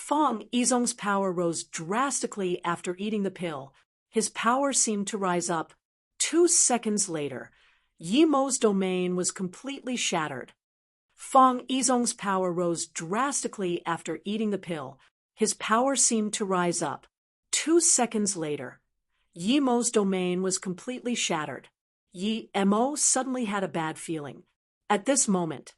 Fang Yizong's power rose drastically after eating the pill. His power seemed to rise up. 2 seconds later, Yi Mo's domain was completely shattered. Fang Yizong's power rose drastically after eating the pill. His power seemed to rise up. 2 seconds later, Yi Mo's domain was completely shattered. Yi Mo suddenly had a bad feeling. At this moment,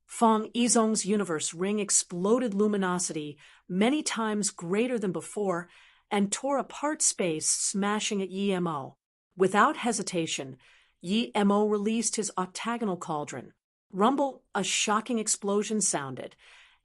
Fang Yizong's universe ring exploded luminosity many times greater than before and tore apart space, smashing at Yi Mo. Without hesitation, Yi Mo released his octagonal cauldron. Rumble, a shocking explosion sounded,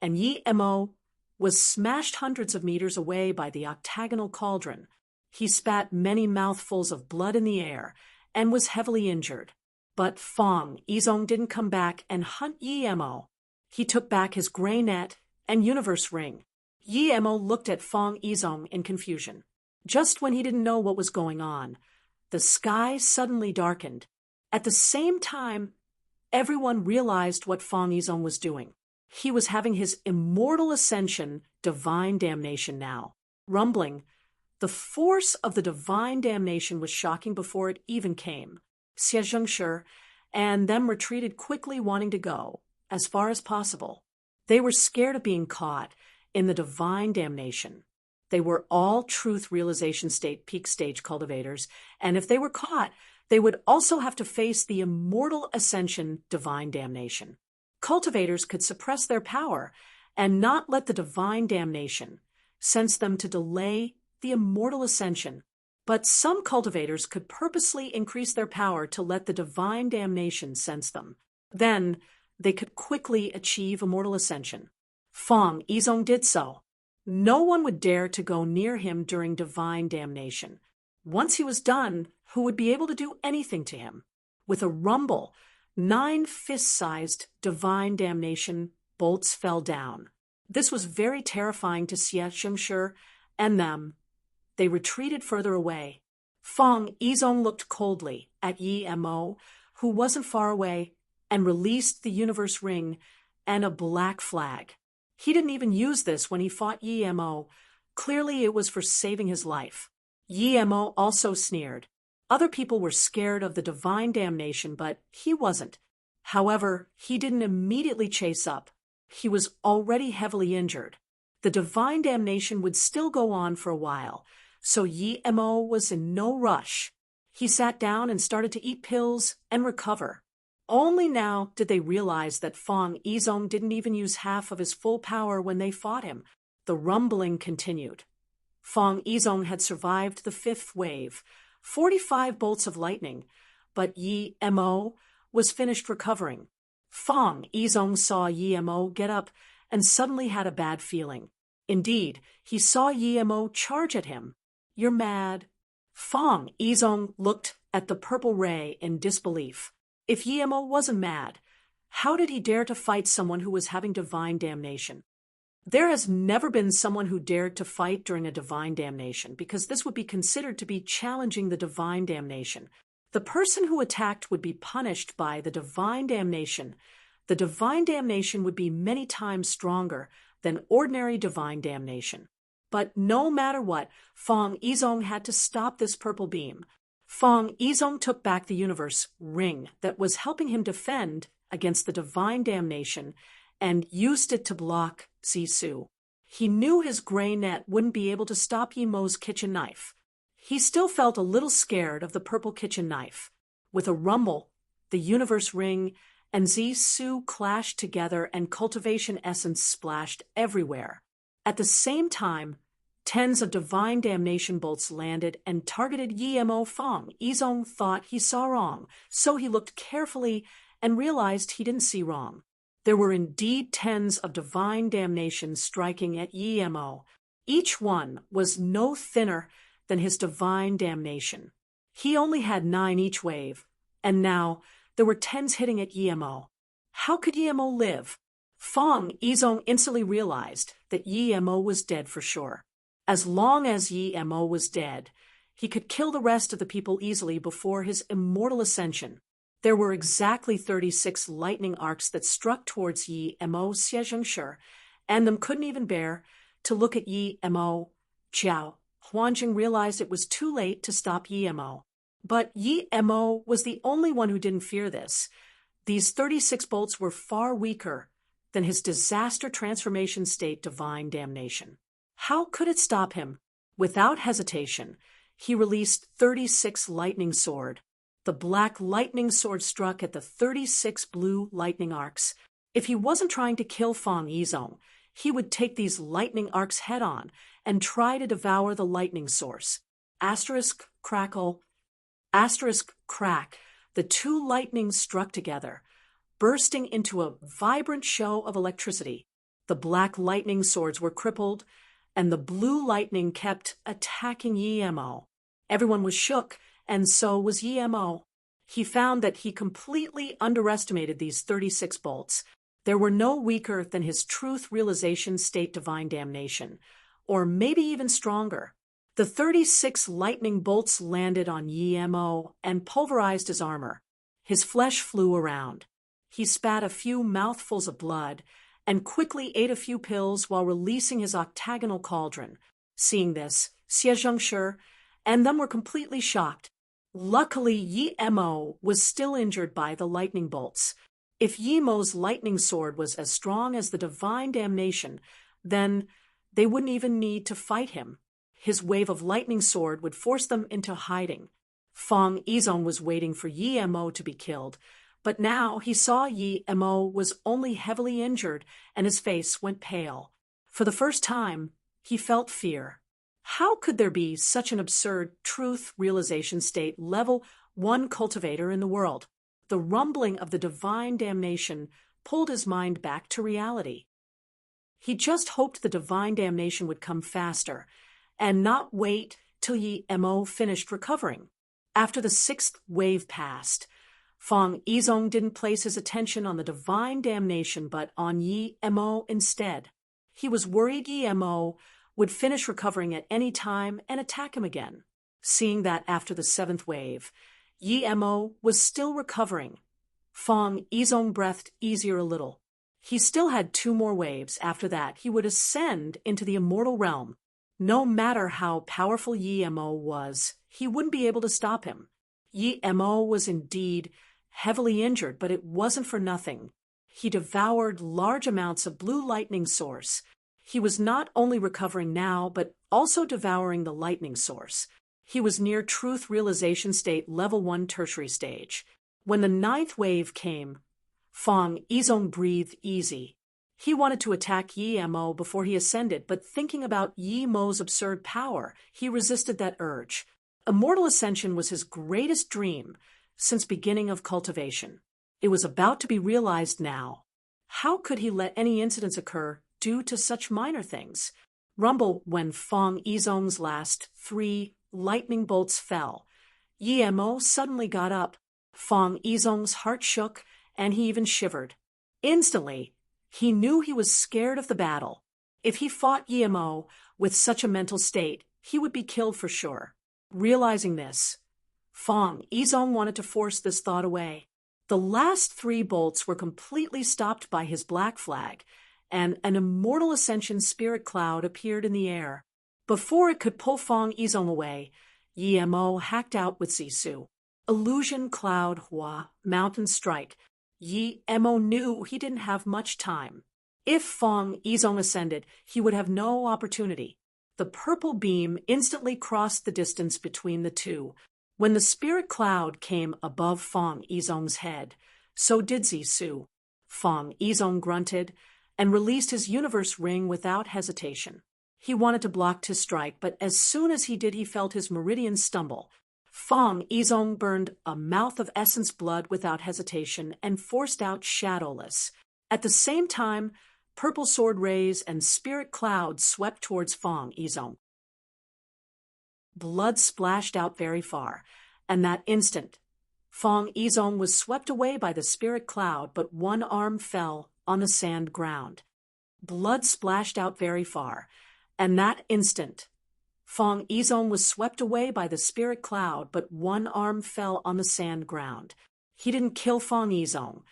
and Yi Mo was smashed hundreds of meters away by the octagonal cauldron. He spat many mouthfuls of blood in the air and was heavily injured. But Fang Yizong didn't come back and hunt Yi Mo. He took back his gray net and universe ring. Yi Mo looked at Fang Yizong in confusion. Just when he didn't know what was going on, the sky suddenly darkened. At the same time, everyone realized what Fang Yizong was doing. He was having his immortal ascension, divine damnation now. Rumbling, the force of the divine damnation was shocking before it even came. Xie Zhengshi and them retreated quickly, wanting to go as far as possible. They were scared of being caught in the divine damnation. They were all truth realization state peak stage cultivators, and if they were caught, they would also have to face the immortal ascension divine damnation. Cultivators could suppress their power and not let the divine damnation sense them to delay the immortal ascension. But some cultivators could purposely increase their power to let the divine damnation sense them. Then they could quickly achieve immortal ascension. Fang Yizong did so. No one would dare to go near him during divine damnation. Once he was done, who would be able to do anything to him? With a rumble, 9 fist-sized divine damnation bolts fell down. This was very terrifying to Xie Zhengshi and them. They retreated further away. Fang Yizong looked coldly at Yi Mo, who wasn't far away, and released the universe ring and a black flag. He didn't even use this when he fought Yi Mo. Clearly it was for saving his life. Yi Mo also sneered. Other people were scared of the divine damnation, but he wasn't. However, he didn't immediately chase up. He was already heavily injured. The divine damnation would still go on for a while, so Yi Mo was in no rush. He sat down and started to eat pills and recover. Only now did they realize that Fang Yizong didn't even use half of his full power when they fought him. The rumbling continued. Fang Yizong had survived the 5th wave, 45 bolts of lightning, but Yi Mo was finished recovering. Fang Yizong saw Yi Mo get up and suddenly had a bad feeling. Indeed, he saw Yi Mo charge at him. "You're mad." Fang Yizong looked at the purple ray in disbelief. If Yi Mo wasn't mad, how did he dare to fight someone who was having divine damnation? There has never been someone who dared to fight during a divine damnation, because this would be considered to be challenging the divine damnation. The person who attacked would be punished by the divine damnation. The divine damnation would be many times stronger than ordinary divine damnation. But no matter what, Fang Yizong had to stop this purple beam. Fang Yizong took back the universe ring that was helping him defend against the divine damnation and used it to block Zisu. He knew his gray net wouldn't be able to stop Yi Mo's kitchen knife. He still felt a little scared of the purple kitchen knife. With a rumble, the universe ring and Zisu clashed together and cultivation essence splashed everywhere. At the same time, tens of divine damnation bolts landed and targeted Yi Mo. Fang Yizong thought he saw wrong, so he looked carefully and realized he didn't see wrong. There were indeed tens of divine damnation striking at Yi Mo. Each one was no thinner than his divine damnation. He only had 9 each wave, and now there were tens hitting at Yi Mo. How could Yi Mo live? Fang Yizong instantly realized that Yi Mo was dead for sure. As long as Yi Mo was dead, he could kill the rest of the people easily before his immortal ascension. There were exactly 36 lightning arcs that struck towards Yi Mo, Xie Zhengshi, and them couldn't even bear to look at Yi Mo. Jiao Huanjing realized it was too late to stop Yi Mo. But Yi Mo was the only one who didn't fear this. These 36 bolts were far weaker than his disaster transformation state divine damnation. How could it stop him? Without hesitation, he released 36 lightning sword. The black lightning sword struck at the 36 blue lightning arcs. If he wasn't trying to kill Fang Yizong, he would take these lightning arcs head-on and try to devour the lightning source. Asterisk crackle. Asterisk crack. The two lightnings struck together, bursting into a vibrant show of electricity. The black lightning swords were crippled, and the blue lightning kept attacking Yi Mo. Everyone was shook, and so was Yi Mo. He found that he completely underestimated these 36 bolts. There were no weaker than his truth realization state divine damnation, or maybe even stronger. The 36 lightning bolts landed on Yi Mo and pulverized his armor. His flesh flew around. He spat a few mouthfuls of blood and quickly ate a few pills while releasing his octagonal cauldron. Seeing this, Xie Zhengshi and them were completely shocked. Luckily, Yi Mo was still injured by the lightning bolts. If Yi Mo's lightning sword was as strong as the divine damnation, then they wouldn't even need to fight him. His wave of lightning sword would force them into hiding. Fang Yizong was waiting for Yi Mo to be killed, but now he saw Yi Mo was only heavily injured and his face went pale. For the first time, he felt fear. How could there be such an absurd truth realization state level 1 cultivator in the world? The rumbling of the divine damnation pulled his mind back to reality. He just hoped the divine damnation would come faster and not wait till Yi Mo finished recovering. After the 6th wave passed, Fang Yizong didn't place his attention on the divine damnation but on Yi Mo instead. He was worried Yi Mo would finish recovering at any time and attack him again. Seeing that after the 7th wave, Yi Mo was still recovering, Fang Yizong breathed easier a little. He still had 2 more waves. After that, he would ascend into the immortal realm. No matter how powerful Yi Mo was, he wouldn't be able to stop him. Yi Mo was indeed heavily injured, but it wasn't for nothing. He devoured large amounts of blue lightning source. He was not only recovering now, but also devouring the lightning source. He was near truth realization state level 1 tertiary stage. When the 9th wave came, Fang Yizong breathed easy. He wanted to attack Yi Mo before he ascended, but thinking about Yi Mo's absurd power, he resisted that urge. Immortal ascension was his greatest dream since beginning of cultivation. It was about to be realized now. How could he let any incidents occur due to such minor things? Rumble when Fang Yizong's last 3 lightning bolts fell. Yi Mo suddenly got up. Fang Yizong's heart shook, and he even shivered. Instantly, he knew he was scared of the battle. If he fought Yi Mo with such a mental state, he would be killed for sure. Realizing this, Fang Yizong wanted to force this thought away. The last 3 bolts were completely stopped by his black flag, and an immortal ascension spirit cloud appeared in the air. Before it could pull Fang Yizong away, Yi Mo hacked out with Zisu. Illusion cloud hua, mountain strike. Yi Mo knew he didn't have much time. If Fang Yizong ascended, he would have no opportunity. The purple beam instantly crossed the distance between the two. When the spirit cloud came above Fang Yizong's head, so did Zisu. Fang Yizong grunted and released his universe ring without hesitation. He wanted to block his strike, but as soon as he did, he felt his meridian stumble. Fang Yizong burned a mouth of essence blood without hesitation and forced out Shadowless. At the same time, purple sword rays and spirit clouds swept towards Fang Yizong. Blood splashed out very far, and that instant, Fang Yizong was swept away by the spirit cloud, but one arm fell on the sand ground. Blood splashed out very far, and that instant, Fang Yizong was swept away by the spirit cloud, but one arm fell on the sand ground. He didn't kill Fang Yizong,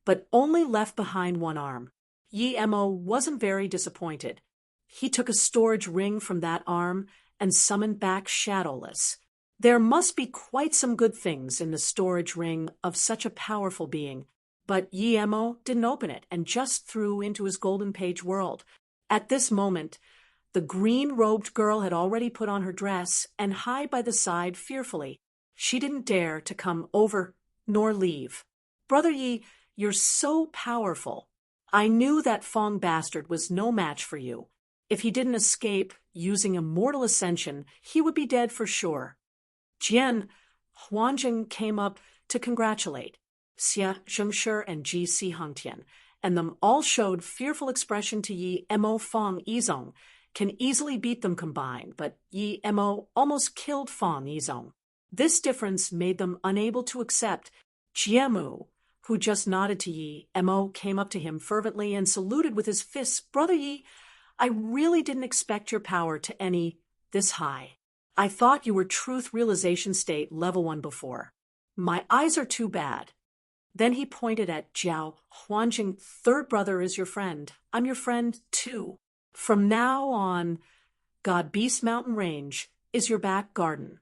but only left behind one arm. Yi Mo wasn't very disappointed. He took a storage ring from that arm and summoned back Shadowless. There must be quite some good things in the storage ring of such a powerful being, but Emo didn't open it and just threw into his golden page world. At this moment, the green-robed girl had already put on her dress and hid by the side fearfully. She didn't dare to come over nor leave. Brother Yi, you're so powerful. I knew that Fong bastard was no match for you. If he didn't escape using immortal ascension, he would be dead for sure. Jian Huanjing came up to congratulate Xia Zhengshi and Ji Si Hongtian, and them all showed fearful expression to Yi Mo Fong Yizong. Can easily beat them combined, but Yi Mo almost killed Fong Yizong. This difference made them unable to accept. Jiemu, who just nodded to Yi Mo, came up to him fervently and saluted with his fists. Brother Yi, I really didn't expect your power to any this high. I thought you were truth realization state level 1 before. My eyes are too bad. Then he pointed at Jiao Huanjing. Third brother is your friend. I'm your friend too. From now on, God Beast Mountain Range is your back garden.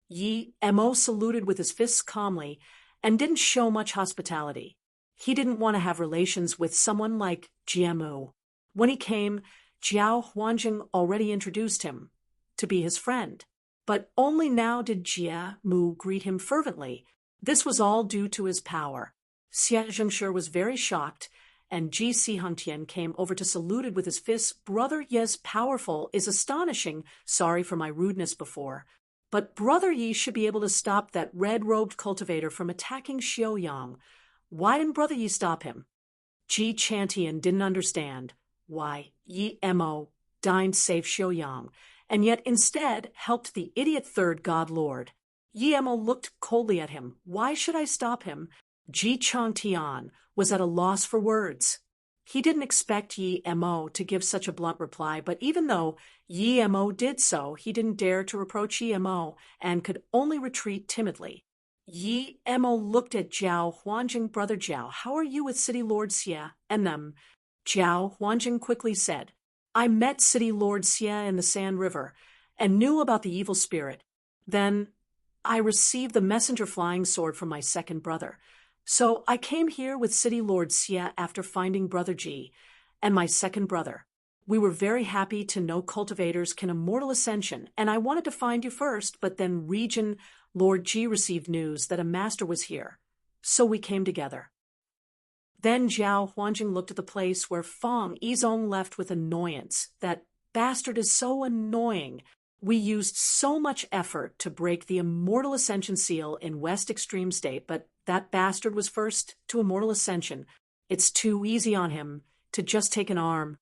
Yi Mo saluted with his fists calmly and didn't show much hospitality. He didn't want to have relations with someone like Jiemu. When he came, Jiao Huanjing already introduced him to be his friend. But only now did Jiemu greet him fervently. This was all due to his power. Xia Zhengshi was very shocked, and Ji Si Hongtian came over to saluted with his fists. Brother Ye's powerful is astonishing. Sorry for my rudeness before. But Brother Yi should be able to stop that red-robed cultivator from attacking Xiaoyang. Why didn't Brother Yi stop him? Ji Chantian didn't understand why Yi Mo dined save Xiaoyang, and yet instead helped the idiot third god lord. Yi Mo looked coldly at him. Why should I stop him? Ji Changtian was at a loss for words. He didn't expect Yi Mo to give such a blunt reply, but even though Yi Mo did so, he didn't dare to reproach Yi Mo and could only retreat timidly. Yi Mo looked at Jiao Huanjing. Brother Jiao, how are you with City Lord Xie and them? Jiao Huanjing quickly said, I met City Lord Xie in the Sand River and knew about the evil spirit. Then I received the messenger flying sword from my second brother. So I came here with City Lord Xie after finding Brother Ji and my second brother. We were very happy to know cultivators can immortal ascension, and I wanted to find you first, but then Region Lord Ji received news that a master was here. So we came together. Then Jiao Huanjing looked at the place where Fong Yizong left with annoyance. That bastard is so annoying. We used so much effort to break the Immortal Ascension seal in West Extreme State, but that bastard was first to Immortal Ascension. It's too easy on him to just take an arm.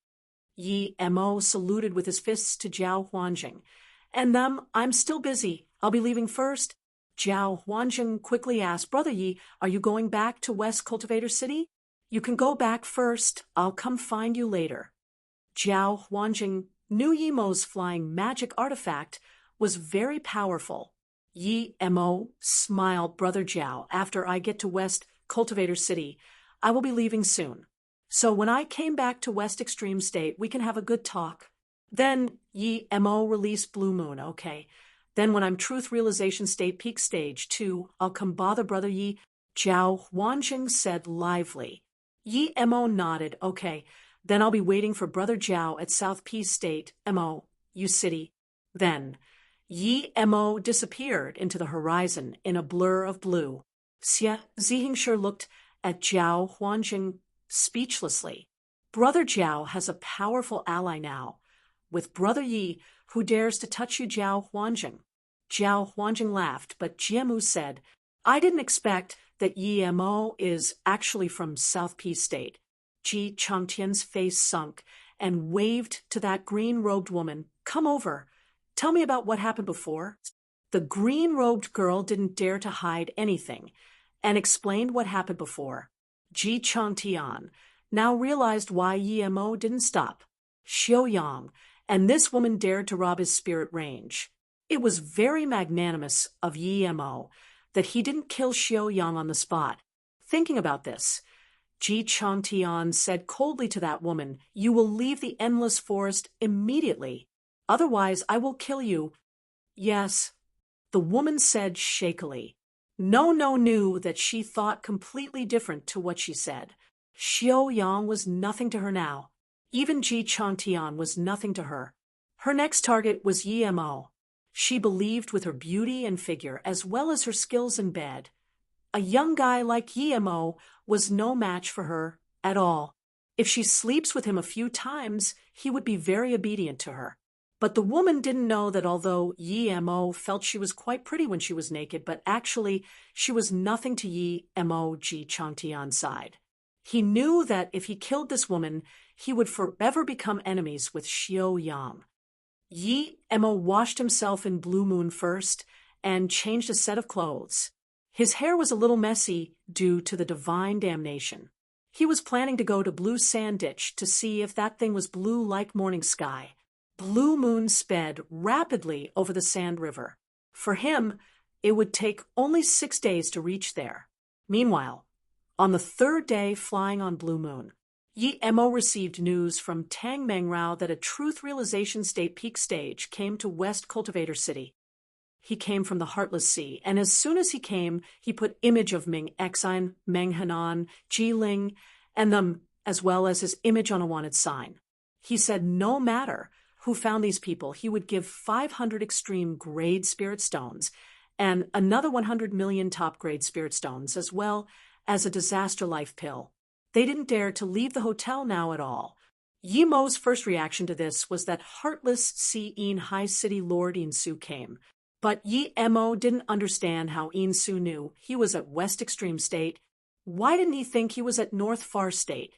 Yi Mo saluted with his fists to Jiao Huanjing. And them, I'm still busy. I'll be leaving first. Jiao Huanjing quickly asked, Brother Yi, are you going back to West Cultivator City? You can go back first. I'll come find you later. Jiao Huanjing knew Yi Mo's flying magic artifact was very powerful. Yi Mo smiled. Brother Jiao, after I get to West Cultivator City, I will be leaving soon. So when I came back to West Extreme State, we can have a good talk. Then Yi Mo released Blue Moon, okay. Then when I'm Truth Realization State Peak Stage 2, I'll come bother Brother Yi. Jiao Huanjing said lively. Yi Mo nodded, okay. Then I'll be waiting for Brother Jiao at South Peace State, Mo, U City. Then Yi Mo disappeared into the horizon in a blur of blue. Xia Zihingshi looked at Jiao Huanjing speechlessly. Brother Jiao has a powerful ally now, with Brother Yi, who dares to touch you, Jiao Huanjing. Jiao Huanjing laughed, but Jiemu said, I didn't expect that Yi Mo is actually from South Peace State. Ji Changtian's face sunk and waved to that green-robed woman. Come over. Tell me about what happened before. The green-robed girl didn't dare to hide anything and explained what happened before. Ji Changtian now realized why Yi Mo didn't stop. Xiaoyang and this woman dared to rob his spirit range. It was very magnanimous of Yi Mo that he didn't kill Xiaoyang on the spot. Thinking about this, Ji Changtian said coldly to that woman, "You will leave the endless forest immediately. Otherwise, I will kill you." "Yes," the woman said shakily. No knew that she thought completely different to what she said. Xiao Yang was nothing to her now. Even Ji Changtian was nothing to her. Her next target was Yi Mo. She believed with her beauty and figure as well as her skills in bed. A young guy like Yi Mo was no match for her at all. If she sleeps with him a few times, he would be very obedient to her. But the woman didn't know that although Yi Mo felt she was quite pretty when she was naked, but actually she was nothing to Yi Mo Ji Changtian's side. He knew that if he killed this woman, he would forever become enemies with Xiao Yang. Yi Mo washed himself in Blue Moon first and changed a set of clothes. His hair was a little messy due to the divine damnation. He was planning to go to Blue Sand Ditch to see if that thing was blue like morning sky. Blue Moon sped rapidly over the Sand River. For him, it would take only 6 days to reach there. Meanwhile, on the third day flying on Blue Moon, Yi Mo received news from Tang Mengrao that a truth realization state peak stage came to West Cultivator City. He came from the Heartless Sea, and as soon as he came, he put image of Ming Exine, Meng Hanan, Ji Ling, and them, as well as his image on a wanted sign. He said no matter who found these people, he would give 500 extreme grade spirit stones and another 100 million top grade spirit stones, as well as a disaster life pill. They didn't dare to leave the hotel now at all. Yi Mo's first reaction to this was that Heartless Sea In High City Lord Insu came. But Yi Mo didn't understand how Insu knew he was at West Extreme State. Why didn't he think he was at North Far State?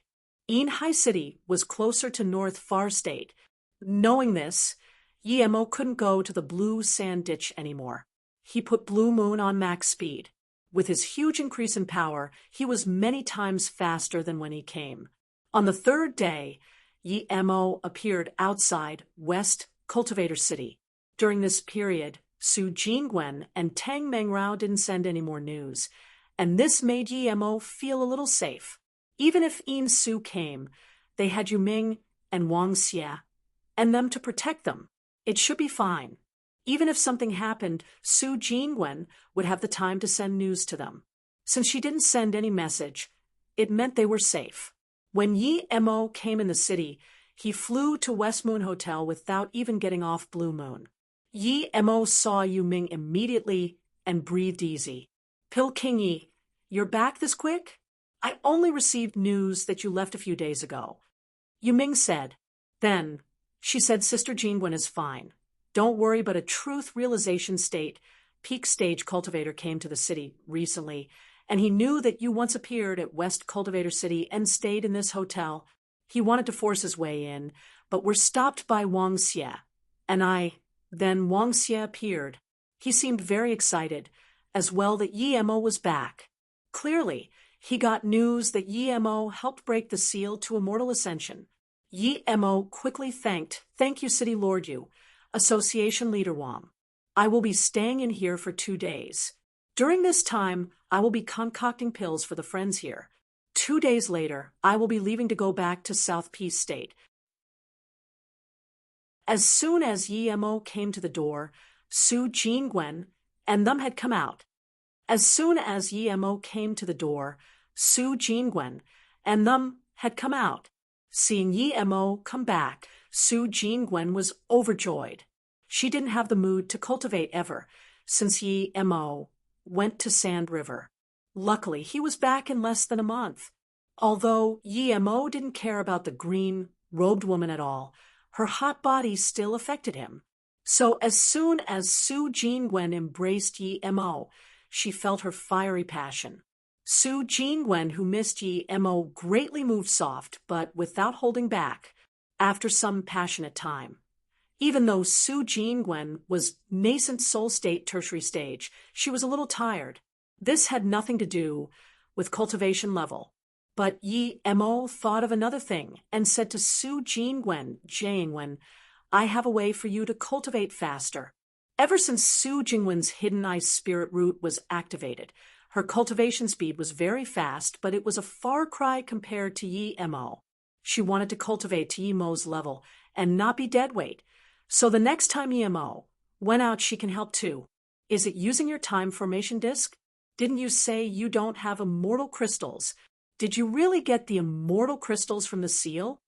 In High City was closer to North Far State. Knowing this, Yi Mo couldn't go to the Blue Sand Ditch anymore. He put Blue Moon on max speed. With his huge increase in power, he was many times faster than when he came. On the third day, Yi Mo appeared outside West Cultivator City. During this period, Su Jingwen and Tang Mengrao didn't send any more news, and this made Yi Mo feel a little safe. Even if In Su came, they had Yu Ming and Wang Xie, and them to protect them. It should be fine. Even if something happened, Su Jingwen would have the time to send news to them. Since she didn't send any message, it meant they were safe. When Yi Mo came in the city, he flew to West Moon Hotel without even getting off Blue Moon. Yi Mo saw Yu Ming immediately and breathed easy. "Pil King Yi, you're back this quick? I only received news that you left a few days ago." Yu Ming said. Then, she said, "Sister Jingwen is fine. Don't worry, but a truth realization state, peak stage cultivator came to the city recently, and he knew that you once appeared at West Cultivator City and stayed in this hotel. He wanted to force his way in, but were stopped by Wang Xie, and Then Wang Xie appeared. He seemed very excited, as well that Yi Mo was back. Clearly, he got news that Yi Mo helped break the seal to immortal ascension. Yi Mo quickly "Thank you, City Lord Yu, Association Leader Wang. I will be staying in here for 2 days. During this time, I will be concocting pills for the friends here. 2 days later, I will be leaving to go back to South Peace State." As soon as Yi Mo came to the door, Su Jingwen and them had come out. As soon as Yi Mo came to the door, Su Jingwen and them had come out. Seeing Yi Mo come back, Su Jingwen was overjoyed. She didn't have the mood to cultivate ever, since Yi Mo went to Sand River. Luckily, he was back in less than a month. Although Yi Mo didn't care about the green-robed woman at all, her hot body still affected him. So as soon as Su Jingwen embraced Yi Mo, she felt her fiery passion. Su Jingwen, who missed Yi Mo, greatly moved soft, but without holding back, after some passionate time. Even though Su Jingwen was nascent soul state tertiary stage, she was a little tired. This had nothing to do with cultivation level. But Yi Mo thought of another thing and said to Su Jingwen, "I have a way for you to cultivate faster." Ever since Su Jingwen's hidden ice spirit root was activated, Her cultivation speed was very fast, but it was a far cry compared to Yi Mo. She wanted to cultivate to Yi Mo's level and not be deadweight. So the next time Yi Mo went out, she can help too. Is it using your time formation disc? Didn't you say you don't have immortal crystals? Did you really get the immortal crystals from the seal?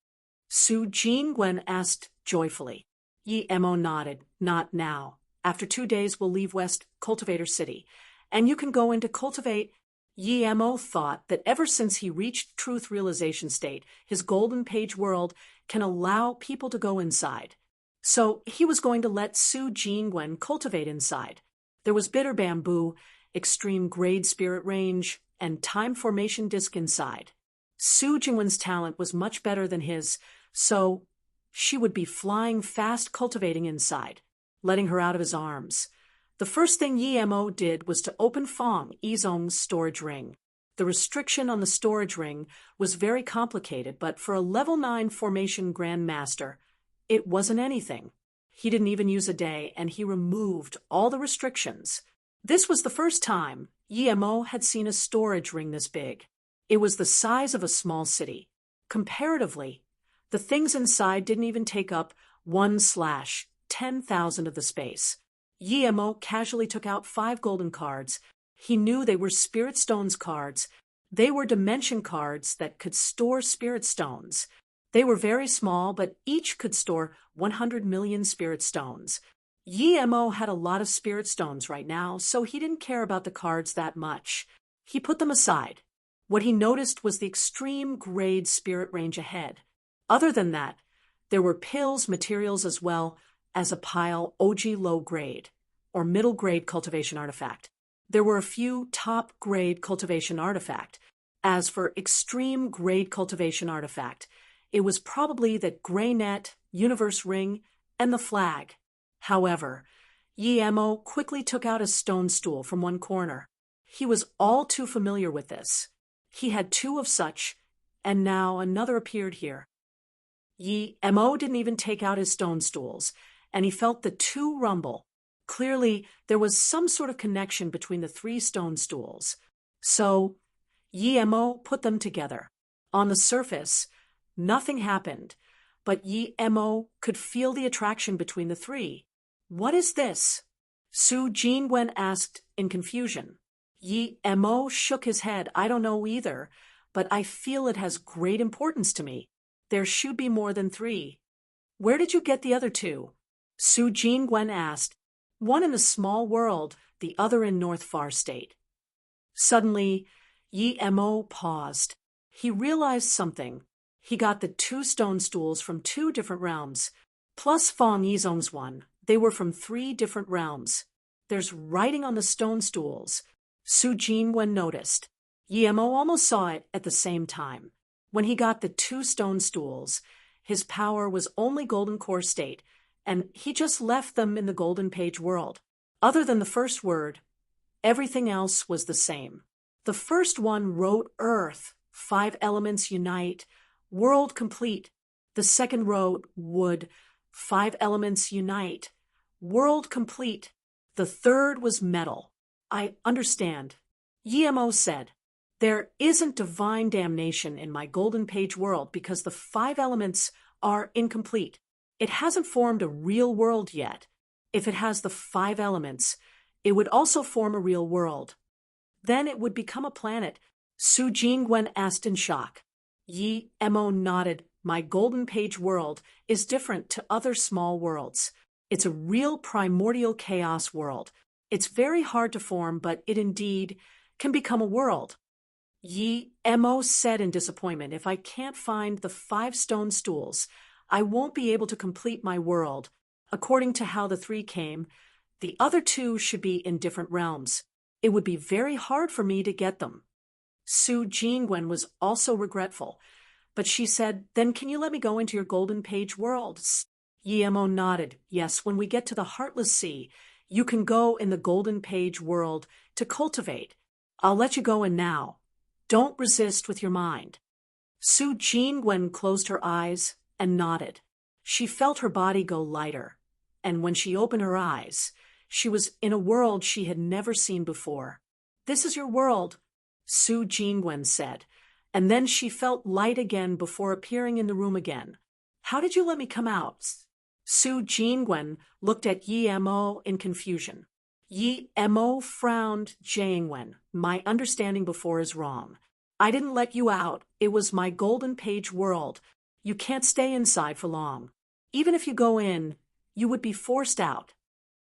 Su Jingwen asked joyfully. Yi Mo nodded. Not now. After 2 days we'll leave West Cultivator City, and you can go in to cultivate. Yi Mo thought that ever since he reached truth realization state, his golden page world can allow people to go inside. So he was going to let Su Jingwen cultivate inside. There was bitter bamboo, extreme grade spirit range, and time formation disc inside. Su Jingwen's talent was much better than his, so she would be flying fast cultivating inside, letting her out of his arms. The first thing Yi Mo did was to open Fang Yizong's storage ring. The restriction on the storage ring was very complicated, but for a level 9 formation grandmaster, it wasn't anything. He didn't even use a day, and he removed all the restrictions. This was the first time Yi Mo had seen a storage ring this big. It was the size of a small city. Comparatively, the things inside didn't even take up 1/10,000 of the space. Yi Mo casually took out 5 golden cards. He knew they were Spirit Stones cards. They were dimension cards that could store Spirit Stones. They were very small, but each could store 100 million Spirit Stones. Yi Mo had a lot of Spirit Stones right now, so he didn't care about the cards that much. He put them aside. What he noticed was the extreme grade spirit range ahead. Other than that, there were pills, materials, as well as a pile OG low grade, or middle grade cultivation artifact. There were a few top grade cultivation artifact. As for extreme grade cultivation artifact, it was probably the Grey Net, Universe Ring, and the Flag. However, Yi Mo quickly took out a stone stool from one corner. He was all too familiar with this. He had 2 of such, and now another appeared here. Yi Mo didn't even take out his stone stools, and he felt the 2 rumble. Clearly, there was some sort of connection between the 3 stone stools. So, Yi Mo put them together. On the surface, nothing happened, but Yi Mo could feel the attraction between the 3. What is this? Su Jingwen asked in confusion. Yi Mo shook his head. I don't know either, but I feel it has great importance to me. There should be more than 3. Where did you get the other 2? Su Jingwen asked. One in a small world, the other in North Far State. Suddenly, Yi Mo paused. He realized something. He got the 2 stone stools from 2 different realms, plus Fang Yizong's one. They were from 3 different realms. There's writing on the stone stools. Su Jingwen noticed. Yi Mo almost saw it at the same time. When he got the 2 stone stools, his power was only Golden Core State, and he just left them in the Golden Page world. Other than the first word, everything else was the same. The first one wrote Earth, 5 elements unite, world complete. The second wrote Wood, 5 elements unite, world complete. The third was metal. I understand. Yi Mo said, there isn't divine damnation in my Golden Page world because the 5 elements are incomplete. It hasn't formed a real world yet. If it has the 5 elements, it would also form a real world. Then it would become a planet. Su Jingwen asked in shock. Yi Mo nodded. My Golden Page world is different to other small worlds. It's a real primordial chaos world. It's very hard to form, but it indeed can become a world. Yi Mo said in disappointment, if I can't find the 5 stone stools, I won't be able to complete my world. According to how the 3 came, the other 2 should be in different realms. It would be very hard for me to get them. Su Jingwen was also regretful, but she said, then can you let me go into your Golden Page world? Yi Mo nodded. Yes, when we get to the Heartless Sea, you can go in the Golden Page world to cultivate. I'll let you go in now. Don't resist with your mind. Su Jingwen closed her eyes and nodded. She felt her body go lighter, and when she opened her eyes, she was in a world she had never seen before. This is your world, Su Jingwen said, and then she felt light again before appearing in the room again. How did you let me come out? Su Jingwen looked at Yi Mo in confusion. Yi Mo frowned. Jingwen, my understanding before is wrong. I didn't let you out. It was my golden page world. You can't stay inside for long. Even if you go in, you would be forced out.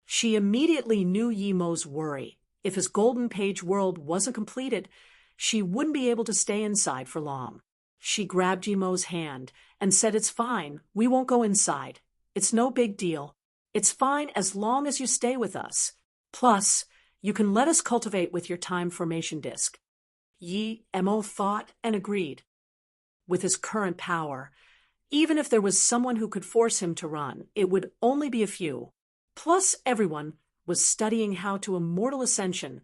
She immediately knew Yi Mo's worry. If his golden page world wasn't completed, she wouldn't be able to stay inside for long. She grabbed Yi Mo's hand and said, "It's fine. We won't go inside. It's no big deal. It's fine as long as you stay with us. Plus, you can let us cultivate with your time formation disk." Yi Mo thought and agreed. With his current power, even if there was someone who could force him to run, it would only be a few. Plus, everyone was studying how to immortal ascension.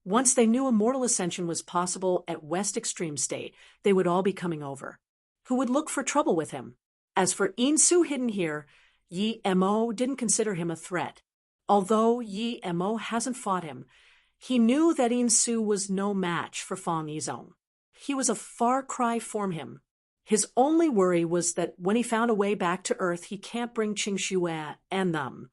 Once they knew immortal ascension was possible at West Extreme State, they would all be coming over. Who would look for trouble with him? As for In-Su hidden here, Yi Mo didn't consider him a threat. Although Yi Mo hasn't fought him, he knew that In-Su was no match for Fang Yizong. He was a far cry from him. His only worry was that when he found a way back to Earth, he can't bring Qing Shue and them.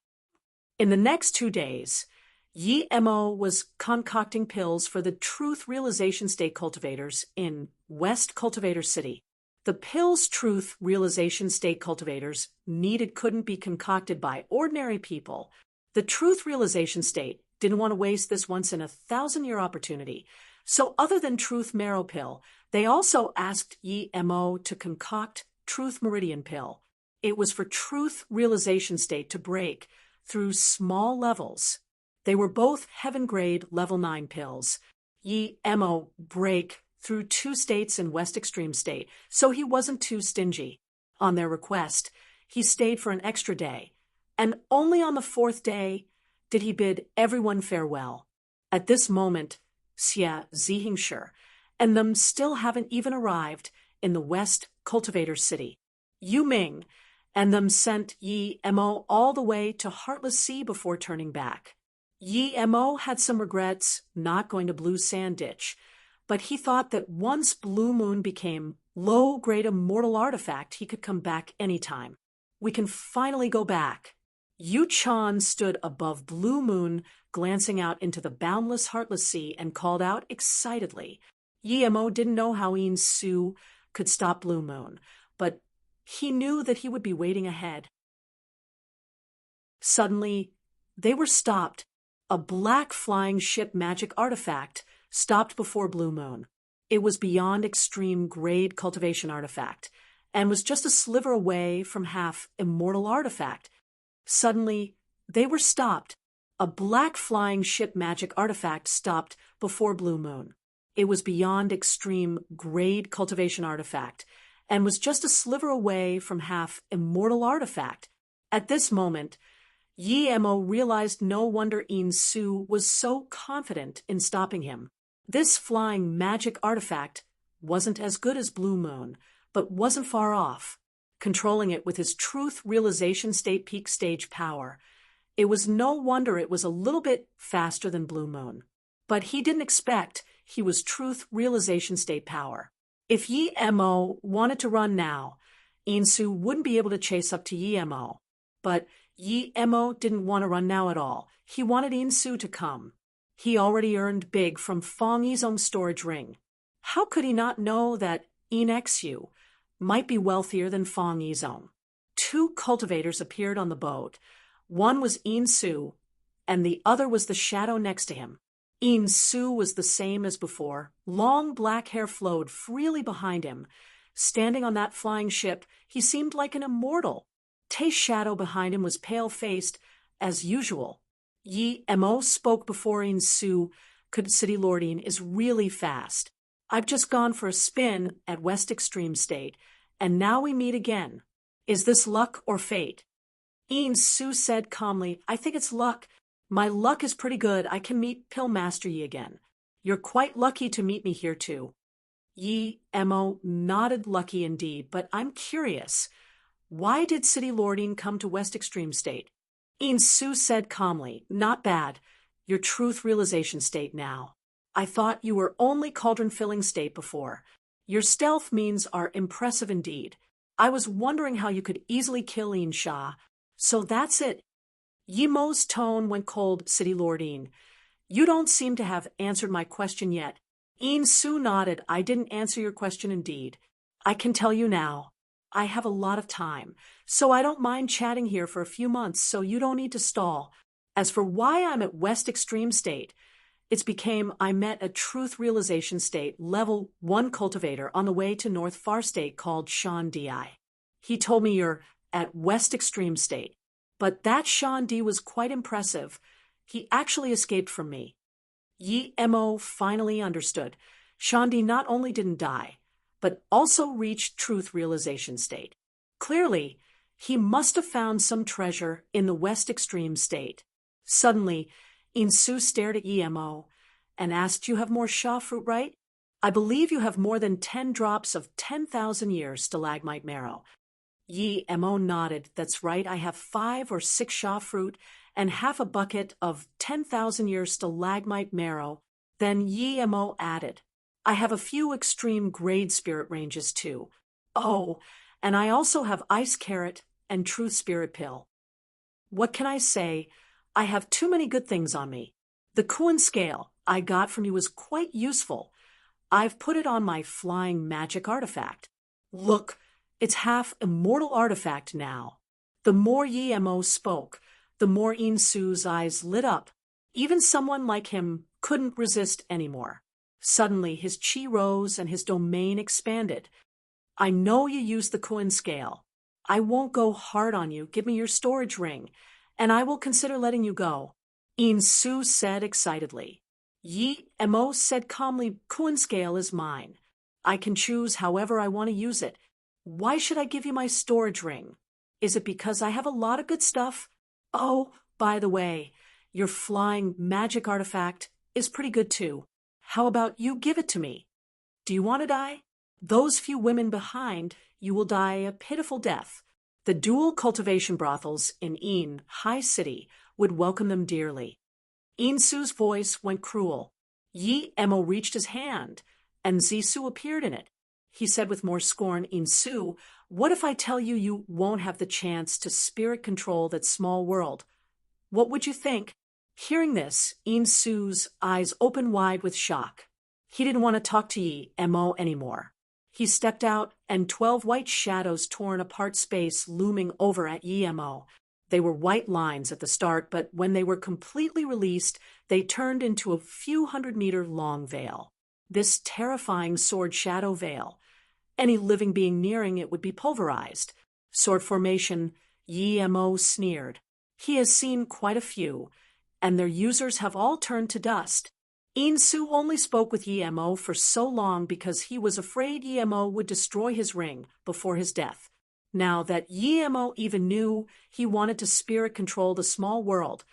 In the next 2 days, Yi Mo was concocting pills for the Truth Realization State cultivators in West Cultivator City. The pills Truth Realization State cultivators needed couldn't be concocted by ordinary people. The Truth Realization State didn't want to waste this once-in-a-thousand-year opportunity. So other than Truth Marrow Pill, they also asked Yi Mo to concoct Truth Meridian Pill. It was for Truth Realization State to break through small levels. They were both heaven-grade level 9 pills. Yi Mo break through 2 states in West Extreme State, so he wasn't too stingy. On their request, he stayed for an extra day, and only on the 4th day did he bid everyone farewell. At this moment, Xia Zihingshi and them still haven't even arrived in the West Cultivator City. Yu Ming and them sent Yi Mo all the way to Heartless Sea before turning back. Yi Mo had some regrets not going to Blue Sand Ditch, but he thought that once Blue Moon became low-grade immortal artifact, he could come back anytime. We can finally go back. Yu Chan stood above Blue Moon, glancing out into the boundless Heartless Sea, and called out excitedly. Yi Mo didn't know how In-Su could stop Blue Moon, but he knew that he would be waiting ahead. Suddenly, they were stopped. A black flying ship magic artifact stopped before Blue Moon. It was beyond extreme grade cultivation artifact, and was just a sliver away from half immortal artifact. Suddenly, they were stopped. A black flying ship magic artifact stopped before Blue Moon. It was beyond extreme grade cultivation artifact, and was just a sliver away from half immortal artifact. At this moment, Yi Mo realized no wonder In-Su was so confident in stopping him. This flying magic artifact wasn't as good as Blue Moon, but wasn't far off. Controlling it with his Truth Realization State peak stage power, it was no wonder it was a little bit faster than Blue Moon. But he didn't expect he was Truth Realization State power. If Yi Mo wanted to run now, In-Su wouldn't be able to chase up to Yi Mo. But Yi Mo didn't want to run now at all. He wanted In-Su to come. He already earned big from Fang Yizong's storage ring. How could he not know that In-Xu might be wealthier than Fang Yizong? 2 cultivators appeared on the boat. One was In-Su, and the other was the shadow next to him. In-Su was the same as before. Long black hair flowed freely behind him. Standing on that flying ship, he seemed like an immortal. Tay's shadow behind him was pale-faced, as usual. Yi Mo spoke before In-Su could. City Lording is really fast. I've just gone for a spin at West Extreme State, and now we meet again. Is this luck or fate? In-Su said calmly, I think it's luck. My luck is pretty good. I can meet Pill Master Yi again. You're quite lucky to meet me here, too. Yi Mo nodded. Lucky indeed, but I'm curious. Why did City Lording come to West Extreme State? In-Su said calmly, not bad. Your Truth Realization State now. I thought you were only cauldron-filling state before. Your stealth means are impressive indeed. I was wondering how you could easily kill Een Shah. So that's it. Yimo's tone went cold, City Lord Een. You don't seem to have answered my question yet. Een Su nodded. I didn't answer your question indeed. I can tell you now. I have a lot of time, so I don't mind chatting here for a few months, so you don't need to stall. As for why I'm at West Extreme State, it's became I met a truth realization state level 1 cultivator on the way to North Far State called Sean D.I. He told me you're at West Extreme State. But that Sean D was quite impressive. He actually escaped from me. Yi Mo finally understood. Sean D not only didn't die, but also reached truth realization state. Clearly, he must have found some treasure in the West Extreme State. Suddenly, Een Su stared at Yi Mo and asked, You have more Sha fruit, right? I believe you have more than 10 drops of 10,000 years stalagmite marrow. Yi Mo nodded. That's right, I have 5 or 6 Sha fruit and half a bucket of 10,000 years stalagmite marrow. Then Yi Mo added, I have a few extreme grade spirit ranges too. Oh, and I also have ice carrot and truth spirit pill. What can I say? I have too many good things on me. The Kuan scale I got from you was quite useful. I've put it on my flying magic artifact. Look, it's half immortal artifact now. The more Yi Mo spoke, the more Een Su's eyes lit up. Even someone like him couldn't resist anymore. Suddenly, his chi rose and his domain expanded. I know you used the Kuan scale. I won't go hard on you. Give me your storage ring, and I will consider letting you go. Een Su said excitedly. Yi Mo said calmly, Kuan scale is mine. I can choose however I want to use it. Why should I give you my storage ring? Is it because I have a lot of good stuff? Oh, by the way, your flying magic artifact is pretty good too. How about you give it to me? Do you want to die? Those few women behind, you will die a pitiful death. The dual cultivation brothels in Een High City would welcome them dearly. Een Su's voice went cruel. Yi Mo reached his hand, and Zisu appeared in it. He said with more scorn, Een Su, what if I tell you you won't have the chance to spirit control that small world? What would you think? Hearing this, Een Su's eyes opened wide with shock. He didn't want to talk to Yi Mo anymore. He stepped out, and 12 white shadows tore apart space looming over at Yi Mo. They were white lines at the start, but when they were completely released, they turned into a few 100-meter long veil. This terrifying sword shadow veil. Any living being nearing it would be pulverized. Sword formation, Yi Mo sneered. He has seen quite a few, and their users have all turned to dust. Een Su only spoke with Yi Mo for so long because he was afraid Yi Mo would destroy his ring before his death. Now that Yi Mo even knew he wanted to spirit control the small world,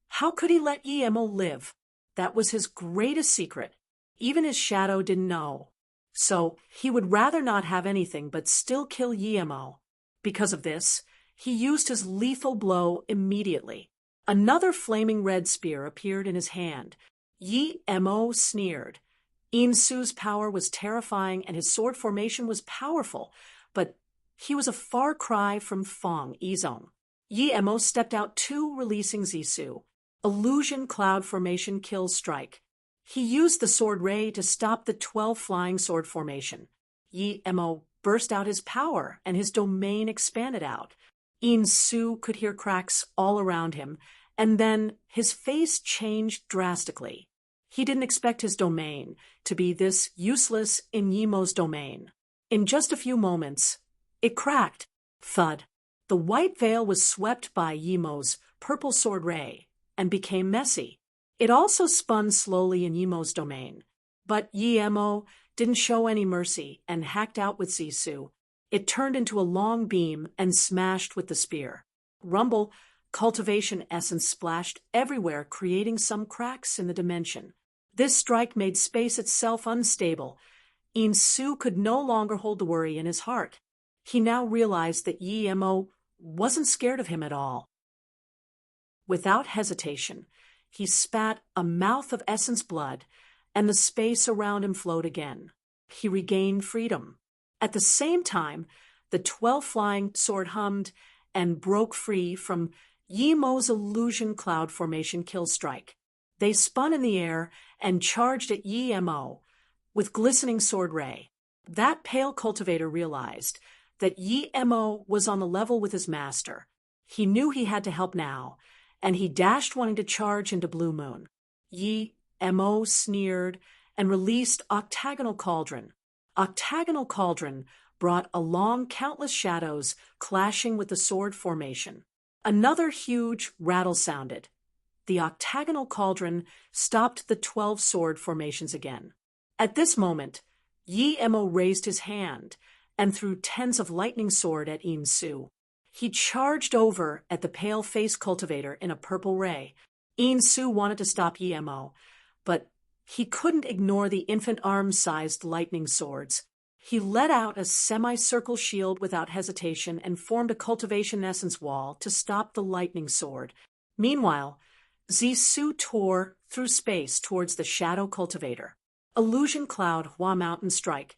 how could he let Yi Mo live? That was his greatest secret. Even his shadow didn't know. So he would rather not have anything but still kill Yi Mo. Because of this, he used his lethal blow immediately. Another flaming red spear appeared in his hand. Yi Mo sneered. Een Su's power was terrifying and his sword formation was powerful, but he was a far cry from Fong Yizong. Yi Mo stepped out too, releasing Zisu. Illusion cloud formation kills strike. He used the sword ray to stop the 12 flying sword formation. Yi Mo burst out his power and his domain expanded out. Een Su could hear cracks all around him, and then his face changed drastically. He didn't expect his domain to be this useless in Yi Mo's domain. In just a few moments, it cracked. Thud. The white veil was swept by Yi Mo's purple sword ray and became messy. It also spun slowly in Yi Mo's domain. But Yi Mo didn't show any mercy and hacked out with Zisu. It turned into a long beam and smashed with the spear. Rumble, cultivation essence splashed everywhere, creating some cracks in the dimension. This strike made space itself unstable. Een Su could no longer hold the worry in his heart. He now realized that Yi Mo wasn't scared of him at all. Without hesitation, he spat a mouth of essence blood and the space around him flowed again. He regained freedom. At the same time, the 12 flying sword hummed and broke free from Yi Mo's illusion cloud formation kill strike. They spun in the air and charged at Yi Mo with glistening sword ray. That pale cultivator realized that Yi Mo was on the level with his master. He knew he had to help now, and he dashed wanting to charge into Blue Moon. Yi Mo sneered and released Octagonal Cauldron. Octagonal Cauldron brought along countless shadows clashing with the sword formation. Another huge rattle sounded. The Octagonal Cauldron stopped the 12 sword formations again. At this moment, Yi Mo raised his hand and threw tens of lightning sword at Yin Su. He charged over at the pale-faced cultivator in a purple ray. Yin Su wanted to stop Yi Mo, but he couldn't ignore the infant arm-sized lightning swords. He let out a semicircle shield without hesitation and formed a cultivation essence wall to stop the lightning sword. Meanwhile, Zisu tore through space towards the shadow cultivator. Illusion Cloud Hua Mountain Strike,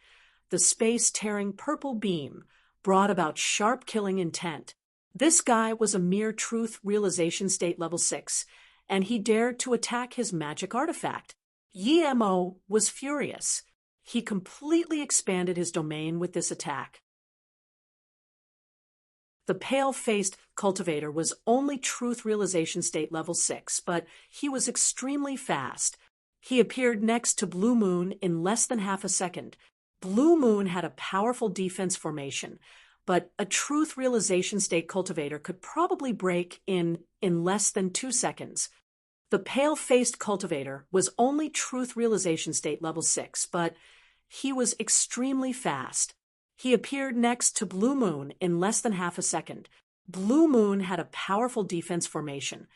the space-tearing purple beam, brought about sharp killing intent. This guy was a mere truth realization state level 6, and he dared to attack his magic artifact. Yi Mo was furious. He completely expanded his domain with this attack. The pale-faced cultivator was only truth realization state level 6, but he was extremely fast. He appeared next to Blue Moon in less than half a second. Blue Moon had a powerful defense formation, but a truth realization state cultivator could probably break in less than 2 seconds. The pale-faced cultivator was only truth realization state level 6, but he was extremely fast. He appeared next to Blue Moon in less than half a second. Blue Moon had a powerful defense formation,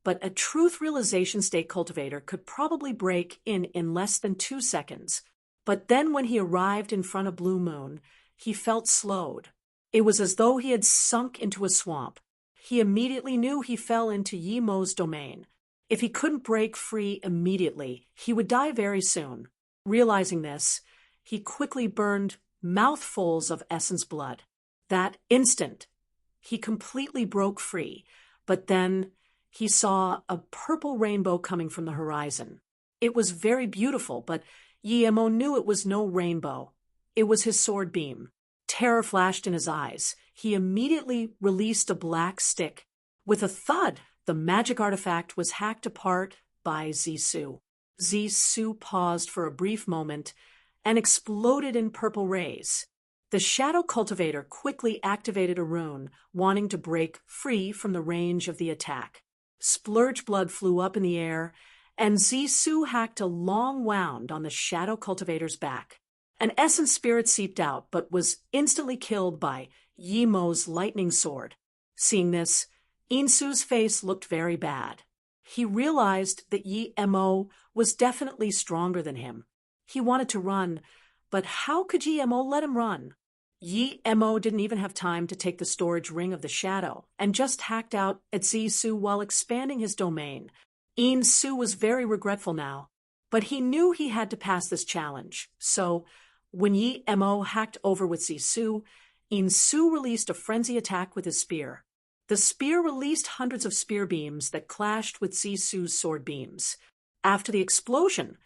but a truth realization state cultivator could probably break in less than 2 seconds. But then when he arrived in front of Blue Moon, he felt slowed. It was as though he had sunk into a swamp. He immediately knew he fell into Yi Mo's domain. If he couldn't break free immediately, he would die very soon. Realizing this, he quickly burned mouthfuls of essence blood. That instant, he completely broke free, but then he saw a purple rainbow coming from the horizon. It was very beautiful, but Yi Mo knew it was no rainbow. It was his sword beam. Terror flashed in his eyes. He immediately released a black stick. With a thud, the magic artifact was hacked apart by Zisu. Zisu paused for a brief moment and exploded in purple rays. The shadow cultivator quickly activated a rune, wanting to break free from the range of the attack. Splurge blood flew up in the air, and Zisu hacked a long wound on the shadow cultivator's back. An essence spirit seeped out, but was instantly killed by Yi Mo's lightning sword. Seeing this, Insu's face looked very bad. He realized that Yi Mo was definitely stronger than him. He wanted to run, but how could Yi Mo let him run? Yi Mo didn't even have time to take the storage ring of the shadow, and just hacked out at Zisu while expanding his domain. Insu was very regretful now, but he knew he had to pass this challenge. So, when Yi Mo hacked over with Zisu, Insu released a frenzy attack with his spear. The spear released hundreds of spear beams that clashed with Zisu's sword beams. After the explosion,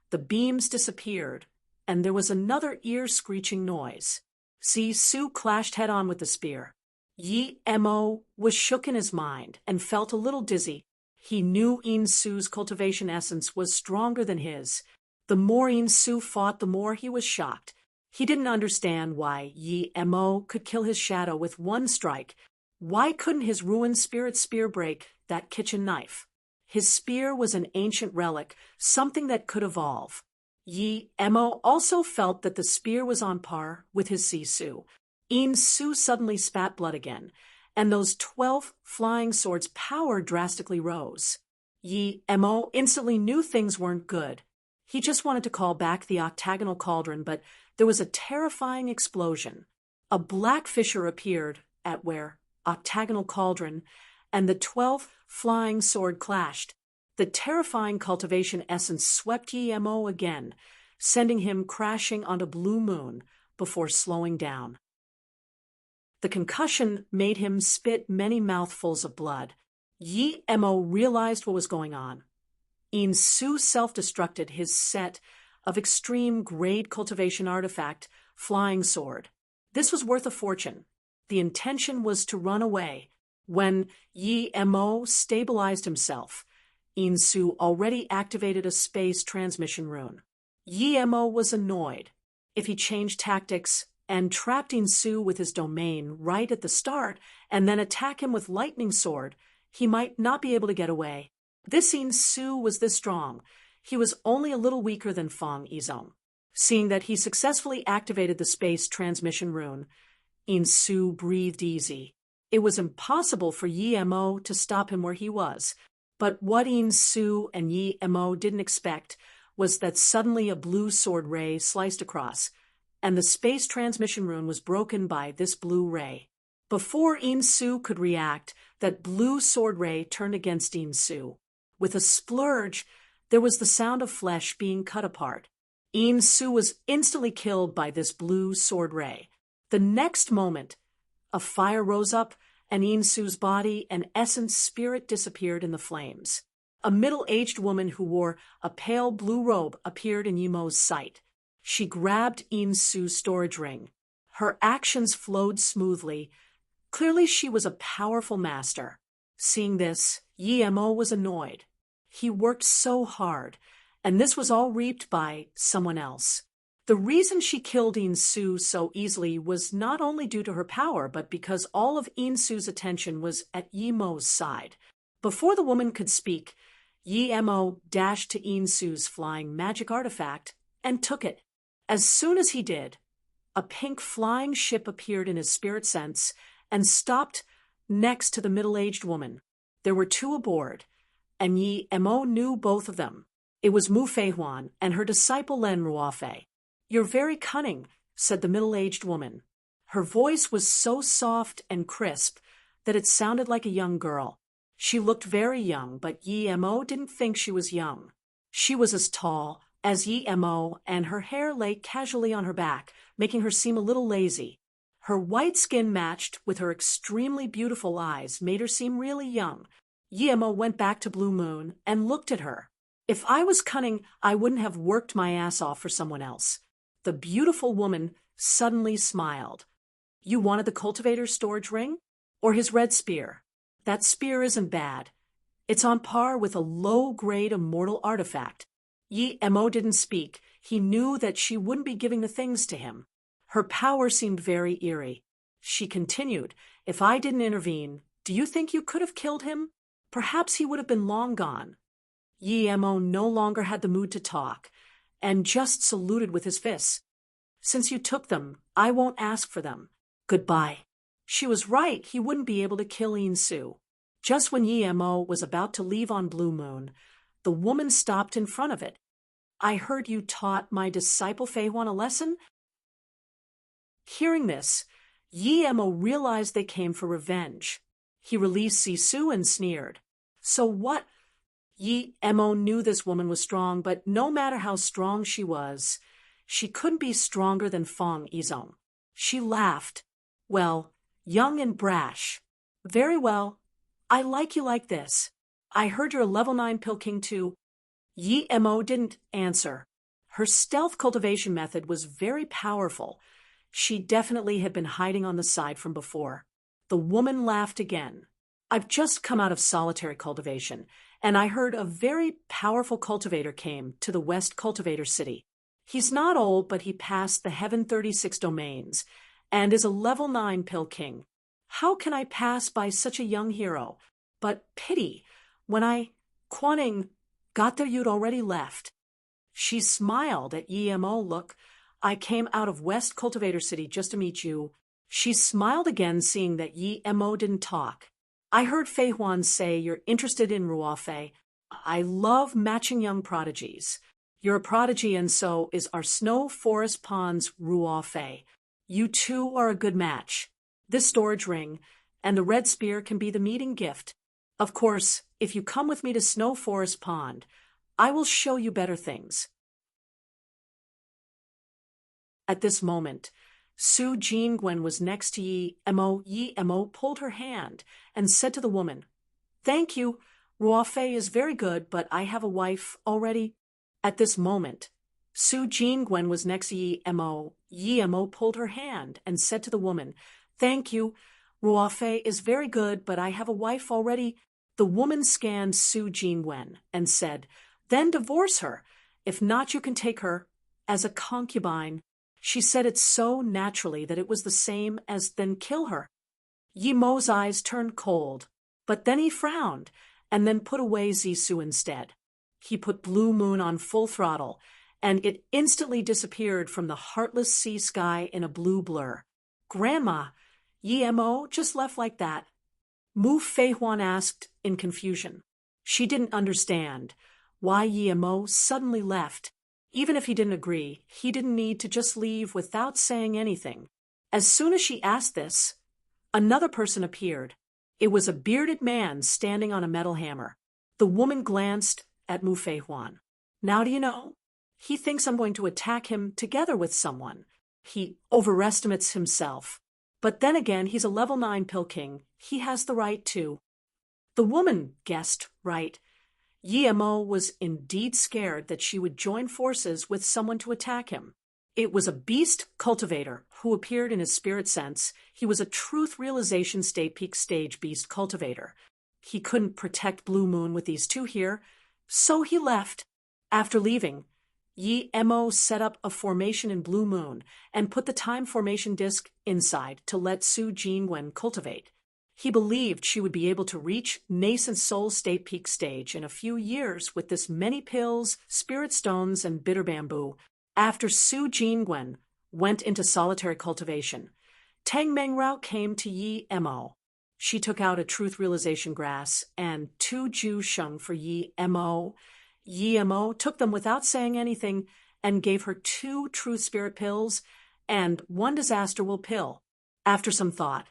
the beams disappeared, and there was another ear-screeching noise. Zisu clashed head-on with the spear. Yi Mo was shook in his mind and felt a little dizzy. He knew Insu's cultivation essence was stronger than his. The more Insu fought, the more he was shocked. He didn't understand why Yi Mo could kill his shadow with one strike. Why couldn't his ruined spirit spear break that kitchen knife? His spear was an ancient relic, something that could evolve. Yi Mo also felt that the spear was on par with his Zisu. Insu suddenly spat blood again, and those 12 flying swords' power drastically rose. Yi Mo instantly knew things weren't good. He just wanted to call back the octagonal cauldron, but there was a terrifying explosion. A black fissure appeared at where octagonal cauldron and the 12 flying sword clashed. The terrifying cultivation essence swept Emo again, sending him crashing onto Blue Moon before slowing down. The concussion made him spit many mouthfuls of blood. Emo realized what was going on. Su self-destructed his set of extreme grade cultivation artifact, Flying Sword. This was worth a fortune. The intention was to run away. When Emo stabilized himself, Su already activated a space transmission rune. Emo was annoyed. If he changed tactics and trapped Su with his domain right at the start and then attack him with Lightning Sword, he might not be able to get away. This Su was this strong. He was only a little weaker than Fang Yizong. Seeing that he successfully activated the space transmission rune, Su breathed easy. It was impossible for Emo to stop him where he was. But what Su and Emo didn't expect was that suddenly a blue sword ray sliced across, and the space transmission rune was broken by this blue ray. Before Su could react, that blue sword ray turned against Su. With a splurge, there was the sound of flesh being cut apart. Su was instantly killed by this blue sword ray. The next moment, a fire rose up, and Su's body and essence spirit disappeared in the flames. A middle-aged woman who wore a pale blue robe appeared in Emo's sight. She grabbed Su's storage ring. Her actions flowed smoothly. Clearly she was a powerful master. Seeing this, Emo was annoyed. He worked so hard, and this was all reaped by someone else. The reason she killed Su so easily was not only due to her power, but because all of Su's attention was at Emo's side. Before the woman could speak, Emo dashed to Su's flying magic artifact and took it. As soon as he did, a pink flying ship appeared in his spirit sense and stopped next to the middle-aged woman. There were two aboard, and Emo knew both of them. It was Mu Feihuan and her disciple Len Ruofei. "You're very cunning," said the middle-aged woman. Her voice was so soft and crisp that it sounded like a young girl. She looked very young, but Emo didn't think she was young. She was as tall as Emo, and her hair lay casually on her back, making her seem a little lazy. Her white skin matched with her extremely beautiful eyes made her seem really young. Emo went back to Blue Moon and looked at her. "If I was cunning, I wouldn't have worked my ass off for someone else." The beautiful woman suddenly smiled. "You wanted the cultivator's storage ring? Or his red spear? That spear isn't bad. It's on par with a low-grade immortal artifact." Emo didn't speak. He knew that she wouldn't be giving the things to him. Her power seemed very eerie. She continued, "If I didn't intervene, do you think you could have killed him? Perhaps he would have been long gone." Emo no longer had the mood to talk, and just saluted with his fists. "Since you took them, I won't ask for them. Goodbye." She was right. He wouldn't be able to kill Su. Just when Emo was about to leave on Blue Moon, the woman stopped in front of it. "I heard you taught my disciple Feihuan a lesson?" Hearing this, Emo realized they came for revenge. He released Sisu and sneered. "So what?" Emo knew this woman was strong, but no matter how strong she was, she couldn't be stronger than Fang Yizong. She laughed. "Well, young and brash. Very well. I like you like this. I heard you're a level 9 Pill King too." Emo didn't answer. Her stealth cultivation method was very powerful. She definitely had been hiding on the side from before. The woman laughed again. "I've just come out of solitary cultivation, and I heard a very powerful cultivator came to the West Cultivator City. He's not old, but he passed the Heaven 36 domains and is a level 9 Pill King. How can I pass by such a young hero? But pity, when Quaning got there you'd already left." She smiled at Emo. "Look, I came out of West Cultivator City just to meet you." She smiled again, seeing that Emo didn't talk. "I heard Feihuan say you're interested in Ruofei. I love matching young prodigies. You're a prodigy, and so is our Snow Forest Pond's Ruofei. You two are a good match. This storage ring and the red spear can be the meeting gift." Of course, if you come with me to Snow Forest Pond, I will show you better things. At this moment, Su Jingwen was next to Yi Mo. Yi Mo pulled her hand and said to the woman, "Thank you. Ruofei is very good, but I have a wife already." At this moment, Su Jingwen was next to Yi Mo. Yi Mo pulled her hand and said to the woman, "Thank you. Ruofei is very good, but I have a wife already." The woman scanned Su Jingwen and said, "Then divorce her. If not, you can take her as a concubine." She said it so naturally that it was the same as "then kill her." Yi Mo's eyes turned cold, but then he frowned and then put away Zisu instead. He put Blue Moon on full throttle, and it instantly disappeared from the heartless sea sky in a blue blur. "Grandma, Yi Mo just left like that?" Mu Feihuan asked in confusion. She didn't understand why Yi Mo suddenly left. Even if he didn't agree, he didn't need to just leave without saying anything. As soon as she asked this, another person appeared. It was a bearded man standing on a metal hammer. The woman glanced at Mu Feihuan. "Now do you know? He thinks I'm going to attack him together with someone. He overestimates himself. But then again, he's a level 9 pill king. He has the right to." The woman guessed right. Yi Mo was indeed scared that she would join forces with someone to attack him. It was a beast cultivator who appeared in his spirit sense. He was a truth realization state peak stage beast cultivator. He couldn't protect Blue Moon with these two here, so he left. After leaving, Yi Mo set up a formation in Blue Moon and put the time formation disk inside to let Su Jingwen cultivate. He believed she would be able to reach nascent soul state peak stage in a few years with this many pills, spirit stones, and bitter bamboo. After Su Jingwen went into solitary cultivation, Tang Mengrao came to Yi Mo. She took out a truth realization grass and 2 Ju Sheng for Yi Mo. Yi Mo took them without saying anything and gave her 2 truth spirit pills and 1 disaster will pill. After some thought,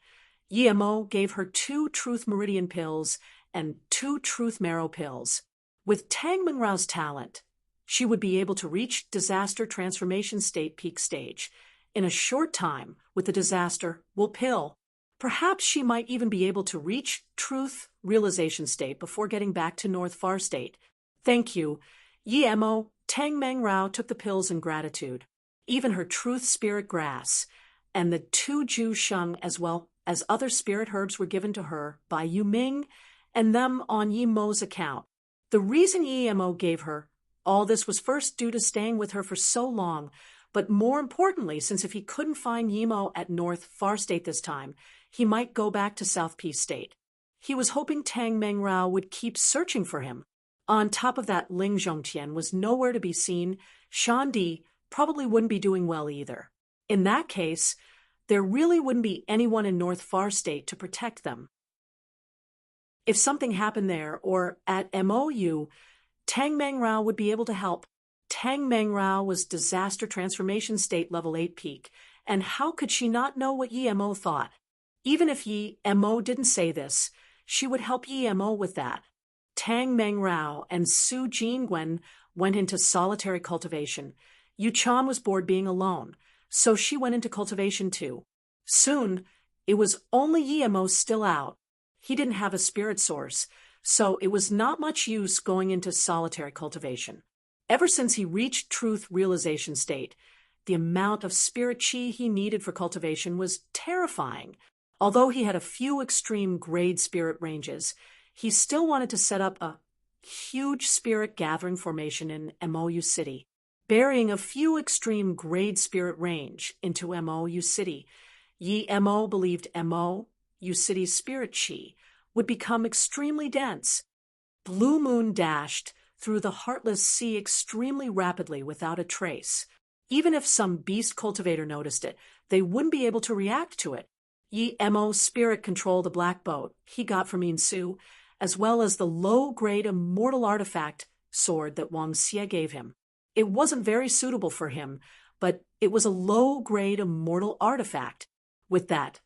Yi Mo gave her 2 truth meridian pills and 2 truth marrow pills. With Tang Mengrao's talent, she would be able to reach disaster transformation state peak stage in a short time with the disaster will pill. Perhaps she might even be able to reach truth realization state before getting back to North Far State. "Thank you, Yi Mo." Tang Mengrao took the pills in gratitude, even her truth spirit grass, and the 2 Ju Sheng as well as other spirit herbs were given to her by Yu Ming and them on Yi Mo's account. The reason Yi Mo gave her all this was first due to staying with her for so long, but more importantly, since if he couldn't find Yi Mo at North Far State this time, he might go back to South Peace State. He was hoping Tang Mengrao would keep searching for him. On top of that, Ling Zhongtian was nowhere to be seen. Shan Di probably wouldn't be doing well either. In that case, there really wouldn't be anyone in North Far State to protect them. If something happened there or at MOU, Tang Mengrao would be able to help. Tang Mengrao was disaster transformation state level 8 peak, and how could she not know what Yi Mo thought? Even if Yi Mo didn't say this, she would help Yi Mo with that. Tang Mengrao and Su Jingwen went into solitary cultivation. Yu Chan was bored being alone, so she went into cultivation too. Soon, it was only Yi Mo still out. He didn't have a spirit source, so it was not much use going into solitary cultivation. Ever since he reached truth realization state, the amount of spirit chi he needed for cultivation was terrifying. Although he had a few extreme grade spirit ranges, he still wanted to set up a huge spirit gathering formation in MOU City. Burying a few extreme grade spirit range into MOU City, Yi Mo believed MOU City's spirit chi would become extremely dense. Blue Moon dashed through the heartless sea extremely rapidly without a trace. Even if some beast cultivator noticed it, they wouldn't be able to react to it. Yi Mo's spirit controlled the black boat he got from Yin Su, as well as the low-grade immortal artifact sword that Wang Xie gave him. It wasn't very suitable for him, but it was a low-grade immortal artifact. With that,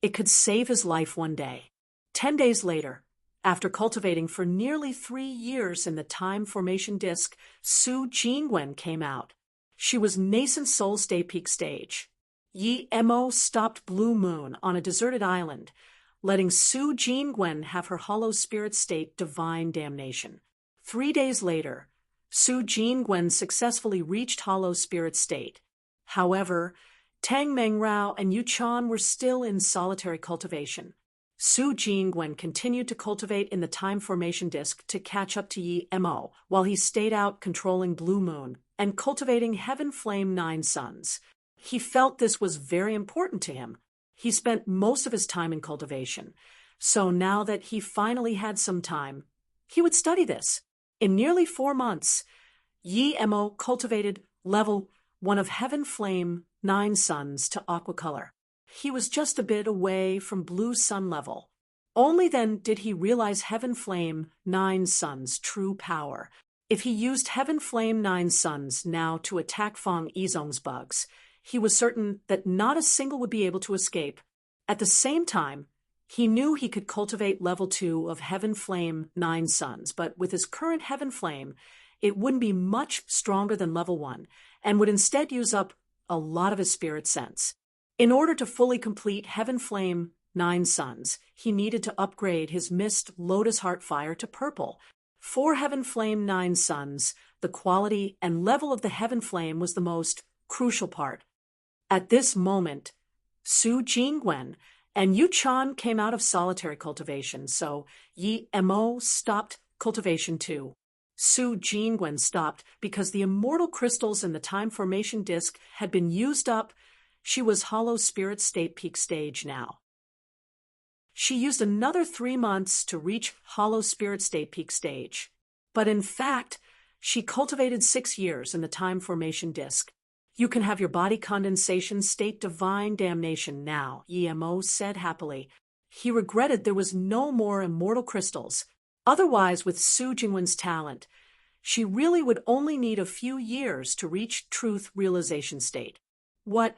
it could save his life one day. 10 days later, After cultivating for nearly 3 years in the time formation disk, Su Jingwen came out. She was nascent soul state peak stage. Yi Mo stopped Blue Moon on a deserted island, letting Su Jingwen have her hollow spirit state divine damnation. 3 days later, Su Jingwen successfully reached hollow spirit state. However, Tang Mengrao and Yu Chan were still in solitary cultivation. Su Jingwen continued to cultivate in the time formation disk to catch up to Yi Mo, while he stayed out controlling Blue Moon and cultivating Heaven Flame 9 Suns. He felt this was very important to him. He spent most of his time in cultivation, so now that he finally had some time, he would study this. In nearly 4 months, Yi Mo cultivated level 1 of Heaven Flame 9 Suns to aqua color. He was just a bit away from blue sun level. Only then did he realize Heaven Flame 9 Suns' true power. If he used Heaven Flame 9 Suns now to attack Fang Yizong's bugs, he was certain that not a single would be able to escape. At the same time, he knew he could cultivate level 2 of Heaven Flame 9 Suns, but with his current Heaven Flame, it wouldn't be much stronger than level 1, and would instead use up a lot of his spirit sense. In order to fully complete Heaven Flame 9 Suns, he needed to upgrade his Mist Lotus Heart Fire to purple. For Heaven Flame 9 Suns, the quality and level of the Heaven Flame was the most crucial part. At this moment, Su Jingwen and Yu Chan came out of solitary cultivation, so Yi Mo stopped cultivation too. Su Jingwen stopped because the immortal crystals in the time formation disk had been used up. She was hollow spirit state peak stage now. She used another 3 months to reach hollow spirit state peak stage. But in fact, she cultivated 6 years in the time formation disk. You can have your body condensation state divine damnation now, Yi Mo said happily. He regretted there was no more immortal crystals. Otherwise, with Su Jingwen's talent, she really would only need a few years to reach truth realization state. What?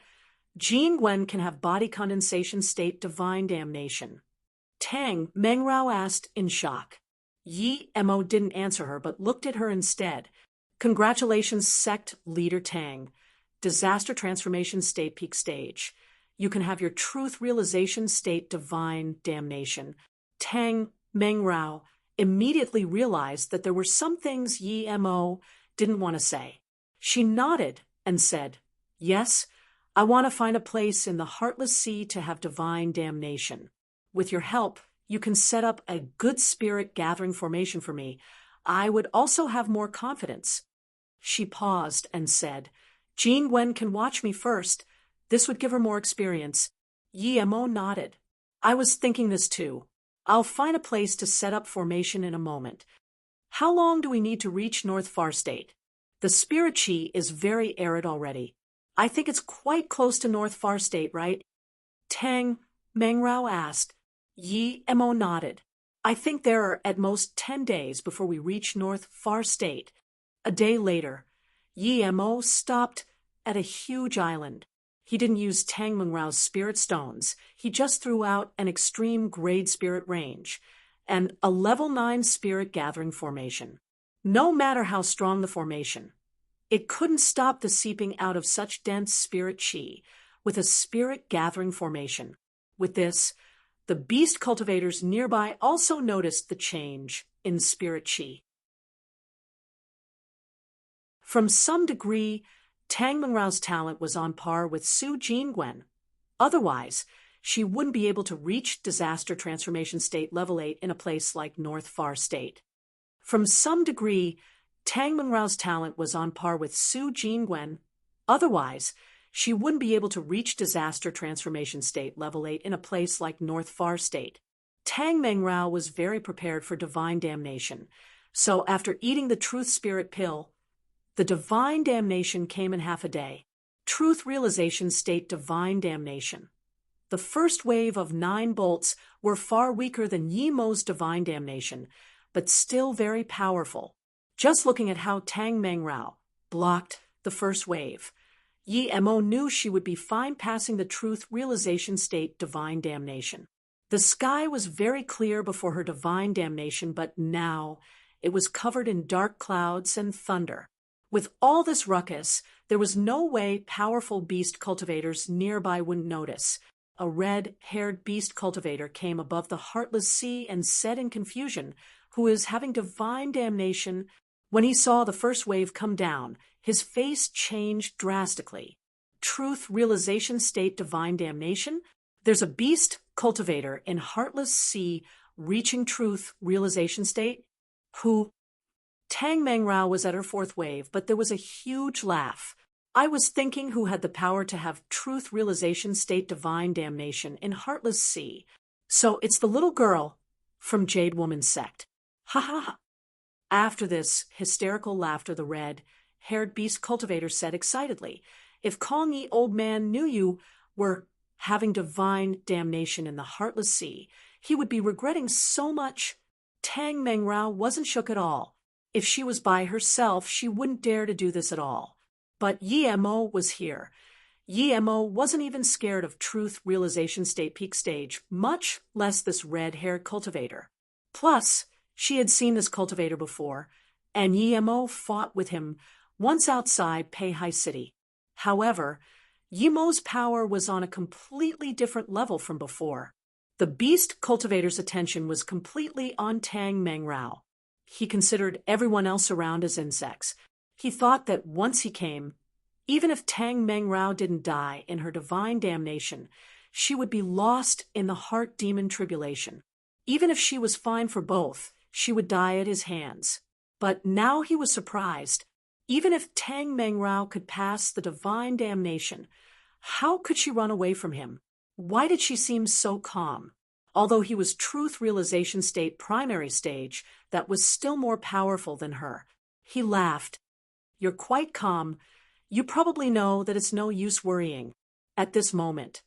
Jingwen can have body condensation state divine damnation. Tang Mengrao asked in shock. Yi Mo didn't answer her but looked at her instead. Congratulations, sect leader Tang. Disaster transformation state peak stage. You can have your truth realization state divine damnation. Tang Mengrao immediately realized that there were some things Yi Mo didn't want to say. She nodded and said, "Yes, I want to find a place in the Heartless Sea to have divine damnation. With your help, you can set up a good spirit gathering formation for me. I would also have more confidence." She paused and said, "Jingwen can watch me first. This would give her more experience." Yi Mo nodded. "I was thinking this too. I'll find a place to set up formation in a moment. How long do we need to reach North Far State? The spirit chi is very arid already. I think it's quite close to North Far State, right?" Tang Mengrao asked. Yi Mo nodded. "I think there are at most 10 days before we reach North Far State." A day later, Yi Mo stopped at a huge island. He didn't use Tang Mengrao's spirit stones. He just threw out an extreme grade spirit range and a level 9 spirit gathering formation. No matter how strong the formation, it couldn't stop the seeping out of such dense spirit chi with a spirit gathering formation. With this, the beast cultivators nearby also noticed the change in spirit chi. From some degree, Tang Mengrao's talent was on par with Su Jingwen. Otherwise, she wouldn't be able to reach disaster transformation state level 8 in a place like North Far State. From some degree, Tang Mengrao's talent was on par with Su Jingwen. Otherwise, she wouldn't be able to reach disaster transformation state level 8 in a place like North Far State. Tang Mengrao was very prepared for divine damnation, so after eating the truth spirit pill, the divine damnation came in half a day. Truth realization state divine damnation. The first wave of 9 bolts were far weaker than Yi Mo's divine damnation, but still very powerful. Just looking at how Tang Mengrao blocked the first wave, Yi Mo knew she would be fine passing the truth realization state divine damnation. The sky was very clear before her divine damnation, but now it was covered in dark clouds and thunder. With all this ruckus, there was no way powerful beast cultivators nearby wouldn't notice. A red-haired beast cultivator came above the heartless sea and said in confusion, "Who is having divine damnation?" When he saw the first wave come down, his face changed drastically. Truth realization state divine damnation? There's a beast cultivator in heartless sea reaching truth realization state? Who? Tang Mangrao was at her fourth wave, but there was a huge laugh. I was thinking who had the power to have truth realization state divine damnation in heartless sea. So it's the little girl from Jade Woman's sect. Ha ha ha. After this hysterical laughter, the red-haired beast cultivator said excitedly, "If Kong Yi old man knew you were having divine damnation in the heartless sea, he would be regretting so much." Tang Mangrao wasn't shook at all. If she was by herself, she wouldn't dare to do this at all. But Yi Mo was here. Yi Mo wasn't even scared of truth realization state peak stage, much less this red-haired cultivator. Plus, she had seen this cultivator before, and Yi Mo fought with him once outside Peihai City. However, Yi Mo's power was on a completely different level from before. The beast cultivator's attention was completely on Tang Mangrao. He considered everyone else around as insects. He thought that once he came, even if Tang Mangrao didn't die in her divine damnation, she would be lost in the heart demon tribulation. Even if she was fine for both, she would die at his hands. But now he was surprised. Even if Tang Mangrao could pass the divine damnation, how could she run away from him? Why did she seem so calm? Although he was truth realization state primary stage, that was still more powerful than her. He laughed. "You're quite calm. You probably know that it's no use worrying at this moment."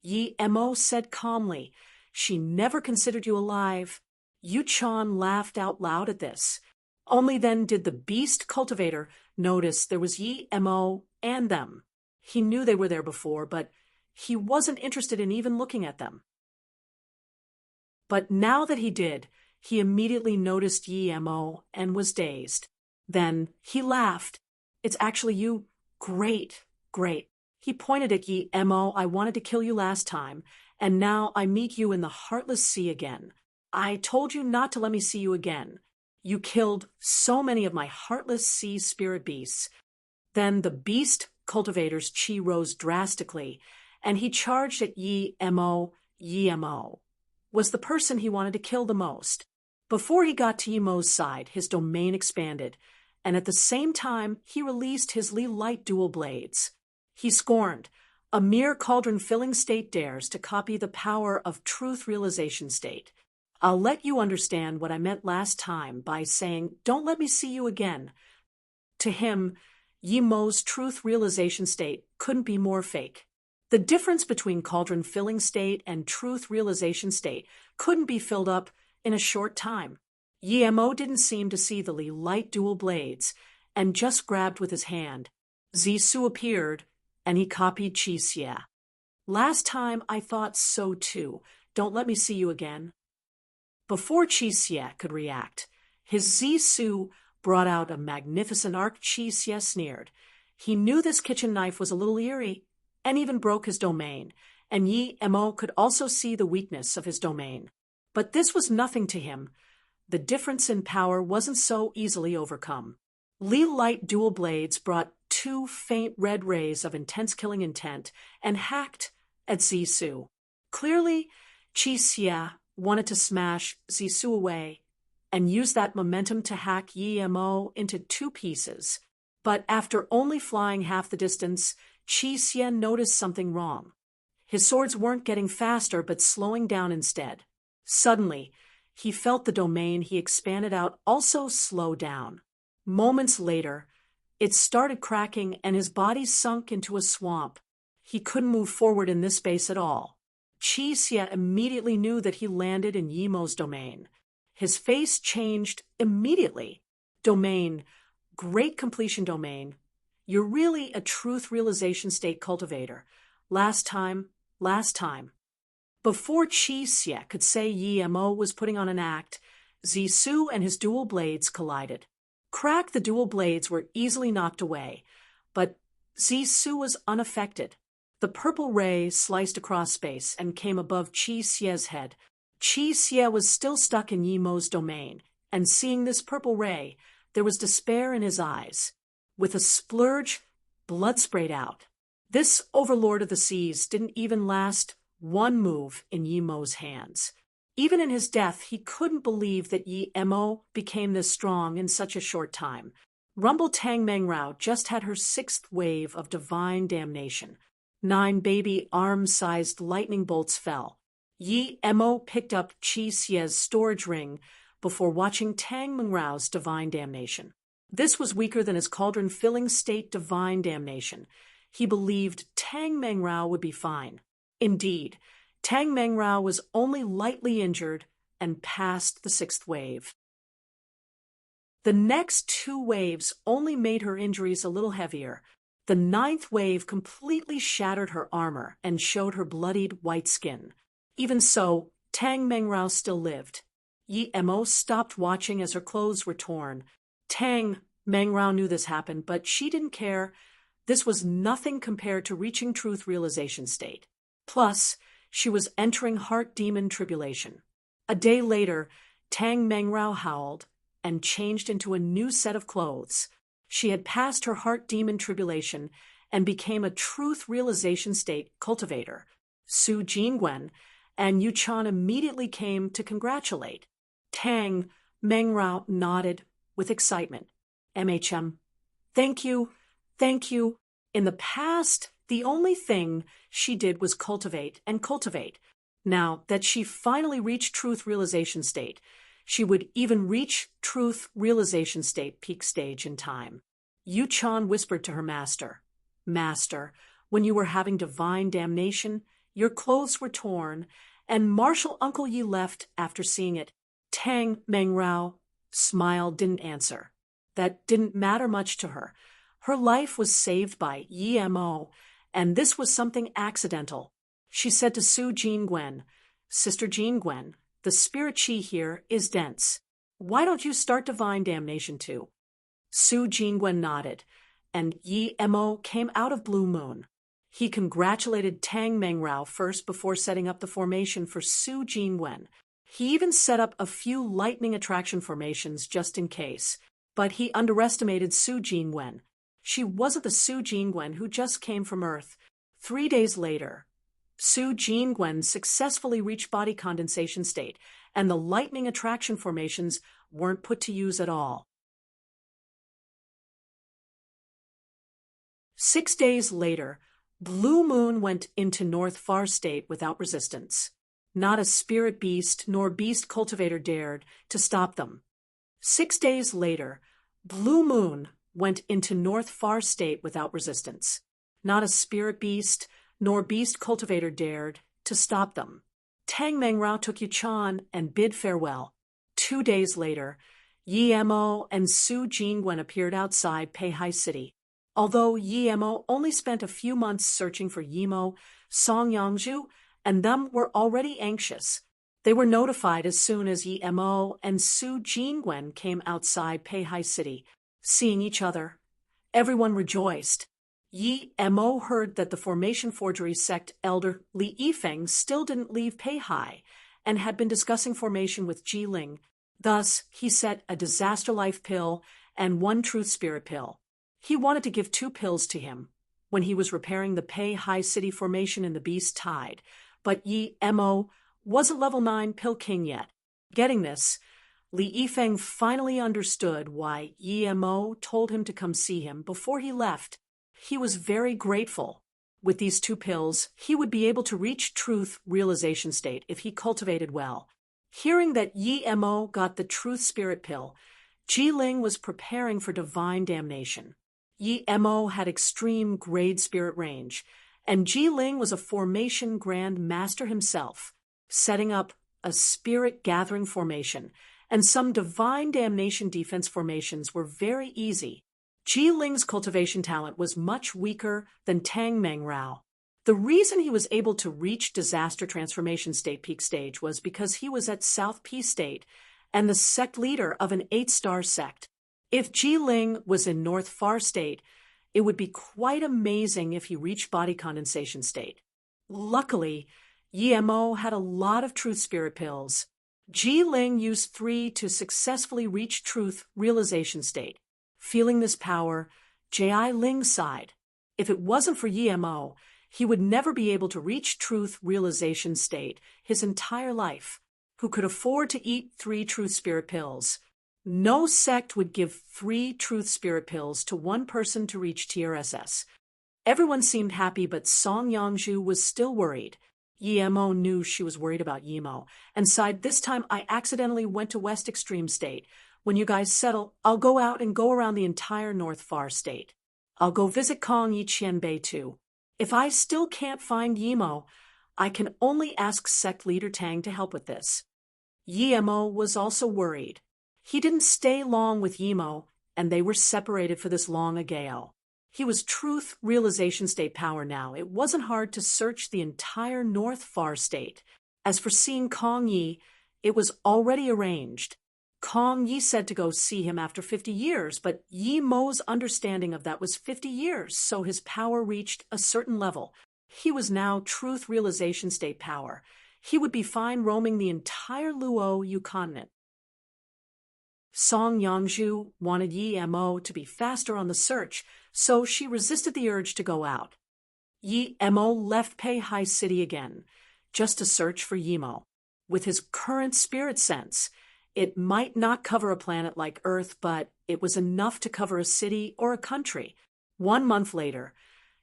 Yi Mo said calmly, "She never considered you alive." Yu Chan laughed out loud at this. Only then did the beast cultivator notice there was Yi Mo and them. He knew they were there before, but he wasn't interested in even looking at them. But now that he did, he immediately noticed Yi Mo and was dazed. Then he laughed. "It's actually you. Great, great." He pointed at Yi Mo. "I wanted to kill you last time, and now I meet you in the heartless sea again. I told you not to let me see you again. You killed so many of my heartless sea spirit beasts." Then the beast cultivator's chi rose drastically, and he charged at Yi Mo. Yi Mo was the person he wanted to kill the most. Before he got to Yi Mo's side, his domain expanded, and at the same time, he released his Li Light dual blades. He scorned. A mere cauldron-filling state dares to copy the power of truth realization state. I'll let you understand what I meant last time by saying, "Don't let me see you again." To him, Yi Mo's truth realization state couldn't be more fake. The difference between cauldron-filling state and truth realization state couldn't be filled up in a short time. Yi Mo didn't seem to see the Li Light dual blades and just grabbed with his hand. Zisu appeared, and he copied Qi Xie. "Last time I thought so too. Don't let me see you again." Before Qi Xie could react, his Zisu brought out a magnificent arc. Qi Xie sneered. He knew this kitchen knife was a little eerie, and even broke his domain, and Yi Mo could also see the weakness of his domain. But this was nothing to him. The difference in power wasn't so easily overcome. Li Light dual blades brought two faint red rays of intense killing intent and hacked at Zisu. Clearly, Qi Xie wanted to smash Zisu away and use that momentum to hack Yi Mo into two pieces. But after only flying half the distance, Qi Xie noticed something wrong. His swords weren't getting faster, but slowing down instead. Suddenly, he felt the domain he expanded out also slow down. Moments later, it started cracking and his body sunk into a swamp. He couldn't move forward in this space at all. Qi Xie immediately knew that he landed in Yi Mo's domain. His face changed immediately. Domain, great completion domain. You're really a truth realization state cultivator. Last time. Before Qi Xie could say Yi Mo was putting on an act, Zisu and his dual blades collided. Crack, the dual blades were easily knocked away, but Zisu was unaffected. The purple ray sliced across space and came above Qi Xie's head. Qi Xie was still stuck in Yi Mo's domain, and seeing this purple ray, there was despair in his eyes. With a splurge, blood sprayed out. This overlord of the seas didn't even last one move in Yi Mo's hands. Even in his death, he couldn't believe that Yi Mo became this strong in such a short time. Rumble Tang Mengrao just had her 6th wave of divine damnation. 9 baby arm-sized lightning bolts fell. Yi Mo picked up Qi Xie's storage ring before watching Tang Mengrao's divine damnation. This was weaker than his cauldron-filling state divine damnation. He believed Tang Mengrao would be fine. Indeed, Tang Mengrao was only lightly injured and passed the 6th wave. The next 2 waves only made her injuries a little heavier. The 9th wave completely shattered her armor and showed her bloodied white skin. Even so, Tang Mengrao still lived. Yi Mo stopped watching as her clothes were torn. Tang Mengrao knew this happened, but she didn't care. This was nothing compared to reaching truth realization state. Plus, she was entering heart demon tribulation. A day later, Tang Mengrao howled and changed into a new set of clothes. She had passed her heart demon tribulation and became a truth realization state cultivator. Su Jingwen and Yu Chan immediately came to congratulate. Tang Mengrao nodded with excitement. MHM, thank you, thank you. In the past, the only thing she did was cultivate and cultivate. Now that she finally reached truth realization state, she would even reach truth realization state peak stage in time. Yu Chan whispered to her master, "Master, when you were having divine damnation, your clothes were torn, and Martial Uncle Yi left after seeing it." Tang Mengrao smiled, didn't answer. That didn't matter much to her. Her life was saved by Yi Mo, and this was something accidental. She said to Su Jingwen, "Sister Jingwen, the spirit chi here is dense. Why don't you start divine damnation too?" Su Jingwen nodded, and Yi Mo came out of Blue Moon. He congratulated Tang Mengrao first before setting up the formation for Su Jingwen. He even set up a few lightning attraction formations just in case, but he underestimated Su Jingwen. She wasn't the Su Jingwen who just came from Earth. 3 days later, Su Jingwen successfully reached body condensation state, and the lightning attraction formations weren't put to use at all. 6 days later, Blue Moon went into North Far State without resistance. Not a spirit beast nor beast cultivator dared to stop them. 6 days later, Blue Moon went into North Far State without resistance. Not a spirit beast nor beast cultivator dared to stop them. Tang Mengrao took Yu Chan and bid farewell. 2 days later, Yi Mo and Su Jingwen appeared outside Peihai City. Although Yi Mo only spent a few months searching for Yi Mo, Song Yangzhu and them were already anxious. They were notified as soon as Yi Mo and Su Jingwen came outside Peihai City. Seeing each other, everyone rejoiced. Yi Mo heard that the Formation Forgery sect elder Li Yifeng still didn't leave Peihai and had been discussing formation with Ji Ling. Thus, he set a Disaster Life pill and 1 Truth Spirit pill. He wanted to give 2 pills to him when he was repairing the Peihai City formation in the Beast Tide, but Yi Mo wasn't level 9 pill king yet. Getting this, Li Yifeng finally understood why Yi Mo told him to come see him before he left. He was very grateful. With these 2 pills, he would be able to reach truth realization state if he cultivated well. Hearing that Yi Mo got the Truth Spirit pill, Ji Ling was preparing for divine damnation. Yi Mo had extreme grade spirit range, and Ji Ling was a formation grand master himself, setting up a spirit gathering formation, and some divine damnation defense formations were very easy. Ji Ling's cultivation talent was much weaker than Tang Mengrao. The reason he was able to reach disaster transformation state peak stage was because he was at South P state and the sect leader of an 8-star sect. If Ji Ling was in North Far state, it would be quite amazing if he reached body condensation state. Luckily, Yi Mo had a lot of truth spirit pills. Ji Ling used 3 to successfully reach truth realization state. Feeling this power, Ji Ling sighed. If it wasn't for Yi Mo, he would never be able to reach truth realization state his entire life. Who could afford to eat 3 truth spirit pills? No sect would give 3 truth spirit pills to one person to reach TRSS. Everyone seemed happy, but Song Yangzhu was still worried. Yi Mo knew she was worried about Yi Mo and sighed, "This time I accidentally went to West Extreme State. When you guys settle, I'll go out and go around the entire North Far State. I'll go visit Kong Yi Qianbei too. If I still can't find Yi Mo, I can only ask sect leader Tang to help with this." Yi Mo was also worried. He didn't stay long with Yi Mo, and they were separated for this long ago. He was truth realization state power now. It wasn't hard to search the entire North Far State. As for seeing Kong Yi, it was already arranged. Kong Yi said to go see him after 50 years, but Yi Mo's understanding of that was 50 years, so his power reached a certain level. He was now truth realization state power. He would be fine roaming the entire Luo Yu continent. Song Yangzhu wanted Yi Mo to be faster on the search, so she resisted the urge to go out. Yi Mo left Peihai City again, just to search for Yi Mo. With his current spirit sense, it might not cover a planet like Earth, but it was enough to cover a city or a country. 1 month later,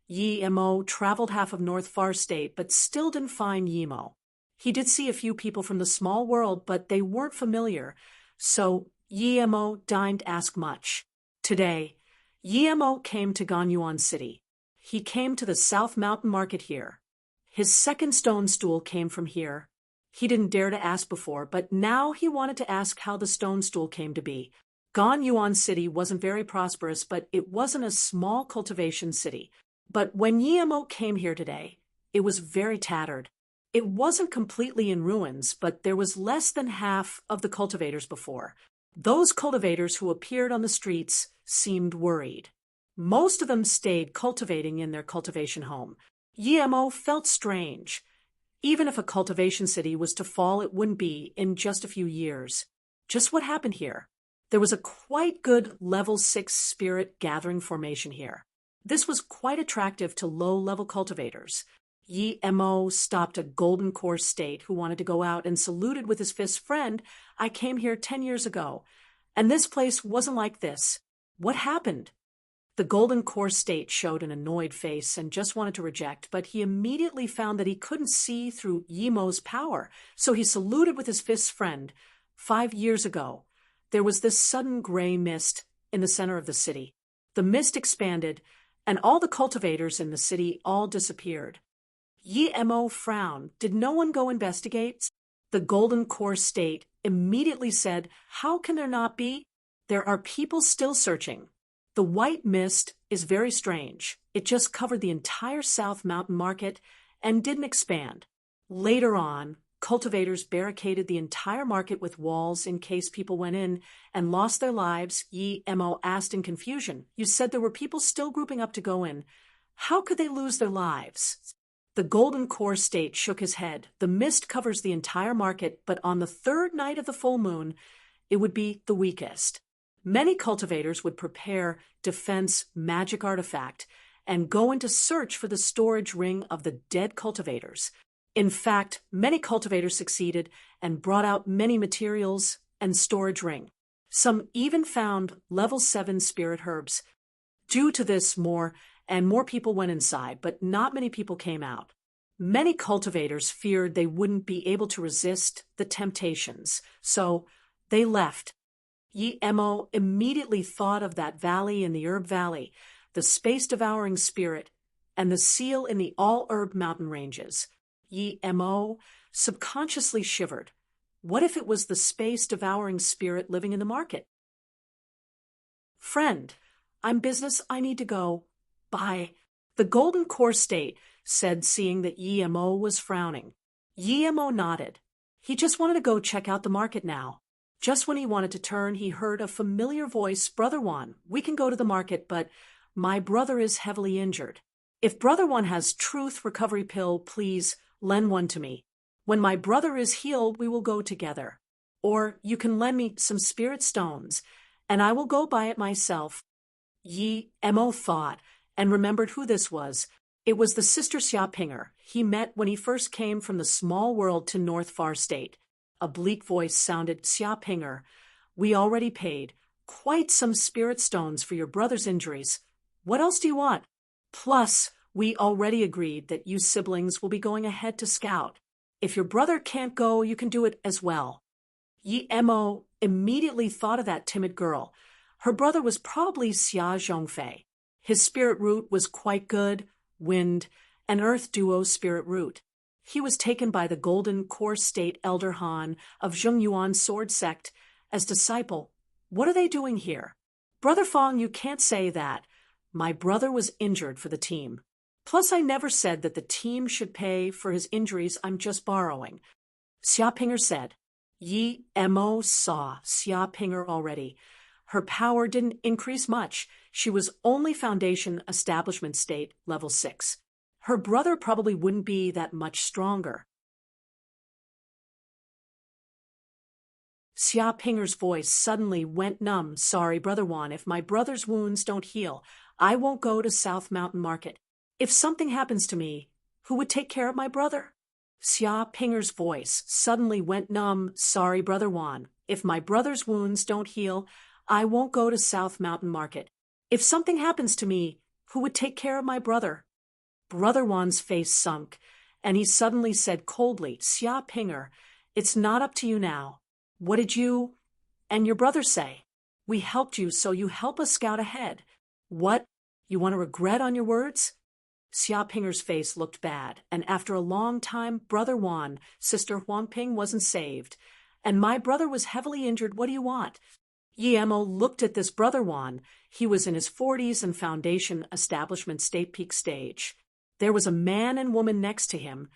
Yi Mo traveled half of North Far State, but still didn't find Yi Mo. He did see a few people from the small world, but they weren't familiar, so Yi Mo didn't ask much. Today, Yi Mo came to Ganyuan City. He came to the South Mountain Market here. His second stone stool came from here. He didn't dare to ask before, but now he wanted to ask how the stone stool came to be. Ganyuan City wasn't very prosperous, but it wasn't a small cultivation city. But when Yi Mo came here today, it was very tattered. It wasn't completely in ruins, but there was less than half of the cultivators before. Those cultivators who appeared on the streets seemed worried. Most of them stayed cultivating in their cultivation home. Yi Mo felt strange. Even if a cultivation city was to fall, it wouldn't be in just a few years. Just what happened here? There was a quite good level 6 spirit gathering formation here. This was quite attractive to low-level cultivators. Yi Mo stopped a golden core state who wanted to go out and saluted with his fist, "Friend, I came here 10 years ago, and this place wasn't like this. What happened?" The golden core state showed an annoyed face and just wanted to reject, but he immediately found that he couldn't see through Yi Mo's power, so he saluted with his fist, "Friend, 5 years ago, there was this sudden gray mist in the center of the city. The mist expanded, and all the cultivators in the city all disappeared." Yi Mo frowned. Did no one go investigate? The golden core state immediately said, "How can there not be? There are people still searching. The white mist is very strange. It just covered the entire South Mountain Market and didn't expand." Later on, cultivators barricaded the entire market with walls in case people went in and lost their lives. Yi Mo asked in confusion, "You said there were people still grouping up to go in. How could they lose their lives?" The golden core state shook his head. "The mist covers the entire market, but on the 3rd night of the full moon, it would be the weakest. Many cultivators would prepare defense magic artifact and go into search for the storage ring of the dead cultivators. In fact, many cultivators succeeded and brought out many materials and storage ring. Some even found level 7 spirit herbs. Due to this, more and more people went inside, but not many people came out. Many cultivators feared they wouldn't be able to resist the temptations, so they left." Yi Mo immediately thought of that valley in the Herb Valley, the space-devouring spirit, and the seal in the all-herb mountain ranges. Yi Mo subconsciously shivered. What if it was the space-devouring spirit living in the market? "Friend, I'm business. I need to go. Bye." The golden core state said, seeing that Yemo was frowning. Yemo nodded. He just wanted to go check out the market now. Just when he wanted to turn, he heard a familiar voice. Brother Juan, we can go to the market, but my brother is heavily injured. If Brother Juan has truth recovery pill, please lend one to me. When my brother is healed, we will go together. Or you can lend me some spirit stones, and I will go buy it myself. Yemo thought, and remembered who this was. It was the sister Xiapinger he met when he first came from the small world to North Far State. A bleak voice sounded. Xiapinger, we already paid quite some spirit stones for your brother's injuries. What else do you want? Plus, we already agreed that you siblings will be going ahead to scout. If your brother can't go, you can do it as well. Yemo immediately thought of that timid girl. Her brother was probably Xia Zhongfei. His spirit root was quite good, wind and earth duo spirit root. He was taken by the Golden Core State Elder Han of Zhongyuan Sword Sect as disciple. What are they doing here? Brother Fong, you can't say that. My brother was injured for the team. Plus, I never said that the team should pay for his injuries. I'm just borrowing. Xiapinger said. Yemo saw Xiapinger already. Her power didn't increase much. She was only Foundation Establishment State Level 6. Her brother probably wouldn't be that much stronger. Xiapinger's voice suddenly went numb. Sorry, Brother Juan, if my brother's wounds don't heal, I won't go to South Mountain Market. If something happens to me, who would take care of my brother? Xiapinger's voice suddenly went numb. Sorry, Brother Juan, if my brother's wounds don't heal, I won't go to South Mountain Market. If something happens to me, who would take care of my brother? Brother Juan's face sunk, and he suddenly said coldly, Xiapinger, it's not up to you now. What did you and your brother say? We helped you, so you help us scout ahead. What? You want to regret on your words? Xiapinger's face looked bad, and after a long time, Brother Juan, Sister Huangping wasn't saved, and my brother was heavily injured. What do you want? Yemo looked at this Brother Juan. He was in his 40s and Foundation Establishment State Peak stage. There was a man and woman next to him.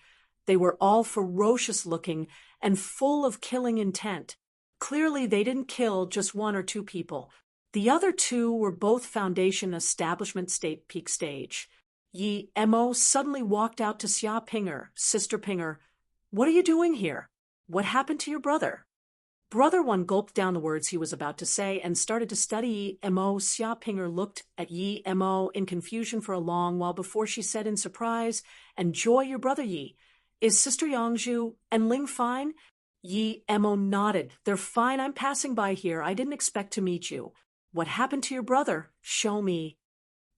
They were all ferocious looking and full of killing intent. Clearly, they didn't kill just one or two people. The other two were both Foundation Establishment State Peak stage. Yemo suddenly walked out to Xiapinger. Sister Pinger, what are you doing here? What happened to your brother? Brother One gulped down the words he was about to say and started to study Yemo. Xiapinger looked at Yemo in confusion for a long while before she said in surprise and joy, your brother Yi. Is Sister Yangzhu and Ling fine? Yemo nodded. They're fine. I'm passing by here. I didn't expect to meet you. What happened to your brother? Show me.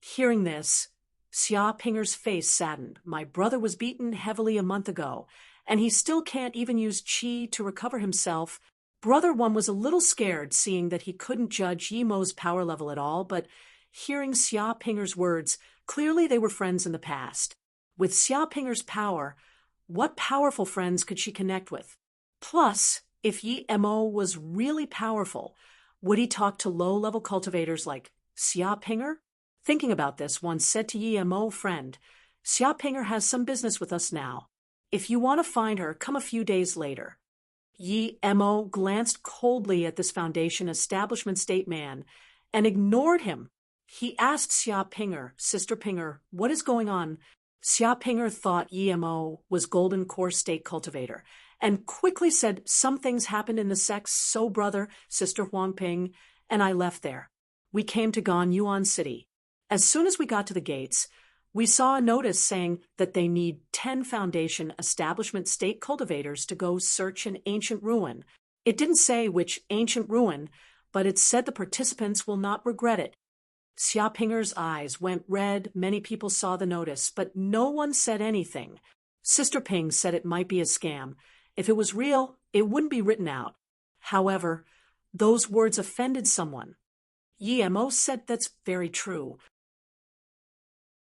Hearing this, Xiapinger's face saddened. My brother was beaten heavily a month ago, and he still can't even use qi to recover himself. Brother One was a little scared, seeing that he couldn't judge Yemo's power level at all, but hearing Xiapinger's words, clearly they were friends in the past. With Xiapinger's power, what powerful friends could she connect with? Plus, if Yemo was really powerful, would he talk to low-level cultivators like Xiapinger? Thinking about this, one said to Yemo, friend, Xiapinger has some business with us now. If you want to find her, come a few days later. Yemo glanced coldly at this Foundation Establishment State man and ignored him. He asked Xiapinger, Sister Pinger, what is going on? Xiapinger thought Yemo was Golden Core State cultivator and quickly said, some things happened in the sects, so brother, Sister Huangping, and I left there. We came to Ganyuan City. As soon as we got to the gates, we saw a notice saying that they need 10 Foundation Establishment State cultivators to go search an ancient ruin. It didn't say which ancient ruin, but it said the participants will not regret it. Xiapinger's eyes went red. Many people saw the notice, but no one said anything. Sister Ping said it might be a scam. If it was real, it wouldn't be written out. However, those words offended someone. Yemo said that's very true.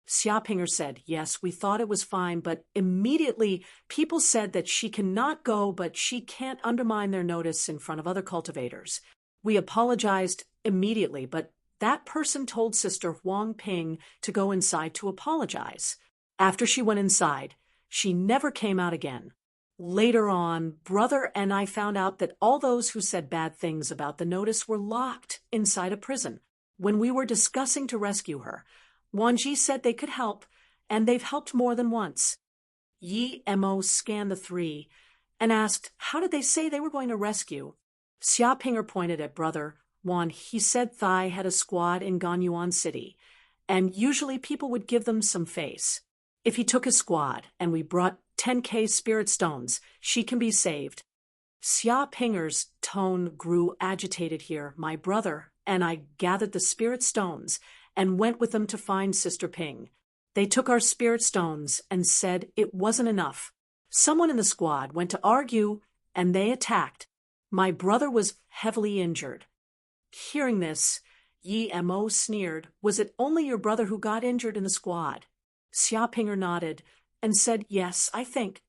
Xiapinger said, yes, we thought it was fine, but immediately people said that she cannot go, but she can't undermine their notice in front of other cultivators. We apologized immediately, but that person told Sister Huangping to go inside to apologize. After she went inside, she never came out again. Later on, Brother and I found out that all those who said bad things about the notice were locked inside a prison. When we were discussing to rescue her, Wanji said they could help, and they've helped more than once. Yi Mo scanned the three and asked, how did they say they were going to rescue? Xia Pinger pointed at Brother Wan. He said Thai had a squad in Ganyuan City, and usually people would give them some face. If he took a squad and we brought 10K spirit stones, she can be saved. Xia Pinger's tone grew agitated here. My brother and I gathered the spirit stones and went with them to find Sister Ping. They took our spirit stones and said it wasn't enough. Someone in the squad went to argue and they attacked. My brother was heavily injured. Hearing this, Yi Mo sneered. Was it only your brother who got injured in the squad? Xia Pinger nodded and said, yes, I think.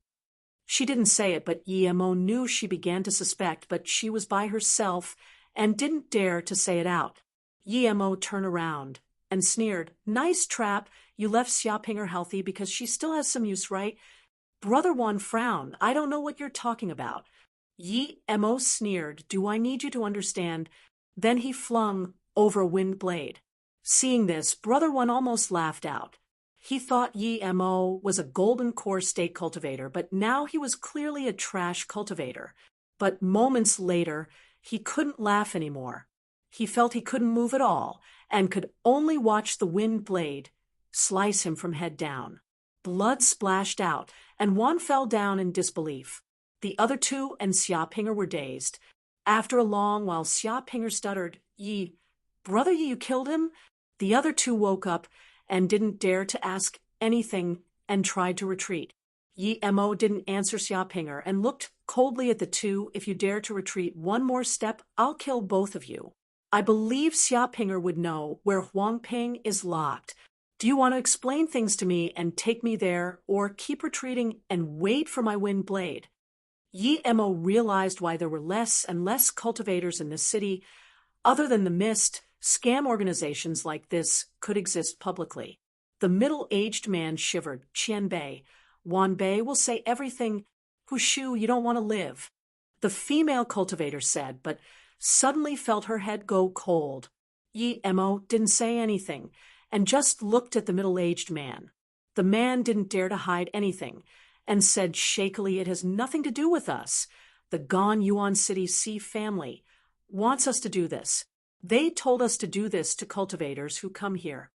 She didn't say it, but Yi Mo knew she began to suspect, but she was by herself and didn't dare to say it out. Yi Mo turned around and sneered. Nice trap. You left Xia Pinger healthy because she still has some use, right? Brother Wan frowned. I don't know what you're talking about. Yi Mo sneered. Do I need you to understand? Then he flung over a wind blade. Seeing this, Brother Wan almost laughed out. He thought Yi Mo was a golden core state cultivator, but now he was clearly a trash cultivator. But moments later, he couldn't laugh anymore. He felt he couldn't move at all and could only watch the wind blade slice him from head down. Blood splashed out, and Wan fell down in disbelief. The other two and Xia Pinger were dazed. After a long while, Xia Pinger stuttered, Yi, brother Yi, you killed him? The other two woke up and didn't dare to ask anything and tried to retreat. Yi Mo didn't answer Xia Pinger and looked coldly at the two. If you dare to retreat one more step, I'll kill both of you. I believe Xia Pinger would know where Huang Ping is locked. Do you want to explain things to me and take me there, or keep retreating and wait for my wind blade? Yi Mo realized why there were less and less cultivators in this city. Other than the mist, scam organizations like this could exist publicly. The middle-aged man shivered. Qian Bei, Wan Bei will say everything. Hushu, you don't want to live. The female cultivator said, but suddenly felt her head go cold. Yi Mo didn't say anything and just looked at the middle-aged man. The man didn't dare to hide anything and said shakily, it has nothing to do with us. The Gan Yuan City Sea family wants us to do this. They told us to do this to cultivators who come here.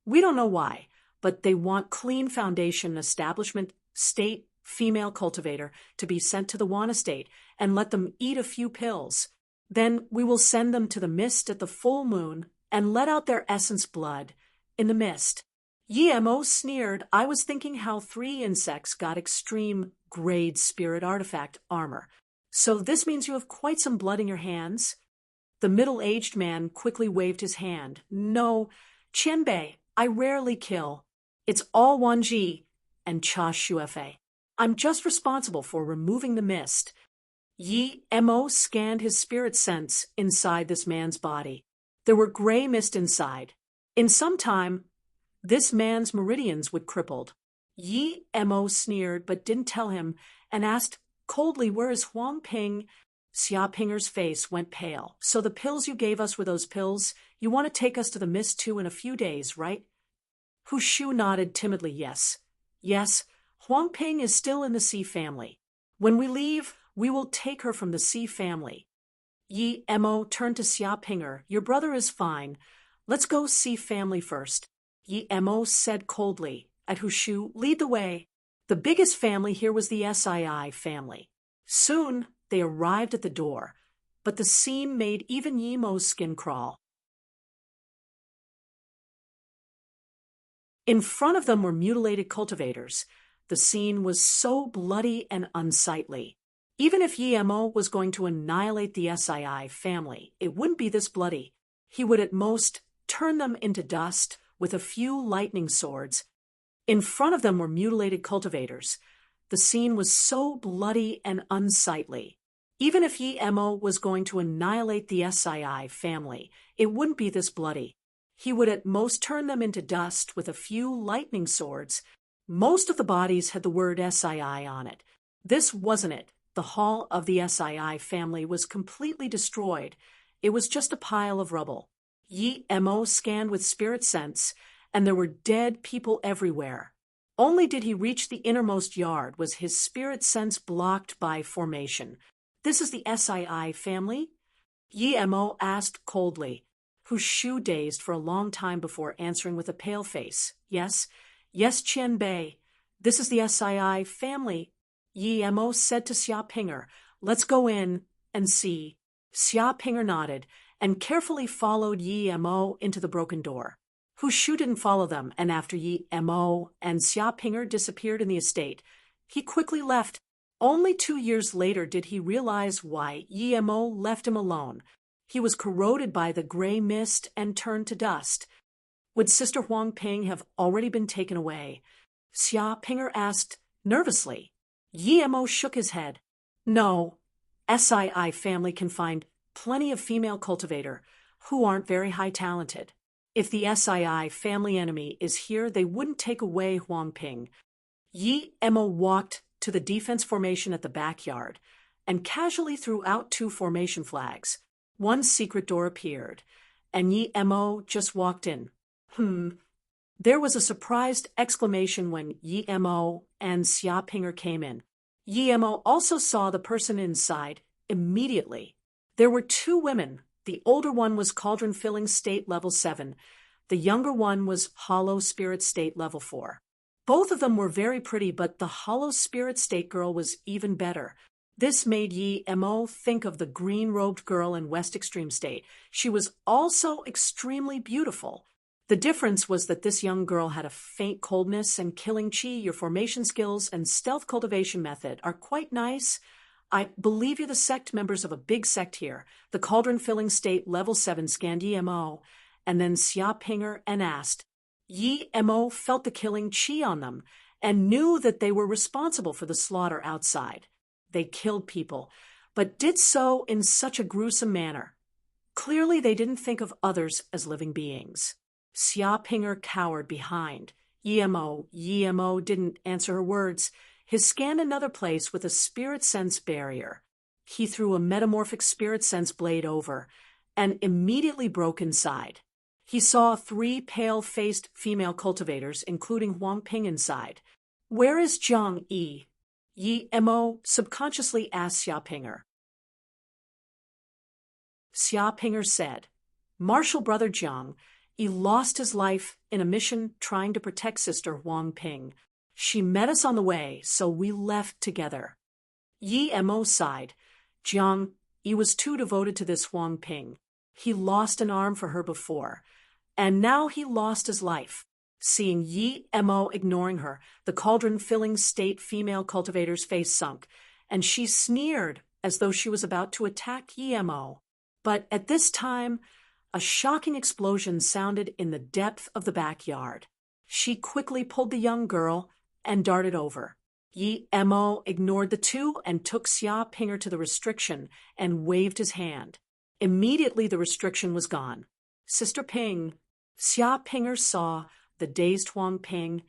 We don't know why, but they want clean foundation establishment state female cultivator to be sent to the Wan estate and let them eat a few pills. Then we will send them to the mist at the full moon and let out their essence blood in the mist. Yi Mo sneered. I was thinking how 3 insects got extreme grade spirit artifact armor. So this means you have quite some blood in your hands? The middle-aged man quickly waved his hand. No, Qianbei, I rarely kill. It's all Wanji and Cha Shuefei. I'm just responsible for removing the mist. Yi Mo scanned his spirit sense inside this man's body. There were gray mist inside. In some time, this man's meridians would crippled. Yi Mo sneered but didn't tell him and asked coldly, where is Huang Ping? Xia Pinger's face went pale. So the pills you gave us were those pills? You want to take us to the mist too in a few days, right? Hu Shu nodded timidly, yes. Yes, Huang Ping is still in the Sea family. When we leave, we will take her from the Sea family. Yi Mo turned to Xia Pinger. Your brother is fine. Let's go see family first. Yi Mo said coldly. At Hu Shu, lead the way. The biggest family here was the Sii family. Soon they arrived at the door, but the scene made even Yi Mo's skin crawl. In front of them were mutilated cultivators. The scene was so bloody and unsightly. Even if Yi Mo was going to annihilate the Sii family, it wouldn't be this bloody. He would at most turn them into dust with a few lightning swords. In front of them were mutilated cultivators. The scene was so bloody and unsightly. Even if Yi Mo was going to annihilate the Sii family, it wouldn't be this bloody. He would at most turn them into dust with a few lightning swords. Most of the bodies had the word Sii on it. This wasn't it. The hall of the Sii family was completely destroyed. It was just a pile of rubble. Yi Mo scanned with spirit sense, and there were dead people everywhere. Only did he reach the innermost yard was his spirit sense blocked by formation. "This is the Sii family?" Yi Mo asked coldly, who shoe-dazed for a long time before answering with a pale face. "Yes, yes, Qian Bei. This is the Sii family." Yi Mo said to Xia Pinger, "Let's go in and see." Xia Pinger nodded and carefully followed Yi Mo into the broken door. Hu Shu didn't follow them, and after Yi Mo and Xia Pinger disappeared in the estate, he quickly left. Only 2 years later did he realize why Yi Mo left him alone. He was corroded by the gray mist and turned to dust. Would Sister Huang Ping have already been taken away? Xia Pinger asked nervously. Yi Mo shook his head. "No, Sii family can find plenty of female cultivator who aren't very high-talented. If the Sii family enemy is here, they wouldn't take away Huang Ping." Yi Mo walked to the defense formation at the backyard and casually threw out 2 formation flags. One secret door appeared, and Yi Mo just walked in. There was a surprised exclamation when Yi Mo and Xia Pinger came in. Yi Mo also saw the person inside immediately. There were 2 women. The older one was Cauldron Filling State Level 7. The younger one was Hollow Spirit State Level 4. Both of them were very pretty, but the Hollow Spirit State girl was even better. This made Yi Mo think of the green-robed girl in West Extreme State. She was also extremely beautiful. The difference was that this young girl had a faint coldness and killing chi. Your formation skills and stealth cultivation method are quite nice. I believe you're the sect members of a big sect here. The Cauldron Filling State Level 7 scanned Yi Mo, and then Xia Pinger and asked. Yi Mo felt the killing chi on them and knew that they were responsible for the slaughter outside. They killed people, but did so in such a gruesome manner. Clearly they didn't think of others as living beings. Xia Pinger cowered behind. Yi Mo didn't answer her words. He scanned another place with a spirit sense barrier. He threw a metamorphic spirit sense blade over and immediately broke inside. He saw 3 pale-faced female cultivators, including Huang Ping, inside. "Where is Zhang Yi?" Yi Mo subconsciously asked Xia Pinger. Xia Pinger said, "Martial brother Zhang, he lost his life in a mission trying to protect Sister Huang Ping. She met us on the way, so we left together." Yi Mo sighed. Zhang, he was too devoted to this Huang Ping. He lost an arm for her before, and now he lost his life. Seeing Yi Mo ignoring her, the Cauldron Filling State female cultivator's face sunk, and she sneered as though she was about to attack Yi Mo. But at this time, a shocking explosion sounded in the depth of the backyard. She quickly pulled the young girl and darted over. Yi Mo ignored the 2 and took Xia Pinger to the restriction and waved his hand. Immediately the restriction was gone. "Sister Ping." Xia Pinger saw the dazed Huang Ping.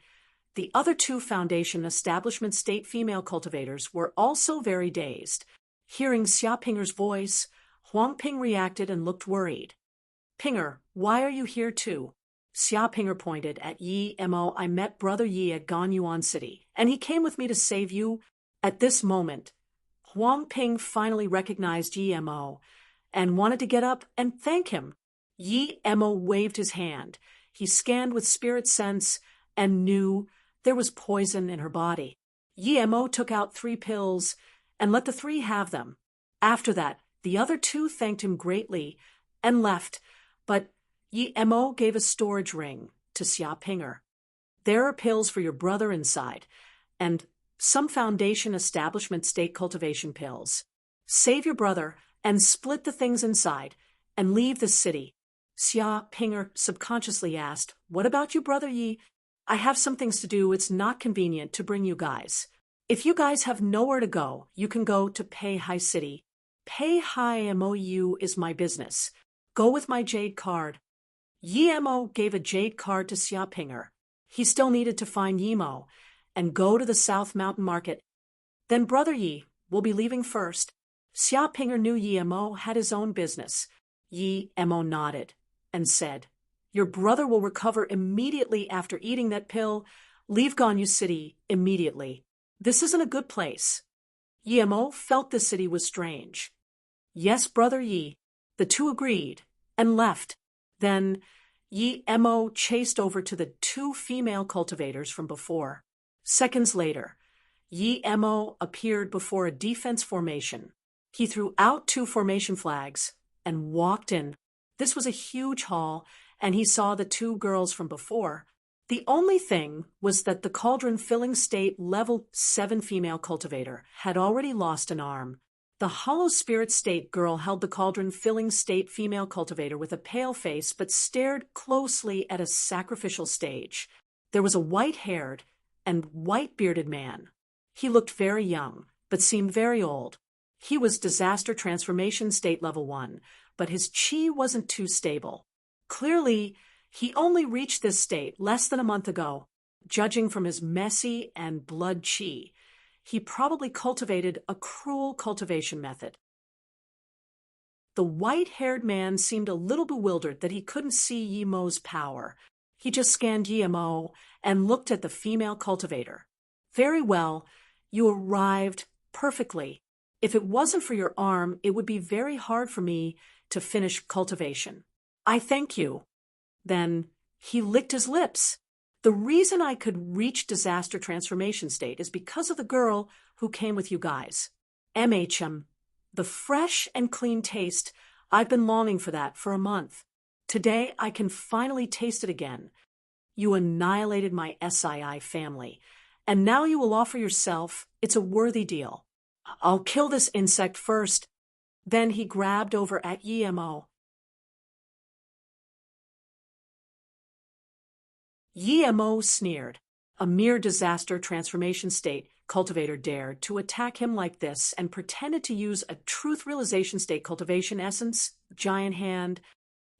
The other 2 Foundation Establishment State female cultivators were also very dazed. Hearing Xia Pinger's voice, Huang Ping reacted and looked worried. "Pinger, why are you here too?" Xia Pinger pointed at Yi Mo. "I met Brother Yi at Ganyuan City, and he came with me to save you." At this moment, Huang Ping finally recognized Yi Mo and wanted to get up and thank him. Yi Mo waved his hand. He scanned with spirit sense and knew there was poison in her body. Yi Mo took out 3 pills and let the 3 have them. After that, the other 2 thanked him greatly and left, but Yi Mo gave a storage ring to Xia Pinger. "There are pills for your brother inside, and some Foundation Establishment State cultivation pills. Save your brother and split the things inside and leave the city." Xia Pinger subconsciously asked, "What about you, Brother Yi?" "I have some things to do. It's not convenient to bring you guys. If you guys have nowhere to go, you can go to Peihai City. Peihai MOU is my business. Go with my jade card." Yimo gave a jade card to Xiapinger. He still needed to find Yimo and go to the South Mountain Market. Then Brother Yi will be leaving first. Xiapinger knew Yimo had his own business. Yimo nodded and said, "Your brother will recover immediately after eating that pill. Leave Ganyu City immediately. This isn't a good place." Yimo felt the city was strange. "Yes, Brother Yi." The two agreed and left. Then Yimo chased over to the two female cultivators from before. Seconds later, Yimo appeared before a defense formation. He threw out two formation flags and walked in. This was a huge hall, and he saw the two girls from before. The only thing was that the cauldron filling state level 7 female cultivator had already lost an arm. The hollow spirit state girl held the cauldron filling state female cultivator with a pale face but stared closely at a sacrificial stage. There was a white-haired and white-bearded man. He looked very young, but seemed very old. He was disaster transformation state level 1, but his chi wasn't too stable. Clearly, he only reached this state less than a month ago. Judging from his messy and blood chi, he probably cultivated a cruel cultivation method. The white-haired man seemed a little bewildered that he couldn't see Yimo's power. He just scanned Yimo and looked at the female cultivator. "Very well, you arrived perfectly. If it wasn't for your arm, it would be very hard for me to finish cultivation. I thank you." Then he licked his lips. "The reason I could reach disaster transformation state is because of the girl who came with you guys. The fresh and clean taste, I've been longing for that for a month. Today I can finally taste it again. You annihilated my SII family, and now you will offer yourself. It's a worthy deal. I'll kill this insect first." Then he grabbed over at Yimo. Yimo sneered. A mere disaster transformation state cultivator dared to attack him like this and pretended to use a truth realization state cultivation essence, giant hand.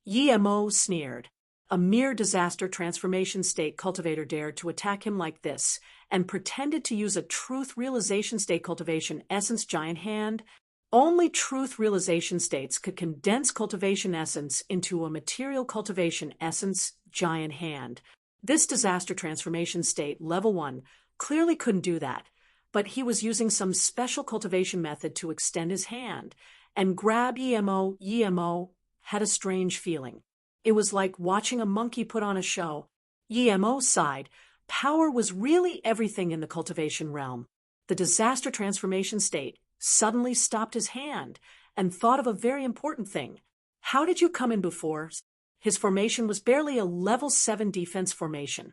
Yimo sneered. A mere disaster transformation state cultivator dared to attack him like this and pretended to use a truth realization state cultivation essence, giant hand. Only truth realization states could condense cultivation essence into a material cultivation essence, giant hand. This disaster transformation state, level 1, clearly couldn't do that, but he was using some special cultivation method to extend his hand and grab Yimo. Yimo had a strange feeling. It was like watching a monkey put on a show. Yimo sighed. Power was really everything in the cultivation realm. The disaster transformation state suddenly stopped his hand and thought of a very important thing. "How did you come in before?" His formation was barely a level 7 defense formation.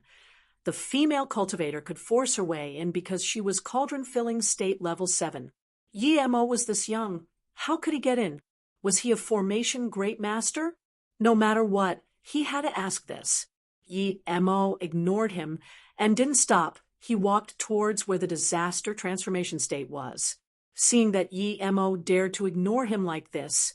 The female cultivator could force her way in because she was cauldron filling state level 7. Yimo was this young. How could he get in? Was he a formation great master? No matter what, he had to ask this. Yimo ignored him and didn't stop. He walked towards where the disaster transformation state was. Seeing that Yimo dared to ignore him like this,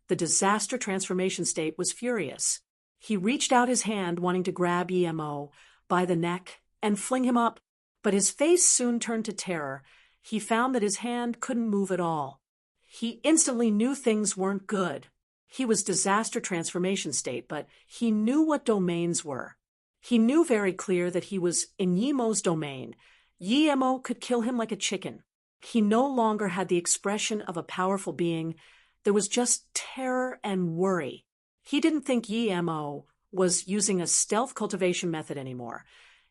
the disaster transformation state was furious. He reached out his hand wanting to grab Yimo by the neck and fling him up, but his face soon turned to terror. He found that his hand couldn't move at all. He instantly knew things weren't good. He was disaster transformation state, but he knew what domains were. He knew very clear that he was in Yimo's domain. Yimo could kill him like a chicken. He no longer had the expression of a powerful being. There was just terror and worry. He didn't think Yimo was using a stealth cultivation method anymore.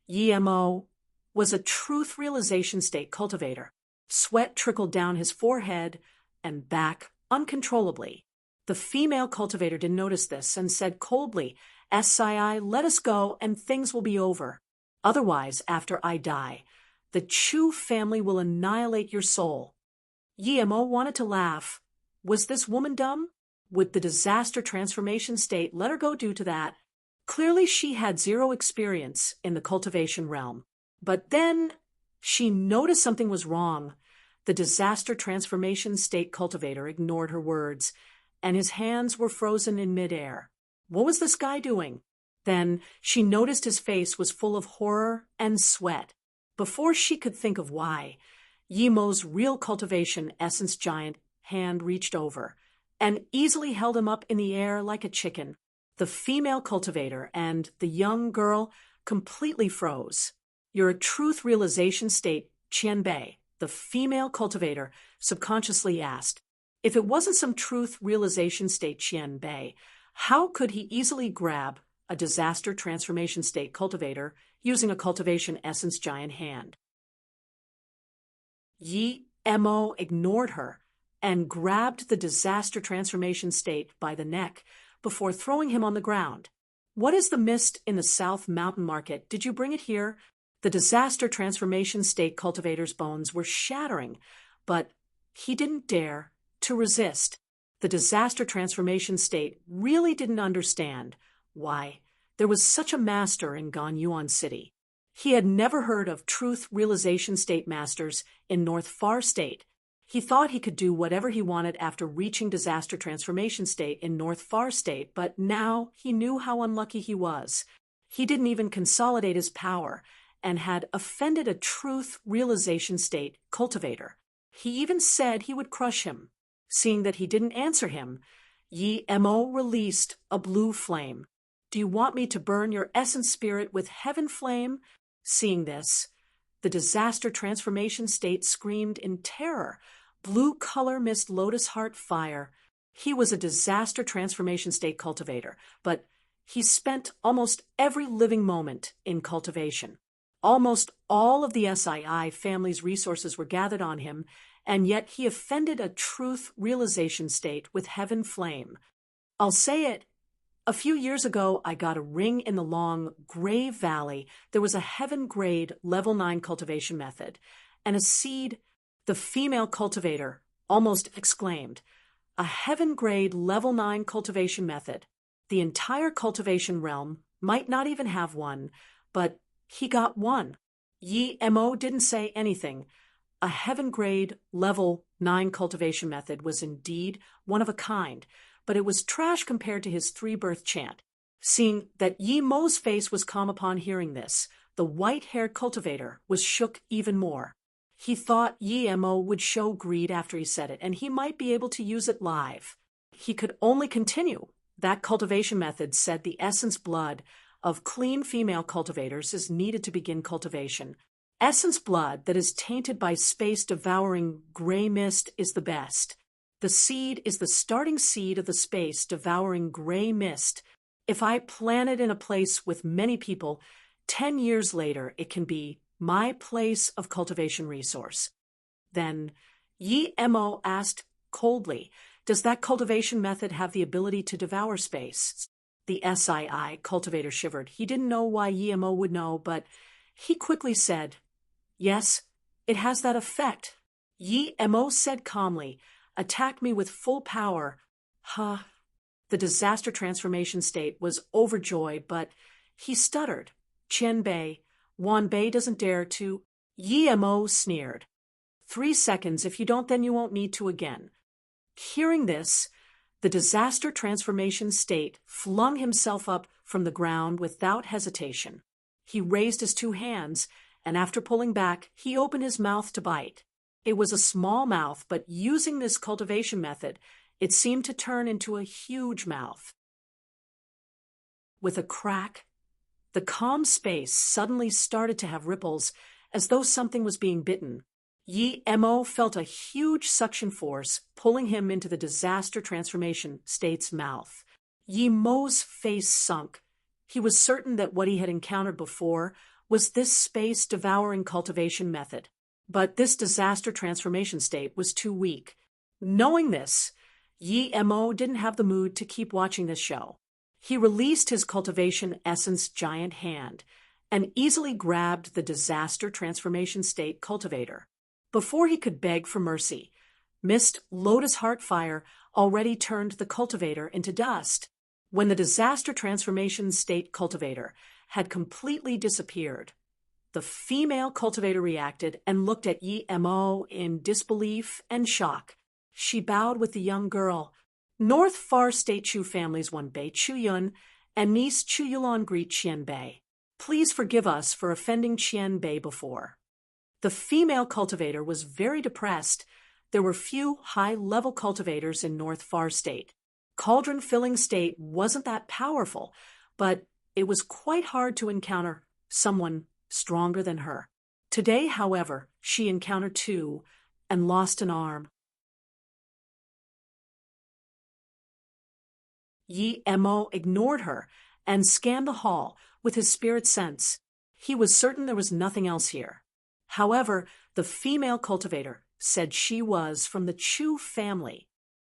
Yimo was a truth realization state cultivator. Sweat trickled down his forehead and back uncontrollably. The female cultivator didn't notice this and said coldly, "SII, let us go and things will be over. Otherwise, after I die, the Chu family will annihilate your soul." Yimo wanted to laugh. Was this woman dumb? Would the disaster transformation state let her go due to that? Clearly she had zero experience in the cultivation realm. But then she noticed something was wrong. The disaster transformation state cultivator ignored her words, and his hands were frozen in midair. What was this guy doing? Then she noticed his face was full of horror and sweat. Before she could think of why, Yimo's real cultivation essence giant hand reached over and easily held him up in the air like a chicken. The female cultivator and the young girl completely froze. "You're a truth realization state, Qianbei," the female cultivator subconsciously asked. If it wasn't some truth realization state, Qianbei, how could he easily grab a disaster transformation state cultivator using a cultivation essence giant hand? Yi Mo ignored her and grabbed the disaster transformation state by the neck before throwing him on the ground. "What is the mist in the South Mountain Market? Did you bring it here?" The disaster transformation state cultivator's bones were shattering, but he didn't dare to resist. The disaster transformation state really didn't understand why there was such a master in Ganyuan City. He had never heard of truth realization state masters in North Far State. He thought he could do whatever he wanted after reaching disaster transformation state in North Far State, but now he knew how unlucky he was. He didn't even consolidate his power and had offended a truth realization state cultivator. He even said he would crush him. Seeing that he didn't answer him, Yi Mo released a blue flame. "Do you want me to burn your essence spirit with heaven flame?" Seeing this, the disaster transformation state screamed in terror. Blue color missed lotus heart fire. He was a disaster transformation state cultivator, but he spent almost every living moment in cultivation. Almost all of the SII family's resources were gathered on him, and yet he offended a truth realization state with heaven flame. I'll say it. A few years ago, I got a ring in the long Grave Valley. There was a heaven grade level 9 cultivation method, and a seed. The female cultivator almost exclaimed, "A heaven grade level 9 cultivation method." The entire cultivation realm might not even have one, but he got one. Yi Mo didn't say anything. A heaven grade level 9 cultivation method was indeed one of a kind, but it was trash compared to his 3-birth chant. Seeing that Yi Mo's face was calm upon hearing this, the white-haired cultivator was shook even more. He thought Yi Mo would show greed after he said it, and he might be able to use it live. He could only continue. That cultivation method said the essence blood of clean female cultivators is needed to begin cultivation. Essence blood that is tainted by space-devouring gray mist is the best. The seed is the starting seed of the space-devouring gray mist. If I plant it in a place with many people, 10 years later it can be my place of cultivation resource. Then Yi Mo asked coldly, "Does that cultivation method have the ability to devour space?" The SII cultivator shivered. He didn't know why Yi Mo would know, but he quickly said, "Yes, it has that effect." Yi Mo said calmly, "Attack me with full power." The disaster transformation state was overjoyed, but he stuttered. "Qianbei, Wanbei doesn't dare to." Yi Mo sneered. 3 seconds. If you don't, then you won't need to again." Hearing this, the disaster transformation state flung himself up from the ground without hesitation. He raised his 2 hands, and after pulling back, he opened his mouth to bite. It was a small mouth, but using this cultivation method, it seemed to turn into a huge mouth. With a crack, the calm space suddenly started to have ripples, as though something was being bitten. Yi Mo felt a huge suction force pulling him into the disaster transformation state's mouth. Yi Mo's face sunk. He was certain that what he had encountered before was this space-devouring cultivation method. But this disaster transformation state was too weak. Knowing this, Yi Mo didn't have the mood to keep watching this show. He released his cultivation essence giant hand and easily grabbed the disaster transformation state cultivator. Before he could beg for mercy, mist lotus heart fire already turned the cultivator into dust. When the disaster transformation state cultivator had completely disappeared, the female cultivator reacted and looked at Yi Mo in disbelief and shock. She bowed with the young girl. North Far State Chu families Wanbei Chuyun and niece Chu Yulon greet Qian Bei. Please forgive us for offending Qian Bei before. The female cultivator was very depressed. There were few high-level cultivators in North Far State. Cauldron-filling state wasn't that powerful, but it was quite hard to encounter someone stronger than her. Today, however, she encountered two and lost an arm. Yi Mo ignored her and scanned the hall with his spirit sense. He was certain there was nothing else here. However, the female cultivator said she was from the Chu family.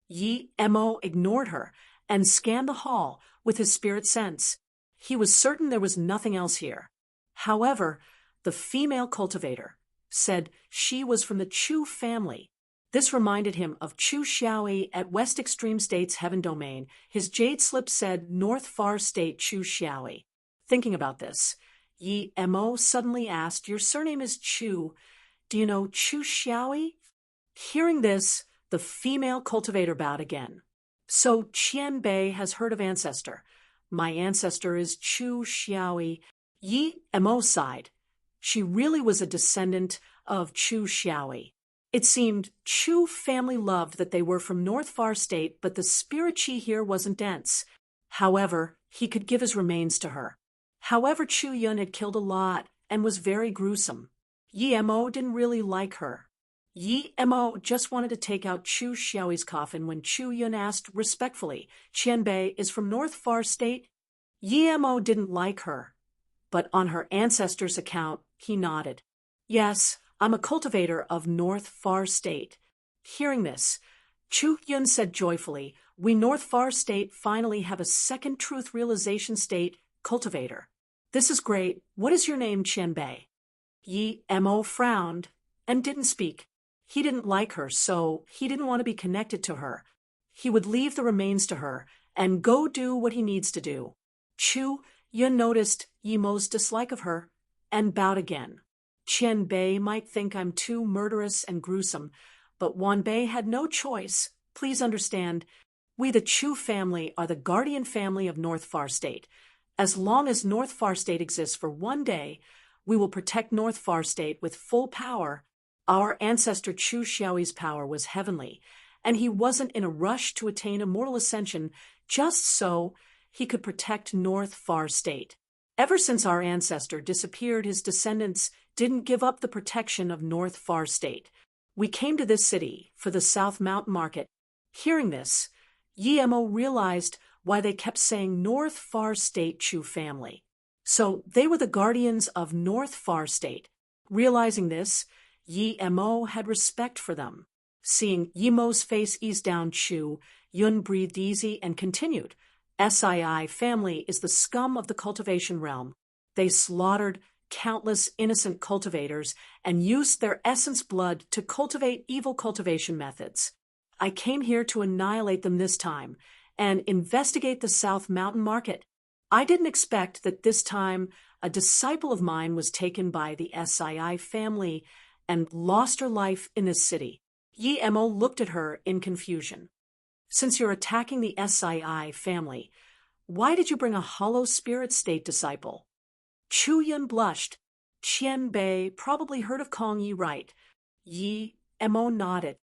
Yi Mo ignored her and scanned the hall with his spirit sense. He was certain there was nothing else here. However, the female cultivator said she was from the Chu family. This reminded him of Chu Xiaoyi at West Extreme State's Heaven Domain. His jade slip said North Far State Chu Xiaoyi. Thinking about this, Yi Mo suddenly asked, "Your surname is Chu. Do you know Chu Xiaoyi?" Hearing this, the female cultivator bowed again. So Qian Bei has heard of ancestor. My ancestor is Chu Xiaoyi. Yi Mo sighed. She really was a descendant of Chu Xiaoyi. It seemed Chu family loved that they were from North Far State, but the spirit chi here wasn't dense. However, he could give his remains to her. However, Chu Yun had killed a lot and was very gruesome. Yi Mo didn't really like her. Yi Mo just wanted to take out Chu Xiaoyi's coffin when Chu Yun asked respectfully, "Qian Bei is from North Far State?" Yi Mo didn't like her, but on her ancestor's account, he nodded. "Yes, I'm a cultivator of North Far State." Hearing this, Chu Yun said joyfully, "We North Far State finally have a second truth realization state cultivator. This is great. What is your name, Qian Bei?" Yi Mo frowned and didn't speak. He didn't like her, so he didn't want to be connected to her. He would leave the remains to her and go do what he needs to do. Chu Yun noticed Yi Mo's dislike of her and bowed again. Qian Bei might think I'm too murderous and gruesome, but Wan Bei had no choice. Please understand, we the Chu family are the guardian family of North Far State. As long as North Far State exists for one day, we will protect North Far State with full power. Our ancestor Chu Xiaoyi's power was heavenly, and he wasn't in a rush to attain immortal ascension just so he could protect North Far State. Ever since our ancestor disappeared, his descendants didn't give up the protection of North Far State. We came to this city for the South Mountain Market. Hearing this, Yi Mo realized why they kept saying North Far State Chu family. So they were the guardians of North Far State. Realizing this, Yi Mo had respect for them. Seeing Yi Mo's face ease down, Chu Yun breathed easy and continued, "Sii family is the scum of the cultivation realm. They slaughtered countless innocent cultivators and used their essence blood to cultivate evil cultivation methods. I came here to annihilate them this time and investigate the South Mountain Market. I didn't expect that this time a disciple of mine was taken by the Sii family and lost her life in this city." Yi Mo looked at her in confusion. "Since you're attacking the Sii family, why did you bring a hollow spirit state disciple?" Chu Yun blushed. Qian Bei probably heard of Kong Yi, right? Yi Mo nodded.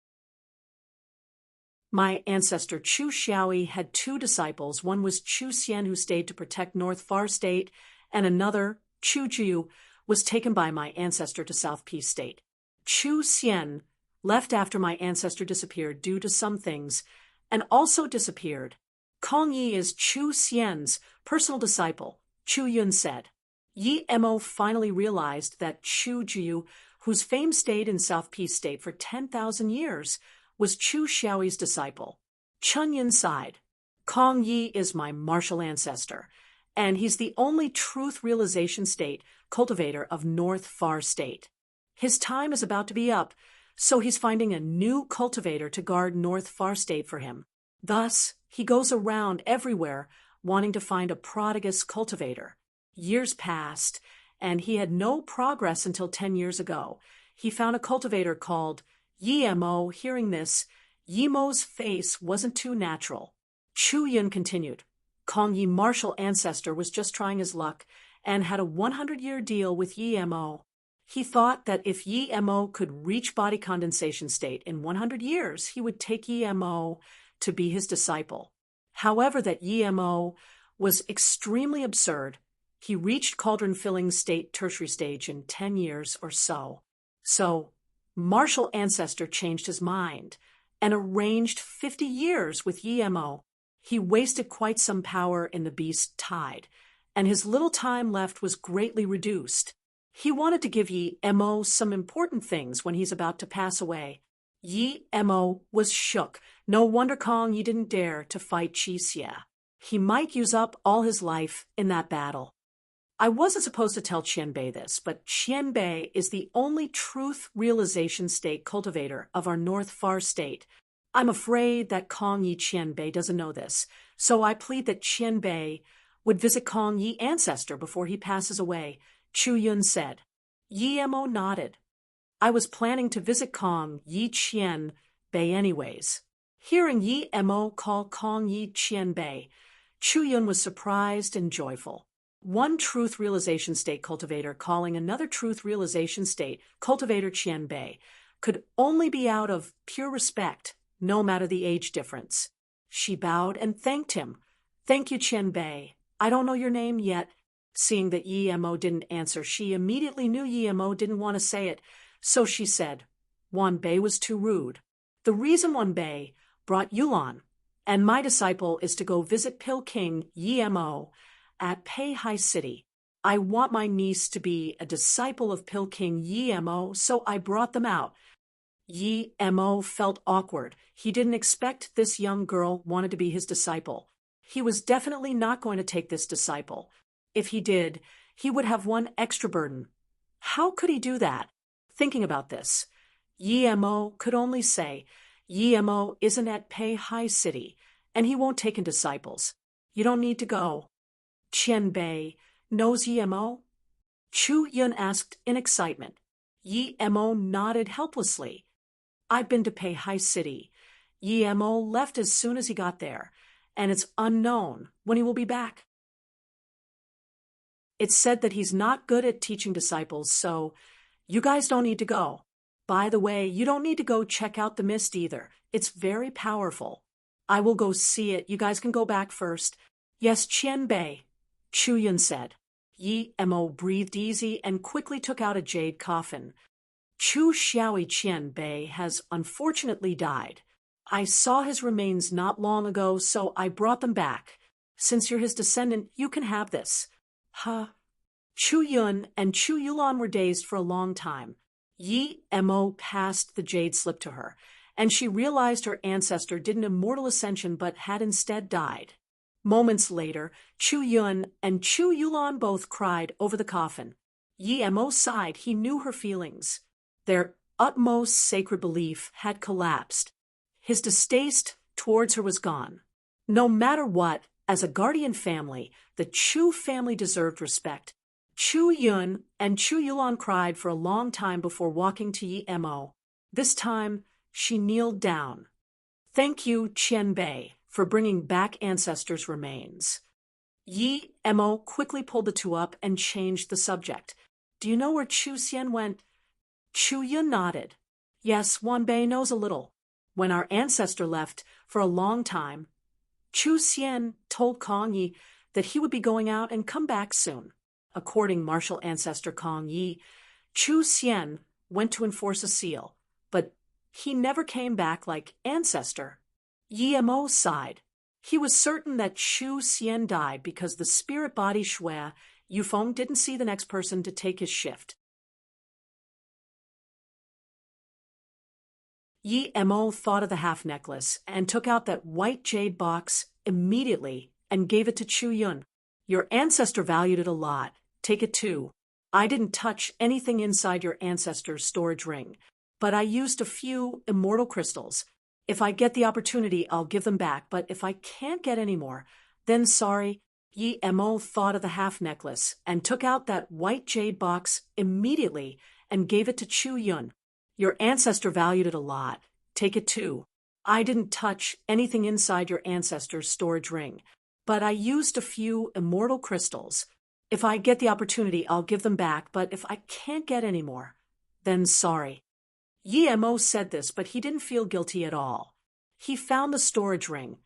"My ancestor Chu Xiaoyi had two disciples. One was Chu Xian, who stayed to protect North Far State, and another, Chu Jiu, was taken by my ancestor to South Peace State. Chu Xian left after my ancestor disappeared due to some things, and also disappeared. Kong Yi is Chu Xian's personal disciple," Chu Yun said. Yi Mo finally realized that Chu Jiu, whose fame stayed in South Peace State for 10,000 years, was Chu Xiaoyi's disciple. Chun Yun sighed. "Kong Yi is my martial ancestor, and he's the only truth realization state cultivator of North Far State. His time is about to be up, so he's finding a new cultivator to guard North Far State for him. Thus, he goes around everywhere wanting to find a prodigious cultivator. Years passed, and he had no progress until 10 years ago. He found a cultivator called Yi Mo. Hearing this, Yi Mo's face wasn't too natural. Chu Yun continued, Kong Yi martial ancestor was just trying his luck and had a 100-year deal with Yi Mo. He thought that if Yi Mo could reach body condensation state in 100 years, he would take Yi Mo to be his disciple. However, that Yi Mo was extremely absurd. He reached cauldron-filling state tertiary stage in 10 years or so. So, martial ancestor changed his mind and arranged 50 years with Yi Mo. He wasted quite some power in the beast tide, and his little time left was greatly reduced. He wanted to give Yi Mo some important things when he's about to pass away. Yi Mo was shook. No wonder Kong Yi didn't dare to fight Qi Xie. He might use up all his life in that battle. I wasn't supposed to tell Qianbei this, but Qianbei is the only truth realization state cultivator of our North Far state. I'm afraid that Kong Yi Qianbei doesn't know this, so I plead that Qianbei would visit Kong Yi ancestor before he passes away. Chu Yun said. Yi Mo nodded. I was planning to visit Kong Yi Qianbei anyways. Hearing Yi Mo call Kong Yi Qianbei, Chu Yun was surprised and joyful. One truth realization state cultivator calling another truth realization state cultivator Qianbei could only be out of pure respect, no matter the age difference. She bowed and thanked him. Thank you, Qianbei. I don't know your name yet. Seeing that Yi Mo didn't answer, she immediately knew Yi Mo didn't want to say it, so she said, Wanbei was too rude. The reason Wanbei brought Yulan and my disciple is to go visit Pil King Yi Mo at Peihai City. I want my niece to be a disciple of Pil King Yi Mo, so I brought them out. Yi Mo felt awkward. He didn't expect this young girl wanted to be his disciple. He was definitely not going to take this disciple. If he did, he would have one extra burden. How could he do that? Thinking about this, Yi Mo could only say, Yi Mo isn't at Peihai City, and he won't take in disciples. You don't need to go. Qianbei knows Yi Mo? Chu Yun asked in excitement. Yi Mo nodded helplessly. I've been to Peihai City. Yi Mo left as soon as he got there, and it's unknown when he will be back. It's said that he's not good at teaching disciples, so you guys don't need to go. By the way, you don't need to go check out the mist either. It's very powerful. I will go see it. You guys can go back first. Yes, Qianbei, Chu Yun said. Yi Mo breathed easy and quickly took out a jade coffin. Chu Xiaoi Qianbei has unfortunately died. I saw his remains not long ago, so I brought them back. Since you're his descendant, you can have this. Huh? Chu Yun and Chu Yulan were dazed for a long time. Yi Mo passed the jade slip to her, and she realized her ancestor didn't immortal ascension but had instead died. Moments later, Chu Yun and Chu Yulan both cried over the coffin. Yi Mo sighed. He knew her feelings. Their utmost sacred belief had collapsed. His distaste towards her was gone. No matter what, as a guardian family, the Chu family deserved respect. Chu Yun and Chu Yulan cried for a long time before walking to Yi Mo. This time, she kneeled down. Thank you, Qianbei, for bringing back ancestors' remains. Yi Mo quickly pulled the two up and changed the subject. Do you know where Chu Xian went? Chu Yun nodded. Yes, Wanbei knows a little. When our ancestor left for a long time, Chu Xian told Kong Yi that he would be going out and come back soon. According martial ancestor Kong Yi, Chu Xian went to enforce a seal, but he never came back like ancestor. Yi Mo sighed. He was certain that Chu Xian died because the spirit body Shui Yufeng didn't see the next person to take his shift. Yi Mo thought of the half-necklace and took out that white jade box immediately and gave it to Chu Yun. Your ancestor valued it a lot. Take it too. I didn't touch anything inside your ancestor's storage ring, but I used a few immortal crystals. If I get the opportunity, I'll give them back, but if I can't get any more, then sorry. Yi Mo thought of the half-necklace and took out that white jade box immediately and gave it to Chu Yun. Your ancestor valued it a lot. Take it too. I didn't touch anything inside your ancestor's storage ring, but I used a few immortal crystals. If I get the opportunity, I'll give them back, but if I can't get any more, then sorry. Yemo said this, but he didn't feel guilty at all. He found the storage ring.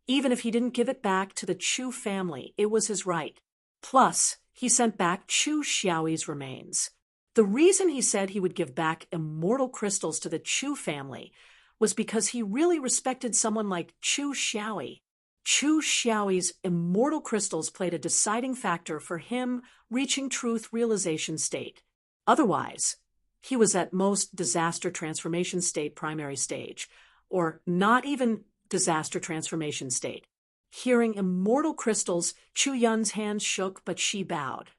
Even if he didn't give it back to the Chu family, it was his right. Plus, he sent back Chu Xiaoyi's remains. The reason he said he would give back immortal crystals to the Chu family was because he really respected someone like Chu Xiaoyi. Chu Xiaoyi's immortal crystals played a deciding factor for him reaching truth realization state. Otherwise, he was at most disaster transformation state primary stage, or not even disaster transformation state. Hearing immortal crystals, Chu Yun's hands shook, but she bowed.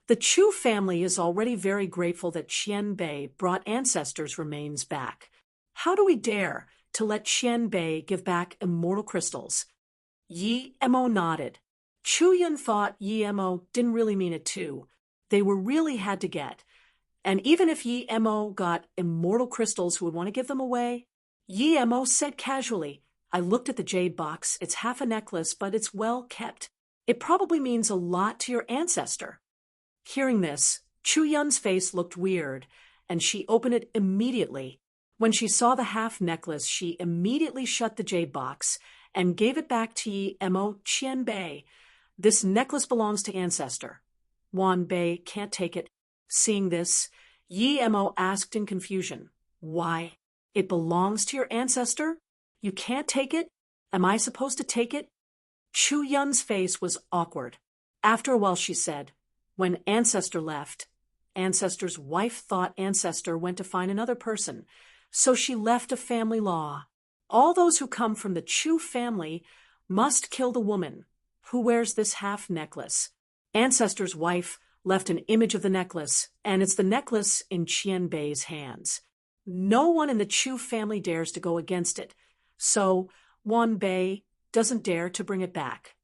The Chu family is already very grateful that Qian Bei brought ancestors' remains back. How do we dare to let Qian Bei give back immortal crystals? Yi Mo nodded. Chu Yun thought Yi Mo didn't really mean it too. They were really had to get. And even if Yi Mo got immortal crystals who would want to give them away, Yi Mo said casually, I looked at the jade box. It's half a necklace, but it's well kept. It probably means a lot to your ancestor. Hearing this, Chu Yun's face looked weird, and she opened it immediately. When she saw the half necklace, she immediately shut the jade box and gave it back to Yi Mo Qian Bei. This necklace belongs to ancestor. Wan Bei can't take it. Seeing this, Yi Mo asked in confusion, Why? It belongs to your ancestor? You can't take it? Am I supposed to take it? Chu Yun's face was awkward. After a while she said, When ancestor left, ancestor's wife thought ancestor went to find another person, so she left a family law. All those who come from the Chu family must kill the woman who wears this half necklace. Ancestor's wife left an image of the necklace, and it's the necklace in Qian Bei's hands. No one in the Chu family dares to go against it, so Wan Bei doesn't dare to bring it back.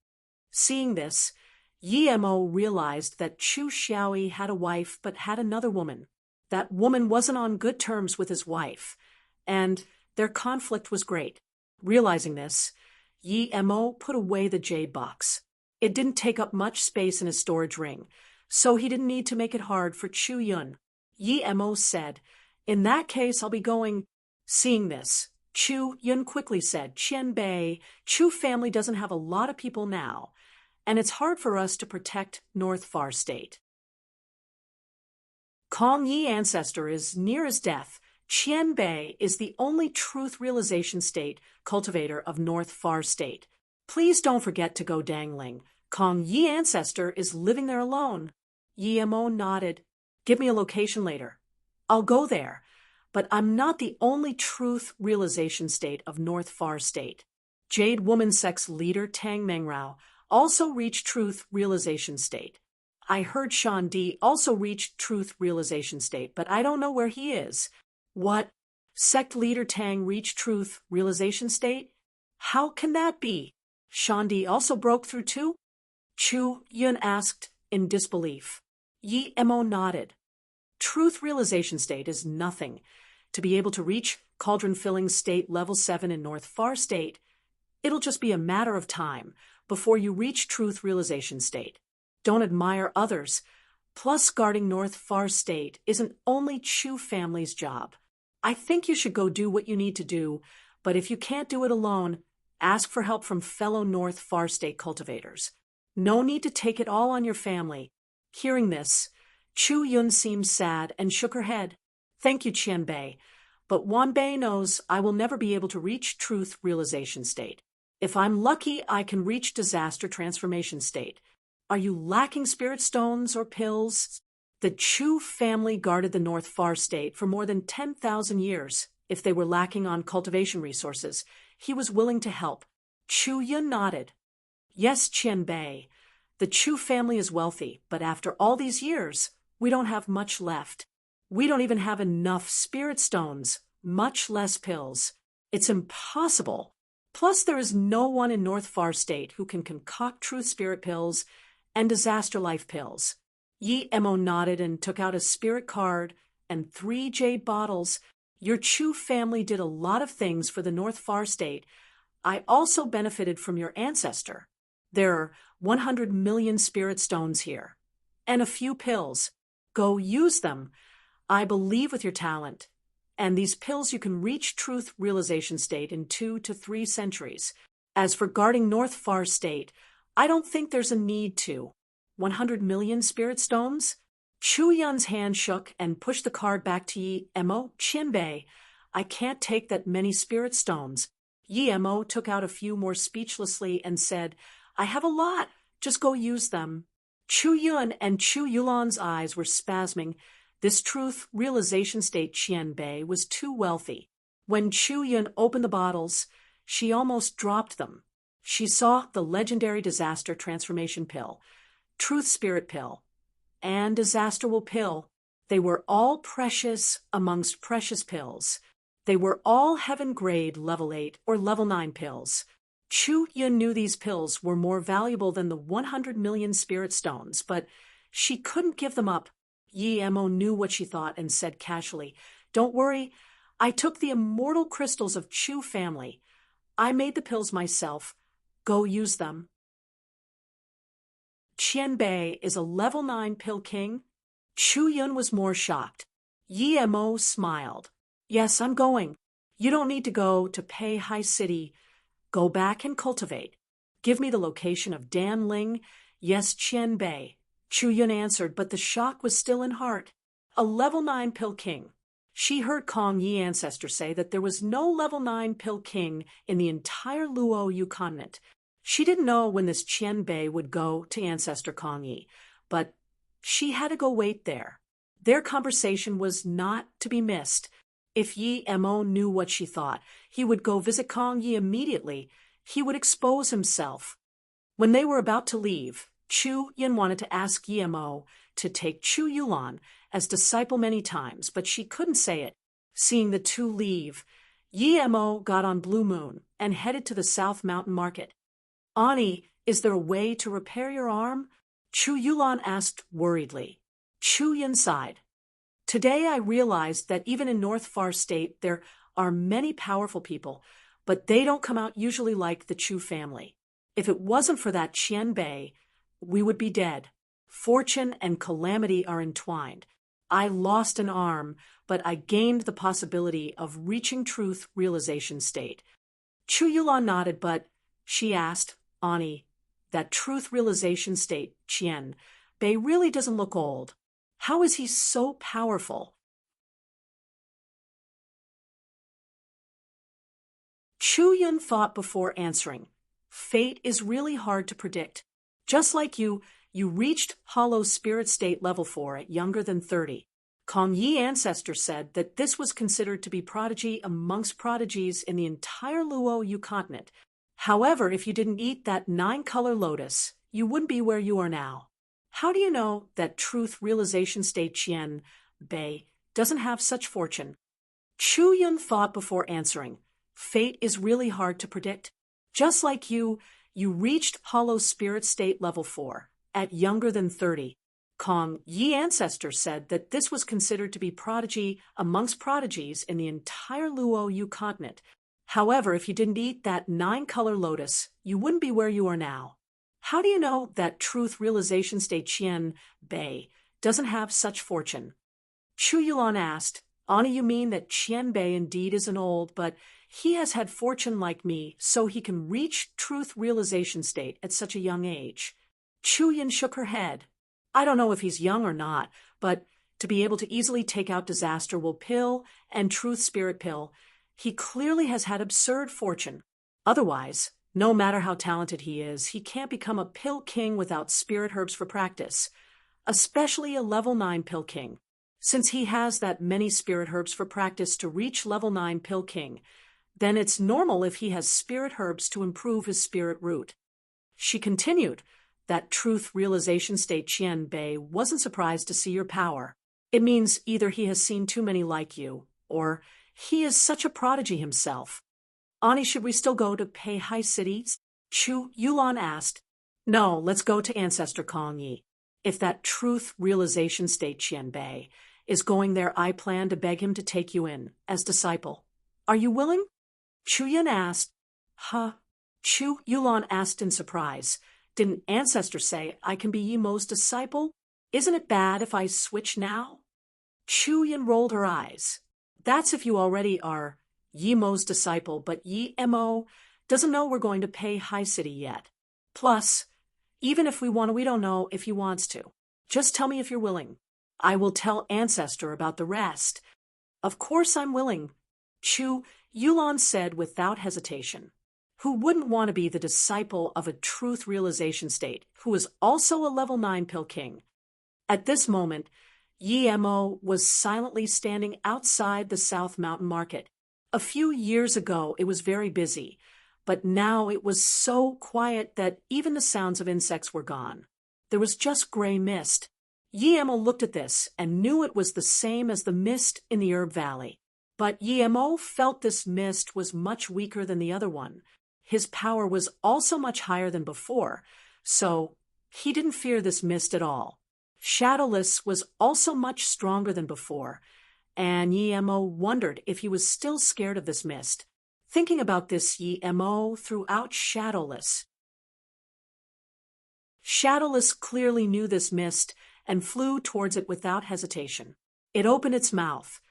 Seeing this, Yi Mo realized that Chu Xiaoyi had a wife but had another woman. That woman wasn't on good terms with his wife, and their conflict was great. Realizing this, Yi Mo put away the jade box. It didn't take up much space in his storage ring, so he didn't need to make it hard for Chu Yun. Yi Mo said, In that case, I'll be going. Seeing this, Chu Yun quickly said, Qian Bei, Chu family doesn't have a lot of people now, and it's hard for us to protect North Far State. Kong Yi ancestor is near his death. Qian Bei is the only truth realization state cultivator of North Far State. Please don't forget to go Dangling. Kong Yi ancestor is living there alone. Yi Mo nodded. Give me a location later. I'll go there, but I'm not the only truth realization state of North Far State. Jade woman sex leader Tang Mengrao also reached truth realization state. I heard Shan Di also reached truth realization state, but I don't know where he is. What? Sect leader Tang reached truth realization state? How can that be? Shan Di also broke through too? Chu Yun asked in disbelief. Yi Mo nodded. Truth realization state is nothing. To be able to reach cauldron filling state level 7 in North Far State, it'll just be a matter of time before you reach truth realization state. Don't admire others. Plus, guarding North Far State isn't only Chu family's job. I think you should go do what you need to do, but if you can't do it alone, ask for help from fellow North Far State cultivators. No need to take it all on your family. Hearing this, Chu Yun seemed sad and shook her head. Thank you, Qian Bei, but Wan Bei knows I will never be able to reach truth realization state. If I'm lucky, I can reach disaster transformation state. Are you lacking spirit stones or pills? The Chu family guarded the North Far State for more than 10,000 years. If they were lacking on cultivation resources, he was willing to help. Chu Yun nodded. Yes, Qian Bei. The Chu family is wealthy, but after all these years, we don't have much left. We don't even have enough spirit stones, much less pills. It's impossible. Plus, there is no one in North Far State who can concoct truth spirit pills and disaster life pills. Yi Mo nodded and took out a spirit card and 3 jade bottles. Your Chu family did a lot of things for the North Far State. I also benefited from your ancestor. There are 100 million spirit stones here. And a few pills. Go use them. I believe with your talent. And these pills you can reach truth realization state in 2 to 3 centuries. As for guarding North Far State, I don't think there's a need to. 100 million spirit stones? Chu Yun's hand shook and pushed the card back to Yi Mo Qianbei. I can't take that many spirit stones. Yi Mo took out a few more speechlessly and said, I have a lot. Just go use them. Chu Yun and Chu Yulan's eyes were spasming. This truth realization state Qianbei was too wealthy. When Chu Yun opened the bottles, she almost dropped them. She saw the legendary disaster transformation pill, truth spirit pill, and disaster will pill. They were all precious amongst precious pills. They were all heaven grade level 8 or level 9 pills. Chu Yun knew these pills were more valuable than the 100 million spirit stones, but she couldn't give them up. Yi Mo knew what she thought and said casually, Don't worry, I took the immortal crystals of Chu family. I made the pills myself. Go use them. Qianbei is a level 9 pill king? Chu Yun was more shocked. Yi Mo smiled. Yes, I'm going. You don't need to go to Pei Hai City. Go back and cultivate. Give me the location of Dan Ling. Yes, Qianbei. Chu Yun answered, but the shock was still in heart. A level 9 pill king. She heard Kong Yi ancestor say that there was no level 9 pill king in the entire Luo Yu continent. She didn't know when this Qianbei would go to ancestor Kong Yi, but she had to go wait there. Their conversation was not to be missed. If Yi Mo knew what she thought, he would go visit Kong Yi immediately. He would expose himself. When they were about to leave, Chu Yun wanted to ask Yi Mo to take Chu Yulan as disciple many times, but she couldn't say it. Seeing the two leave, Yi Mo got on Blue Moon and headed to the South Mountain Market. Ani, is there a way to repair your arm? Chu Yulan asked worriedly. Chu Yun sighed. Today I realized that even in North Far State there are many powerful people, but they don't come out usually like the Chu family. If it wasn't for that Qianbei, we would be dead. Fortune and calamity are entwined. I lost an arm, but I gained the possibility of reaching truth realization state. Chu Yulan nodded, but she asked, Ani, that truth realization state, Qianbei, really doesn't look old. How is he so powerful? Chu Yun thought before answering. Fate is really hard to predict. Just like you reached hollow spirit state level 4 at younger than 30. Kong Yi ancestor said that this was considered to be prodigy amongst prodigies in the entire Luo Yu continent. However, if you didn't eat that 9-color lotus, you wouldn't be where you are now. How do you know that truth realization state Qianbei doesn't have such fortune? Chu Yun thought before answering. Fate is really hard to predict. Just like you reached hollow spirit state level 4 at younger than 30. Kong Yi ancestor said that this was considered to be prodigy amongst prodigies in the entire Luo Yu continent. However, if you didn't eat that 9-color lotus, you wouldn't be where you are now. How do you know that truth realization state Qianbei doesn't have such fortune? Chu Yulan asked, Ani, you mean that Qianbei indeed isn't old, but he has had fortune like me, so he can reach truth realization state at such a young age? Chu Yun shook her head. I don't know if he's young or not, but to be able to easily take out disaster will pill and truth spirit pill, he clearly has had absurd fortune. Otherwise, no matter how talented he is, he can't become a pill king without spirit herbs for practice, especially a level 9 pill king. Since he has that many spirit herbs for practice to reach level 9 pill king, then it's normal if he has spirit herbs to improve his spirit root. She continued, that truth realization state Qianbei wasn't surprised to see your power. It means either he has seen too many like you, or he is such a prodigy himself. Ani, should we still go to Pei Hai City? Chu Yulan asked. No, let's go to ancestor Kong Yi. If that truth realization state Qianbei is going there, I plan to beg him to take you in as disciple. Are you willing? Chu Yun asked. Huh? Chu Yulan asked in surprise. Didn't ancestors say I can be Yemo's disciple? Isn't it bad if I switch now? Chuyin rolled her eyes. That's if you already are Yemo's disciple, but Yemo doesn't know we're going to pay High City yet. Plus, even if we want to, we don't know if he wants to. Just tell me if you're willing. I will tell Ancestor about the rest. Of course I'm willing, Chu Yulon said without hesitation. Who wouldn't want to be the disciple of a truth realization state, who is also a level 9 pill king? At this moment, Yemo was silently standing outside the South Mountain Market. A few years ago, it was very busy, but now it was so quiet that even the sounds of insects were gone. There was just gray mist. Yemo looked at this and knew it was the same as the mist in the Herb Valley. But Yemo felt this mist was much weaker than the other one. His power was also much higher than before, so he didn't fear this mist at all. Shadowless was also much stronger than before, and Yemo wondered if he was still scared of this mist. Thinking about this, Yemo threw out Shadowless. Shadowless clearly knew this mist and flew towards it without hesitation. It opened its mouth,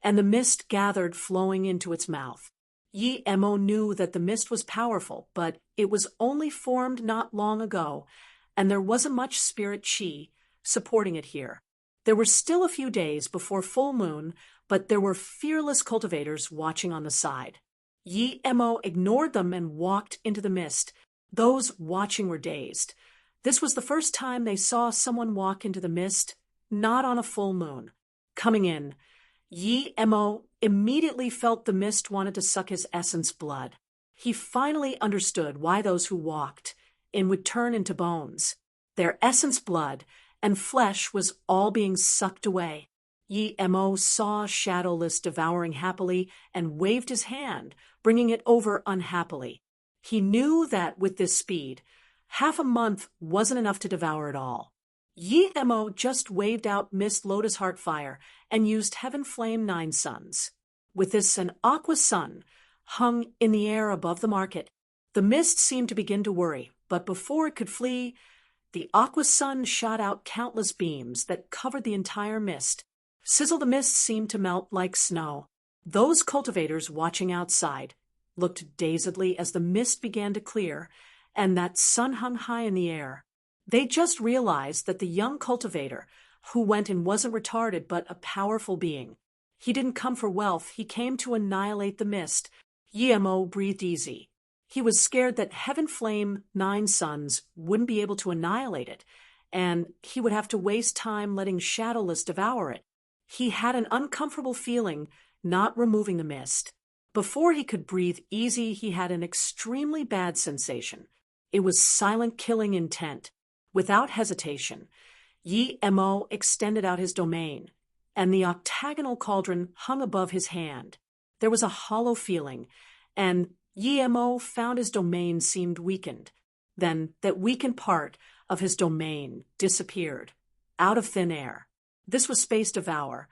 and the mist gathered flowing into its mouth. Yemo knew that the mist was powerful, but it was only formed not long ago, and there wasn't much spirit chi supporting it here. There were still a few days before full moon, but there were fearless cultivators watching on the side. Yemo ignored them and walked into the mist. Those watching were dazed. This was the first time they saw someone walk into the mist, not on a full moon. Coming in, Yemo immediately felt the mist wanted to suck his essence blood. He finally understood why those who walked in would turn into bones. Their essence blood and flesh was all being sucked away. Yemo saw Shadowless devouring happily and waved his hand, bringing it over unhappily. He knew that with this speed, half a month wasn't enough to devour it all. Yemo just waved out Mist Lotus Heart Fire and used Heaven Flame 9 Suns. With this, an aqua sun hung in the air above the market. The mist seemed to begin to worry, but before it could flee, the aqua sun shot out countless beams that covered the entire mist. Sizzle the mist seemed to melt like snow. Those cultivators watching outside looked dazedly as the mist began to clear and that sun hung high in the air. They just realized that the young cultivator who went and wasn't retarded but a powerful being. He didn't come for wealth, he came to annihilate the mist. Yemo breathed easy. He was scared that Heaven Flame 9 Suns wouldn't be able to annihilate it, and he would have to waste time letting Shadowless devour it. He had an uncomfortable feeling not removing the mist. Before he could breathe easy, he had an extremely bad sensation. It was silent killing intent. Without hesitation, Yemo extended out his domain, and the octagonal cauldron hung above his hand. There was a hollow feeling, and Yemo found his domain seemed weakened. Then that weakened part of his domain disappeared, out of thin air. This was Space Devour,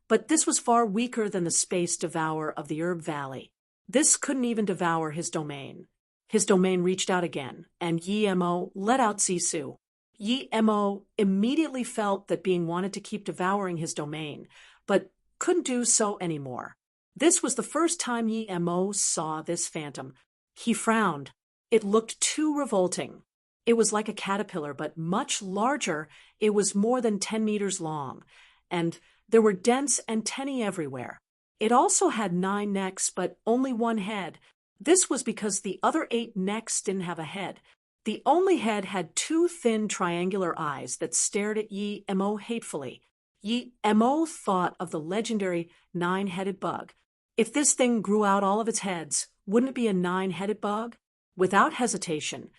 but this was far weaker than the Space Devour of the Herb Valley. This couldn't even devour his domain. His domain reached out again, and Yemo let out Sisu. Yemo immediately felt that being wanted to keep devouring his domain, but couldn't do so anymore. This was the first time Yemo saw this phantom. He frowned. It looked too revolting. It was like a caterpillar, but much larger. It was more than 10 meters long, and there were dense antennae everywhere. It also had 9 necks, but only 1 head. This was because the other 8 necks didn't have a head. The only head had 2 thin triangular eyes that stared at Yemo hatefully. Yemo thought of the legendary 9-headed bug. If this thing grew out all of its heads, wouldn't it be a 9-headed bug? Without hesitation,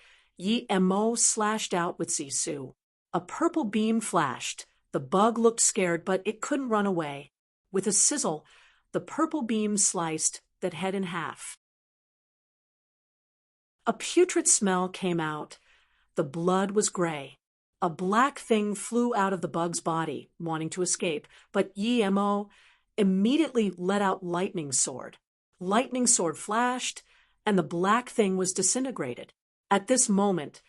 Yemo slashed out with Sisu. A purple beam flashed. The bug looked scared, but it couldn't run away. With a sizzle, the purple beam sliced that head in half. A putrid smell came out. The blood was gray. A black thing flew out of the bug's body, wanting to escape, but Yemo immediately let out Lightning Sword. Lightning Sword flashed, and the black thing was disintegrated. At this moment,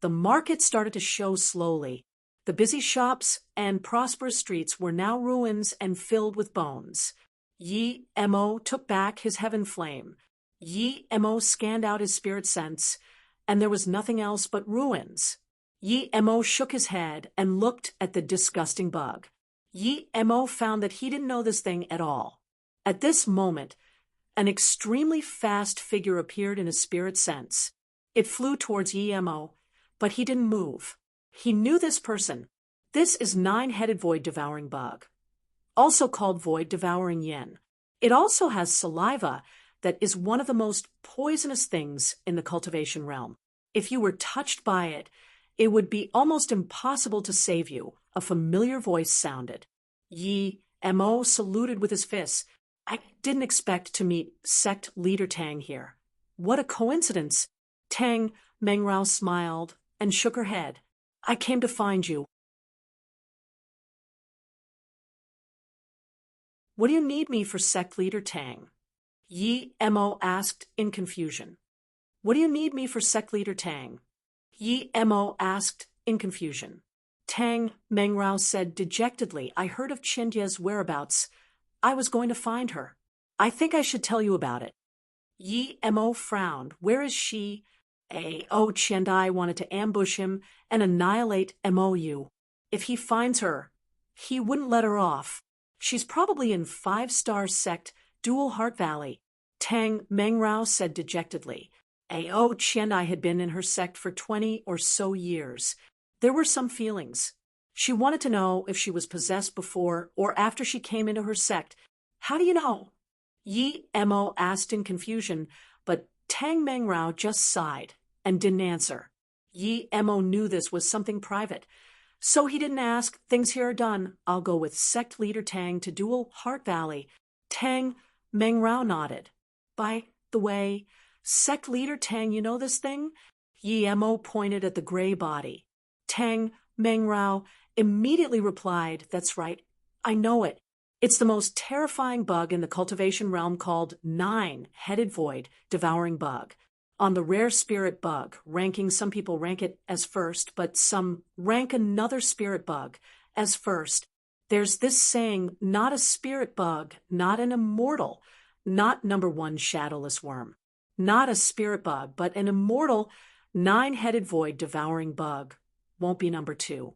The market started to show slowly. The busy shops and prosperous streets were now ruins and filled with bones. Yi Mo took back his heaven flame. Yi Mo scanned out his spirit sense, and there was nothing else but ruins. Yi Mo shook his head and looked at the disgusting bug. Yi Mo found that he didn't know this thing at all. At this moment, an extremely fast figure appeared in his spirit sense. It flew towards Yi Mo, but he didn't move. He knew this person. This is nine-headed void-devouring bug, also called void-devouring yin. It also has saliva that is one of the most poisonous things in the cultivation realm. If you were touched by it, it would be almost impossible to save you. A familiar voice sounded. Yi Mo saluted with his fists. I didn't expect to meet sect leader Tang here. What a coincidence. Tang Mengrao smiled and shook her head. I came to find you. What do you need me for, sect leader Tang? Yi Mo asked in confusion. What do you need me for, sect leader Tang? Yi Mo asked in confusion. Tang Mengrao said dejectedly, I heard of Qindia's whereabouts. I was going to find her. I think I should tell you about it. Yi Mo frowned. Where is she? Qiandai wanted to ambush him and annihilate Mou. If he finds her, he wouldn't let her off. She's probably in 5-star sect, Dual Heart Valley. Tang Mengrao said dejectedly. Qiandai had been in her sect for 20 or so years. There were some feelings. She wanted to know if she was possessed before or after she came into her sect. How do you know? Yi Mo asked in confusion, but Tang Mengrao just sighed and didn't answer. Yi Mo knew this was something private, so he didn't ask. Things here are done. I'll go with sect leader Tang to Dual Heart Valley. Tang Mengrao nodded. By the way, sect leader Tang, you know this thing? Yi Mo pointed at the gray body. Tang Mengrao immediately replied, that's right, I know it. It's the most terrifying bug in the cultivation realm, called nine-headed void devouring bug. On the rare spirit bug ranking, some people rank it as first, but some rank another spirit bug as first. There's this saying, not a spirit bug, not an immortal, not number 1 shadowless worm. Not a spirit bug, but an immortal nine-headed void devouring bug won't be number 2.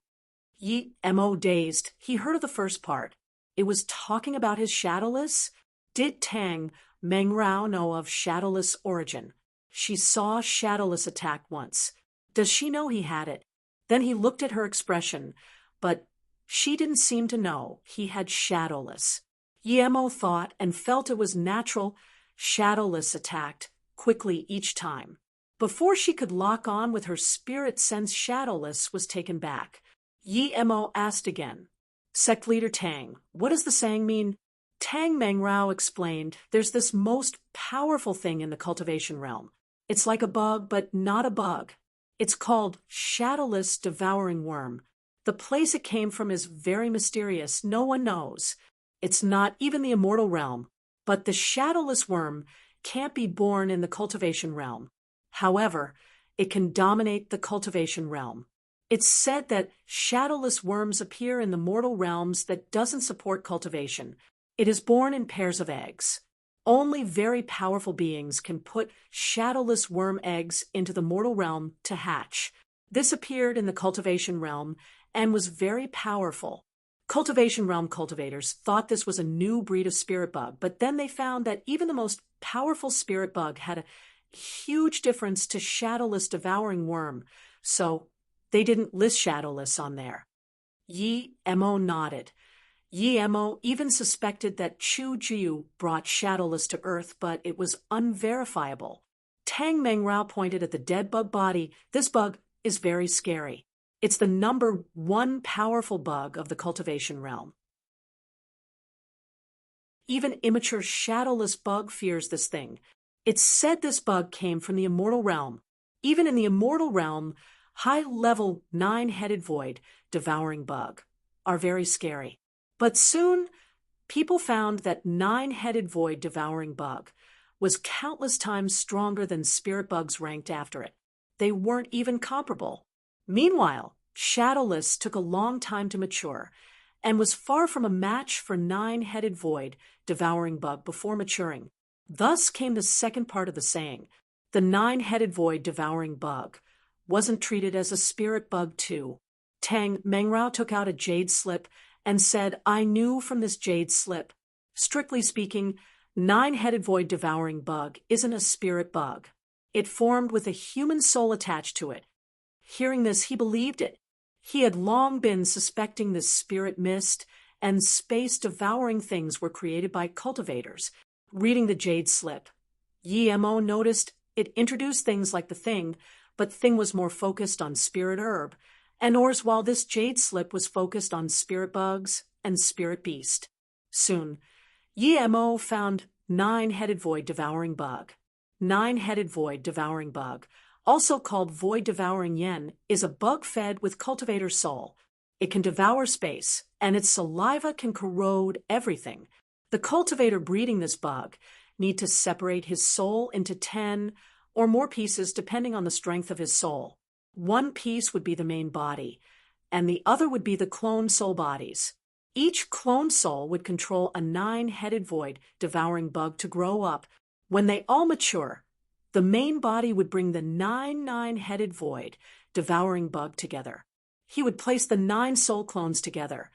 Yi Mo dazed. He heard of the first part. It was talking about his shadowless? Did Tang Mengrao know of shadowless origin? She saw shadowless attack once. Does she know he had it? Then he looked at her expression, but she didn't seem to know he had shadowless. Yi Mo thought and felt it was natural. Shadowless attacked quickly each time. Before she could lock on with her spirit sense, shadowless was taken back. Yi Mo asked again. Sect leader Tang, what does the saying mean? Tang Mengrao explained, there's this most powerful thing in the cultivation realm. It's like a bug, but not a bug. It's called shadowless devouring worm. The place it came from is very mysterious. No one knows. It's not even the immortal realm. But the shadowless worm can't be born in the cultivation realm. However, it can dominate the cultivation realm. It's said that shadowless worms appear in the mortal realms that doesn't support cultivation. It is born in pairs of eggs. Only very powerful beings can put shadowless worm eggs into the mortal realm to hatch. This appeared in the cultivation realm and was very powerful. Cultivation realm cultivators thought this was a new breed of spirit bug, but then they found that even the most powerful spirit bug had a huge difference to shadowless devouring worm, so they didn't list shadowless on there. Yi Mo nodded. Yi Mo even suspected that Chu Jiu brought shadowless to Earth, but it was unverifiable. Tang Mengrao pointed at the dead bug body. This bug is very scary. It's the number 1 powerful bug of the cultivation realm. Even immature shadowless bug fears this thing. It's said this bug came from the immortal realm. Even in the immortal realm, high-level 9-headed void devouring bug are very scary. But soon, people found that 9-headed void devouring bug was countless times stronger than spirit bugs ranked after it. They weren't even comparable. Meanwhile, Shadowless took a long time to mature and was far from a match for nine-headed void devouring bug before maturing. Thus came the second part of the saying, the nine-headed void devouring bug wasn't treated as a spirit bug too. Tang Mengrao took out a jade slip and said, I knew from this jade slip. Strictly speaking, nine-headed void devouring bug isn't a spirit bug. It formed with a human soul attached to it. Hearing this, he believed it. He had long been suspecting this spirit mist and space-devouring things were created by cultivators. Reading the jade slip, Yi Mo noticed it introduced things like the thing, but thing was more focused on spirit herb, and while this jade slip was focused on spirit bugs and spirit beast. Soon, Yi Mo found nine-headed void devouring bug. Nine-headed void devouring bug, also called void devouring yen, is a bug fed with cultivator soul. It can devour space, and its saliva can corrode everything. The cultivator breeding this bug need to separate his soul into 10 or more pieces depending on the strength of his soul. One piece would be the main body, and the other would be the clone soul bodies. Each clone soul would control a nine-headed void devouring bug to grow up. When they all mature, the main body would bring the nine-headed void devouring bug together. He would place the 9 soul clones together,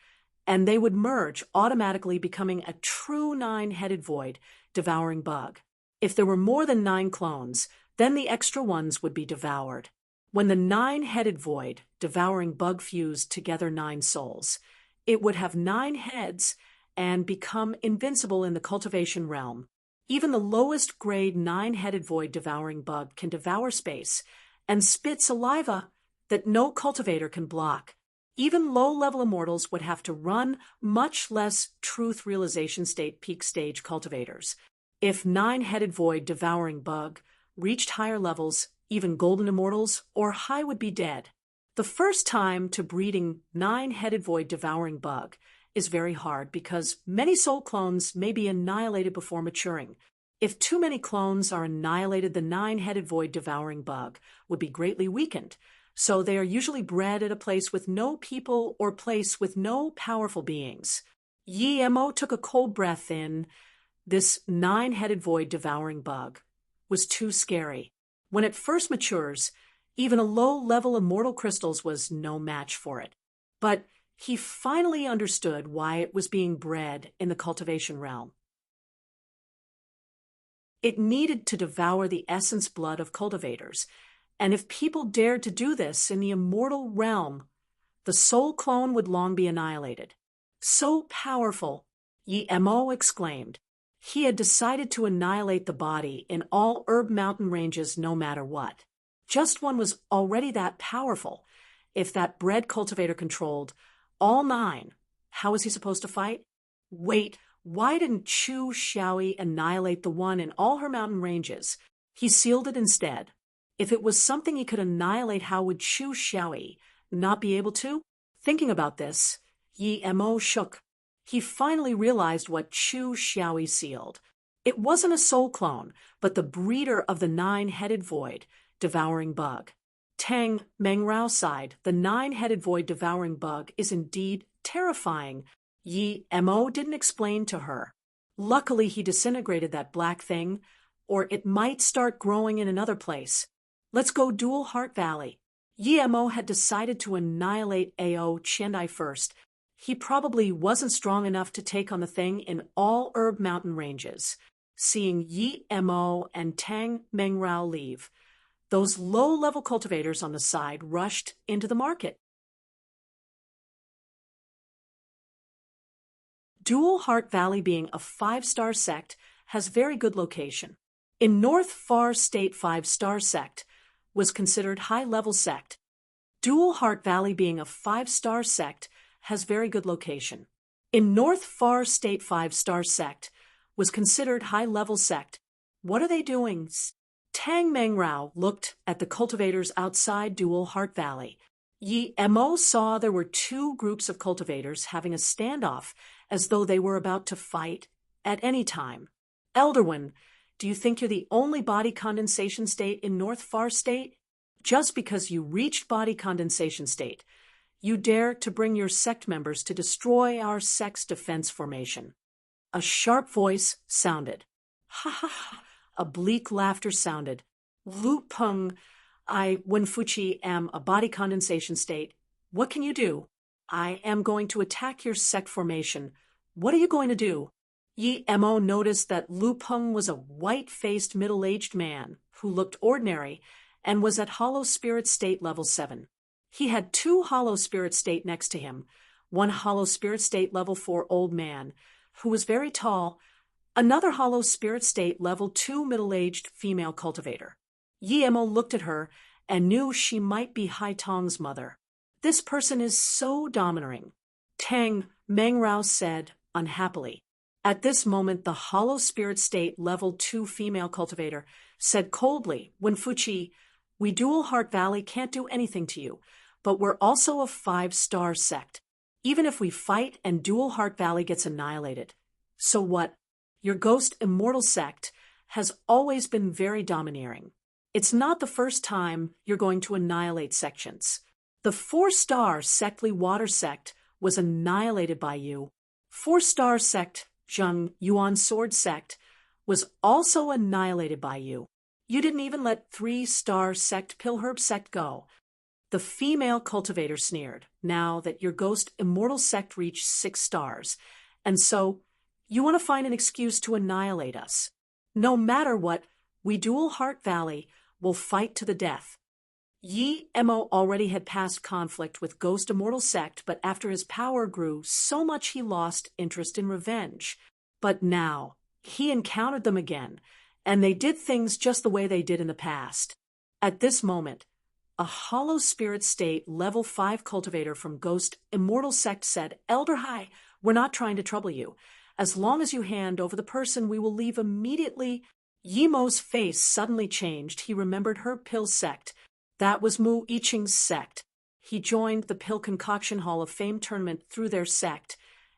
and they would merge, automatically becoming a true nine-headed void devouring bug. If there were more than 9 clones, then the extra ones would be devoured. When the nine-headed void devouring bug fused together 9 souls, it would have 9 heads and become invincible in the cultivation realm. Even the lowest grade 9-headed void devouring bug can devour space and spit saliva that no cultivator can block. Even low-level immortals would have to run much less truth realization state peak stage cultivators. If 9-headed void devouring bug reached higher levels, even golden immortals or high would be dead. The first time to breeding 9-headed void devouring bug is very hard because many soul clones may be annihilated before maturing. If too many clones are annihilated, the 9-headed void devouring bug would be greatly weakened. So they are usually bred at a place with no people or place with no powerful beings. Yi Mo took a cold breath in. This 9-headed void devouring bug was too scary. When it first matures, even a low-level immortal crystals was no match for it. But he finally understood why it was being bred in the cultivation realm. It needed to devour the essence blood of cultivators, and if people dared to do this in the immortal realm, the soul clone would long be annihilated. So powerful, Yi Mo exclaimed. He had decided to annihilate the body in all herb mountain ranges no matter what. Just one was already that powerful. If that bred cultivator controlled all 9, how was he supposed to fight? Wait, why didn't Chu Xiaoyi annihilate the one in all her mountain ranges? He sealed it instead. If it was something he could annihilate, how would Chu Xiaoyi not be able to? Thinking about this, Yi Mo shook. He finally realized what Chu Xiaoyi sealed. It wasn't a soul clone, but the breeder of the 9-headed void devouring bug. Tang Mengrao sighed. The 9-headed void devouring bug is indeed terrifying. Yi Mo didn't explain to her. Luckily, he disintegrated that black thing, or it might start growing in another place. Let's go Dual Heart Valley. Yi Mo had decided to annihilate Ao Chendai first. He probably wasn't strong enough to take on the thing in all herb mountain ranges. Seeing Yi Mo and Tang Mengrao leave, those low-level cultivators on the side rushed into the market. Dual Heart Valley, being a 5-star sect, has very good location. In North Far State, 5-star sect was considered high-level sect. Dual Heart Valley, being a 5-star sect, has very good location. In North Far State, 5-star sect was considered high-level sect. What are they doing? Tang Mengrao looked at the cultivators outside Dual Heart Valley. Yi Mo saw there were 2 groups of cultivators having a standoff as though they were about to fight at any time. Elder One, do you think you're the only body condensation state in North Far State? Just because you reached body condensation state, you dare to bring your sect members to destroy our sect's defense formation. A sharp voice sounded. Ha ha ha. A bleak laughter sounded. Lu Peng, I, Wenfuchi, am a body condensation state. What can you do? I am going to attack your sect formation. What are you going to do? Yi Mo noticed that Lu Peng was a white-faced middle-aged man who looked ordinary and was at Hollow Spirit State level 7. He had 2 Hollow Spirit State next to him, one Hollow Spirit State level 4 old man, who was very tall, another Hollow Spirit State level 2 middle-aged female cultivator. Yi Mo looked at her and knew she might be Hai Tong's mother. This person is so domineering, Tang Mengrao said unhappily. At this moment, the Hollow Spirit State level 2 female cultivator said coldly, Wenfuchi, we Dual Heart Valley can't do anything to you, but we're also a 5-star sect. Even if we fight and Dual Heart Valley gets annihilated. So what? Your Ghost Immortal sect has always been very domineering. It's not the first time you're going to annihilate sections. The 4-star Sectly Water sect was annihilated by you. 4-star sect Zheng Yuan Sword sect was also annihilated by you. You didn't even let 3-star sect Pilherb sect go. The female cultivator sneered, now that your Ghost Immortal sect reached 6 stars, and so you want to find an excuse to annihilate us. No matter what, we Dual Heart Valley will fight to the death. Yi Mo already had past conflict with Ghost Immortal sect, but after his power grew so much he lost interest in revenge. But now, he encountered them again, and they did things just the way they did in the past. At this moment, a Hollow Spirit State level 5 cultivator from Ghost Immortal sect said, Elder Hai, we're not trying to trouble you. As long as you hand over the person, we will leave immediately. Yi Mo's face suddenly changed. He remembered her pill sect. That was Mu Yiqing's sect. He joined the Pill Concoction Hall of Fame tournament through their sect,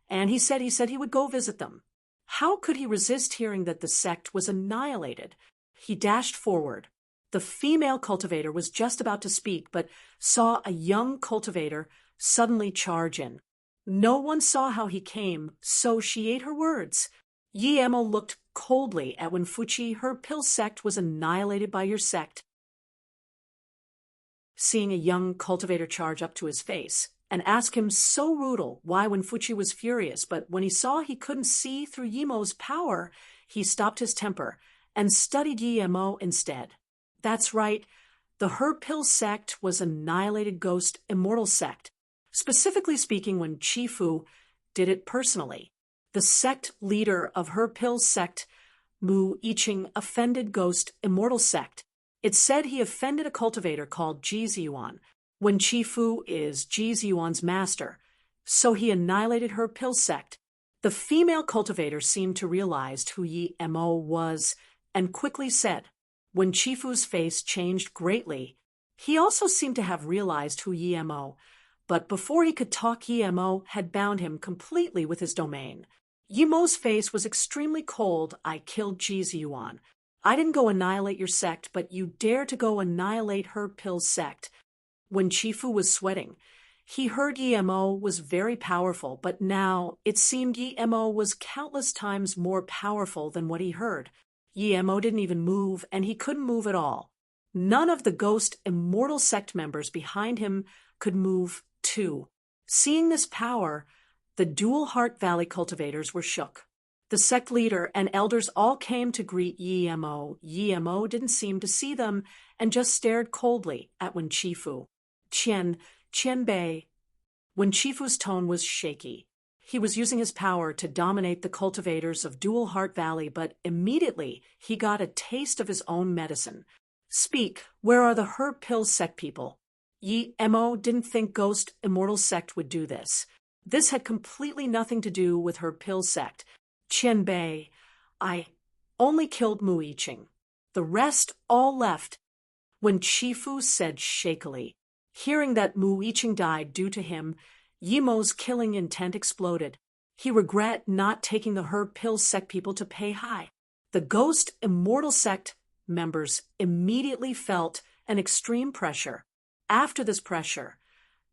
and he said he would go visit them. How could he resist hearing that the sect was annihilated? He dashed forward. The female cultivator was just about to speak, but saw a young cultivator suddenly charge in. No one saw how he came, so she ate her words. Yi Mo looked coldly at Wenfuchi. Her pill sect was annihilated by your sect. Seeing a young cultivator charge up to his face and ask him so rude why Wenfuchi was furious, but when he saw he couldn't see through Yi Mo's power, he stopped his temper and studied Yi Mo instead. That's right, the Her Pill sect was annihilated Ghost Immortal sect. Specifically speaking, when Chifu did it personally. The sect leader of Her Pill sect, Mu Yiqing, offended Ghost Immortal sect. It said he offended a cultivator called Ji Ziyuan, when Chifu is Ji Ziyuan's master, so he annihilated Her Pill sect. The female cultivator seemed to realize who Yi Mo was and quickly said, when Chifu's face changed greatly, he also seemed to have realized who Yi Mo, but before he could talk, Yi Mo had bound him completely with his domain. Yi Mo's face was extremely cold. I killed Ji Ziyuan. I didn't go annihilate your sect, but you dare to go annihilate Her Pill sect. When Chifu was sweating, he heard Yi Mo was very powerful, but now it seemed Yi Mo was countless times more powerful than what he heard. Yi Mo didn't even move, and he couldn't move at all. None of the Ghost Immortal sect members behind him could move too. Seeing this power, the Dual Heart Valley cultivators were shook. The sect leader and elders all came to greet Yi Mo. Yi Mo didn't seem to see them and just stared coldly at Wen Chifu. Qian Bei. When Chifu's tone was shaky, he was using his power to dominate the cultivators of Dual Heart Valley, but immediately he got a taste of his own medicine. Speak, where are the Her Pill sect people? Yi Mo didn't think Ghost Immortal sect would do this. This had completely nothing to do with Her Pill sect. Qian Bei, I only killed Mu Yiqing. The rest all left. When Chifu said shakily, hearing that Mu Yiqing died due to him, Yi Mo's killing intent exploded. He regret not taking the Her Pill sect people to pay high. The Ghost Immortal sect members immediately felt an extreme pressure. After this pressure,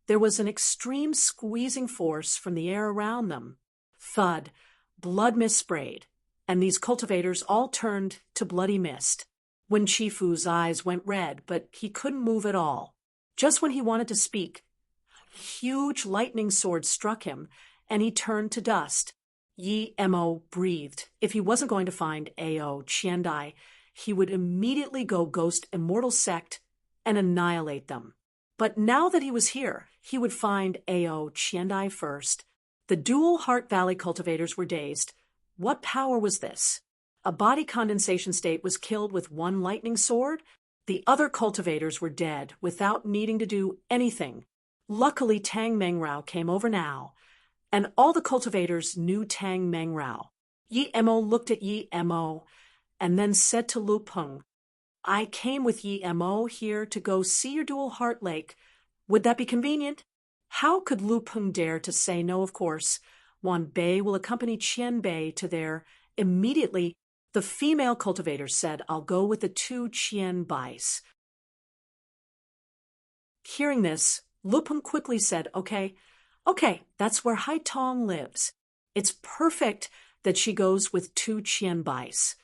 there was an extreme squeezing force from the air around them. Thud, blood mist sprayed, and these cultivators all turned to bloody mist. When Chifu's eyes went red, but he couldn't move at all. Just when he wanted to speak, a huge lightning sword struck him, and he turned to dust. Yi Mo breathed. If he wasn't going to find Ao Qiandai, he would immediately go ghost immortal sect and annihilate them. But now that he was here, he would find Ao Qiandai first. The dual Heart Valley cultivators were dazed. What power was this? A body condensation state was killed with one lightning sword? The other cultivators were dead without needing to do anything. Luckily, Tang Mengrao came over now, and all the cultivators knew Tang Mengrao. Yi Mo looked at Yi Mo and then said to Lu Peng, I came with Yi Mo here to go see your dual heart lake. Would that be convenient? How could Lu Peng dare to say no? Of course. Wan Bei will accompany Qian Bei to there. Immediately, the female cultivators said, I'll go with the two Qian Bais. Hearing this, Lu Peng quickly said, Okay, that's where Hai Tong lives. It's perfect that she goes with two Qian Bais.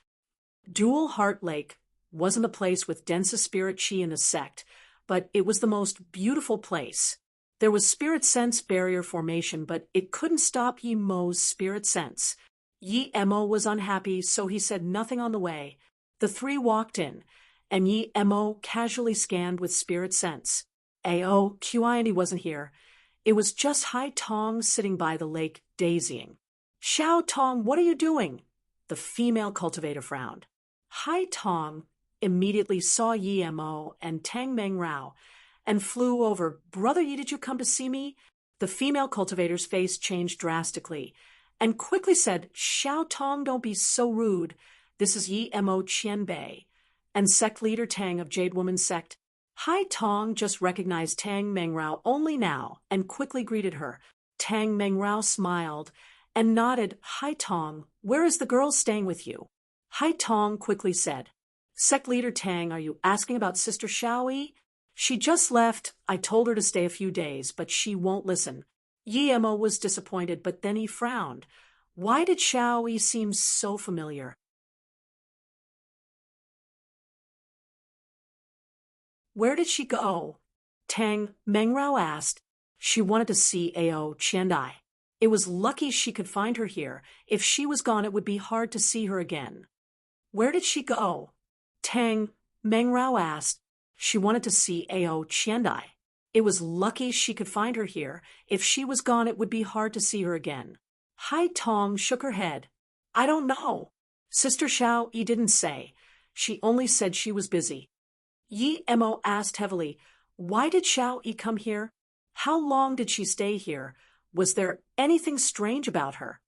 Dual Heart Lake wasn't a place with densest spirit chi in the sect, but it was the most beautiful place. There was spirit sense barrier formation, but it couldn't stop Yi Mo's spirit sense. Yi Mo was unhappy, so he said nothing on the way. The three walked in, and Yi Mo casually scanned with spirit sense. Ao Qiandi wasn't here. It was just Hai Tong sitting by the lake, daisying. Xiao Tong, what are you doing? The female cultivator frowned. Hai Tong immediately saw Yi Mo and Tang Mengrao and flew over. Brother Yi, did you come to see me? The female cultivator's face changed drastically and quickly said, Xiao Tong, don't be so rude. This is Yi Mo Qianbei and sect leader Tang of Jade Woman sect. Hai Tong just recognized Tang Mengrao only now and quickly greeted her. Tang Mengrao smiled and nodded. Hai Tong, where is the girl staying with you? Hai Tong quickly said, Sect leader Tang, are you asking about Sister Xiaoyi? She just left. I told her to stay a few days, but she won't listen. Yi Mo was disappointed, but then he frowned. Why did Xiaoyi seem so familiar? Where did she go? Tang Mengrao asked. She wanted to see Ao Qiandai. It was lucky she could find her here. If she was gone, it would be hard to see her again. Where did she go? Tang Mengrao asked. She wanted to see Ao Qiandai. It was lucky she could find her here. If she was gone, it would be hard to see her again. Hai Tong shook her head. I don't know. Sister Xiaoyi didn't say. She only said she was busy. Yi Mo asked heavily, Why did Xiaoyi come here? How long did she stay here? Was there anything strange about her?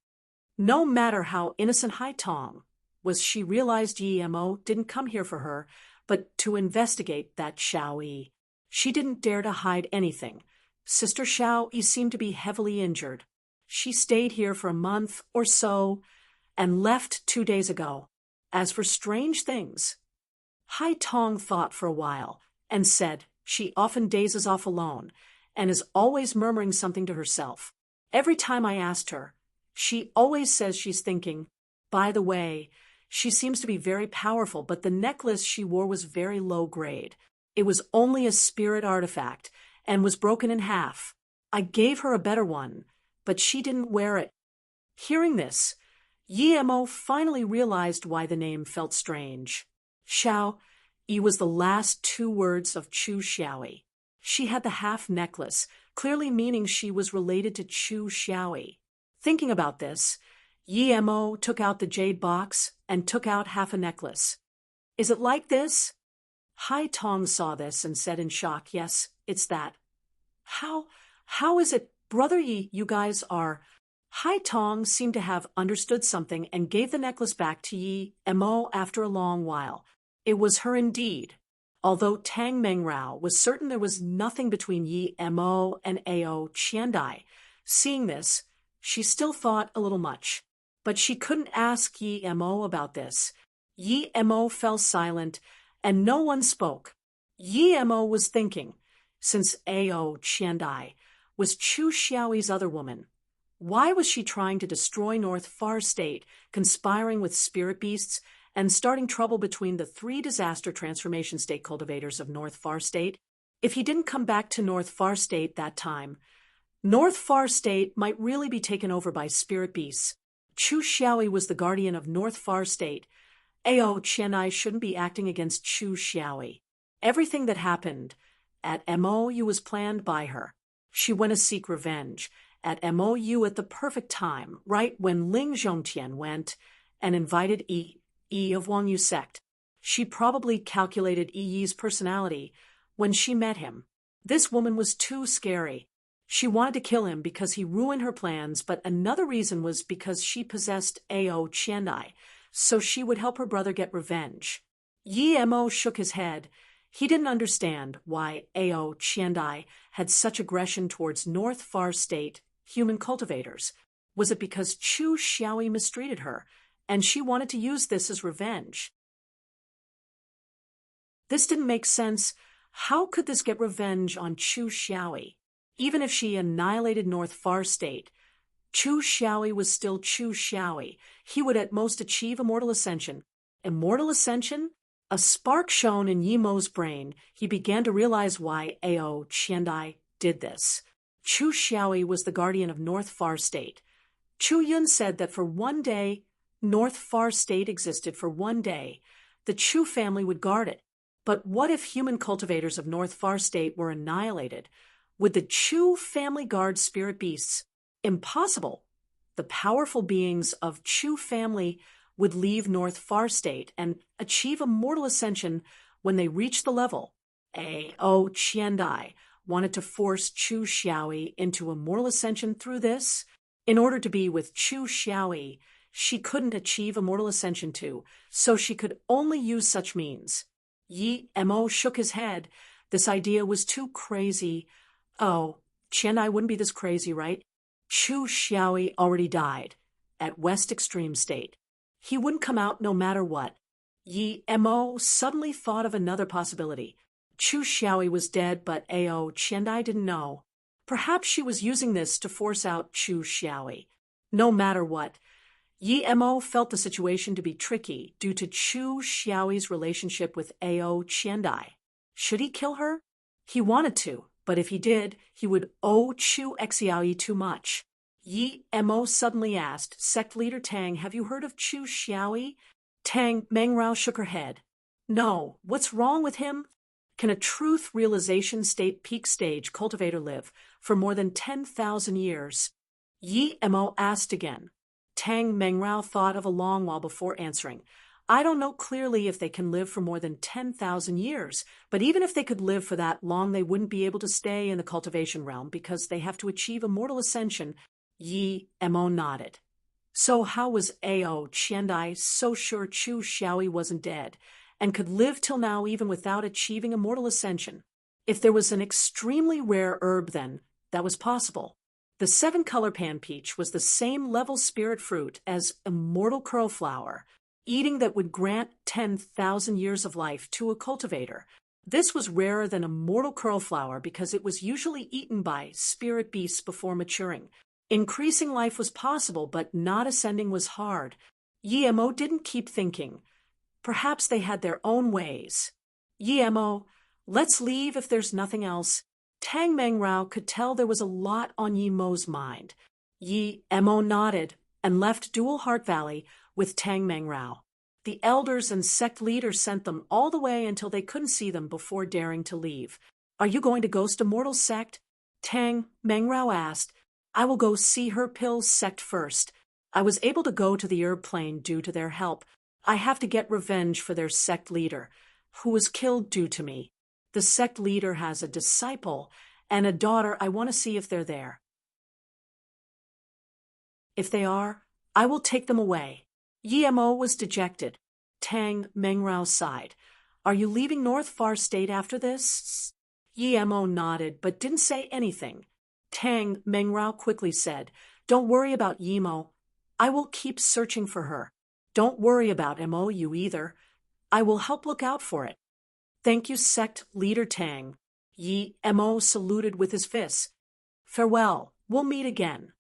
No matter how innocent Hai Tong was, she realized Yi Mo didn't come here for her, but to investigate that Xiaoyi. She didn't dare to hide anything. Sister Xiaoyi seemed to be heavily injured. She stayed here for a month or so and left 2 days ago. As for strange things, Hai Tong thought for a while and said she often dazes off alone and is always murmuring something to herself. Every time I asked her, she always says she's thinking, by the way, she seems to be very powerful, but the necklace she wore was very low grade. It was only a spirit artifact and was broken in half. I gave her a better one, but she didn't wear it. Hearing this, Yi Mo finally realized why the name felt strange. Xiaoyi was the last 2 words of Chu Xiaoyi. She had the half necklace, clearly meaning she was related to Chu Xiaoyi. Thinking about this, Yi Mo took out the jade box and took out half a necklace. Is it like this? Hai Tong saw this and said in shock, Yes, it's that. How is it, Brother Yi, you guys are? Hai Tong seemed to have understood something and gave the necklace back to Yi Mo after a long while. It was her indeed. Although Tang Mengrao was certain there was nothing between Yi Mo and Ao Qiandai, seeing this, she still thought a little much. But she couldn't ask Yi Mo about this. Yi Mo fell silent, and no one spoke. Yi Mo was thinking, since Ao Qiandai was Chu Xiaoyi's other woman, why was she trying to destroy North Far State, conspiring with spirit beasts, and starting trouble between the three disaster transformation state cultivators of North Far State? If he didn't come back to North Far State that time, North Far State might really be taken over by spirit beasts. Chu Xiaoyi was the guardian of North Far State. Ao Qianai shouldn't be acting against Chu Xiaoyi. Everything that happened at MOU was planned by her. She went to seek revenge at MOU at the perfect time, right when Ling Zhongtian went and invited Yi of Wang Yu sect. She probably calculated Yi's personality when she met him. This woman was too scary. She wanted to kill him because he ruined her plans, but another reason was because she possessed Ao Qianai, so she would help her brother get revenge. Yi Mo shook his head. He didn't understand why Ao Qiandai had such aggression towards North Far State human cultivators. Was it because Chu Xiaoyi mistreated her, and she wanted to use this as revenge? This didn't make sense. How could this get revenge on Chu Xiaoyi? Even if she annihilated North Far State, Chu Xiaoyi was still Chu Xiaoyi. He would at most achieve immortal ascension. Immortal ascension? A spark shone in Yi Mo's brain. He began to realize why Ao Qiandai did this. Chu Xiaoyi was the guardian of North Far State. Chu Yun said that for one day, North Far State existed for one day. The Chu family would guard it. But what if human cultivators of North Far State were annihilated? Would the Chu family guard spirit beasts? Impossible. The powerful beings of Chu family would leave North Far State and achieve immortal ascension when they reached the level. Ao Qiandai wanted to force Chu Xiaoyi into immortal ascension through this. In order to be with Chu Xiaoyi, she couldn't achieve immortal ascension too, so she could only use such means. Yi Mo shook his head. This idea was too crazy. Oh, Qiandai wouldn't be this crazy, right? Chu Xiaoyi already died at West Extreme State. He wouldn't come out no matter what. Yi Mo suddenly thought of another possibility. Chu Xiaoyi was dead, but Ao Qiandai didn't know. Perhaps she was using this to force out Chu Xiaoyi. No matter what, Yi Mo felt the situation to be tricky due to Chu Xiaoyi's relationship with Ao Qiandai. Should he kill her? He wanted to, but if he did, he would owe Chu Xiaoyi too much. Yi Mo suddenly asked, Sect Leader Tang, have you heard of Chu Xiaoyi? Tang Mengrao shook her head. No, what's wrong with him? Can a truth realization state peak stage cultivator live for more than 10,000 years? Yi Mo asked again. Tang Mengrao thought of a long while before answering. I don't know clearly if they can live for more than 10,000 years, but even if they could live for that long, they wouldn't be able to stay in the cultivation realm because they have to achieve immortal ascension. Yi Mo nodded. So how was Ao Qiandai so sure Chu Xiaoyi wasn't dead and could live till now even without achieving immortal ascension? If there was an extremely rare herb then, that was possible. The 7-color pan peach was the same level spirit fruit as immortal curlflower, eating that would grant 10,000 years of life to a cultivator. This was rarer than immortal curlflower because it was usually eaten by spirit beasts before maturing. Increasing life was possible, but not ascending was hard. Yi Mo didn't keep thinking. Perhaps they had their own ways. Yi Mo, let's leave if there's nothing else. Tang Mengrao could tell there was a lot on Yi Mo's mind. Yi Mo nodded and left Dual Heart Valley with Tang Mengrao. The elders and sect leaders sent them all the way until they couldn't see them before daring to leave. Are you going to Ghost Immortal sect? Tang Mengrao asked. I will go see her Pill's sect first. I was able to go to the herb plane due to their help. I have to get revenge for their sect leader, who was killed due to me. The sect leader has a disciple and a daughter. I want to see if they're there. If they are, I will take them away. Yi Mo was dejected. Tang Mengrao sighed. Are you leaving North Far State after this? Yi Mo nodded but didn't say anything. Tang Mengrao quickly said, Don't worry about Yi Mo. I will keep searching for her. Don't worry about MOU either. I will help look out for it. Thank you, sect leader Tang. Yi Mo saluted with his fists. Farewell, we'll meet again.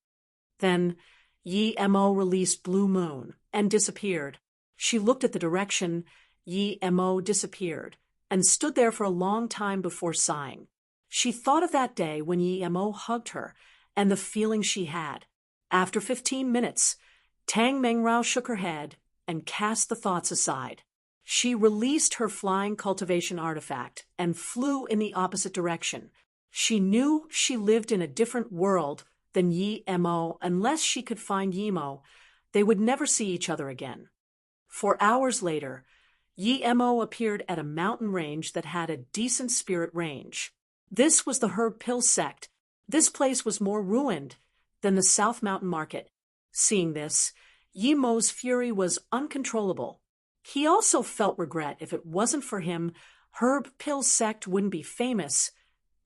Then Yi Mo released Blue Moon and disappeared. She looked at the direction Yi Mo disappeared and stood there for a long time before sighing. She thought of that day when Yi Mo hugged her and the feeling she had. After 15 minutes, Tang Mengrao shook her head and cast the thoughts aside. She released her flying cultivation artifact and flew in the opposite direction. She knew she lived in a different world than Yi Mo. Unless she could find Yi Mo, they would never see each other again. 4 hours later, Yi Mo appeared at a mountain range that had a decent spirit range. This was the Herb Pill sect. This place was more ruined than the South Mountain Market. Seeing this, Yi Mo's fury was uncontrollable. He also felt regret. If it wasn't for him, Herb Pill sect wouldn't be famous,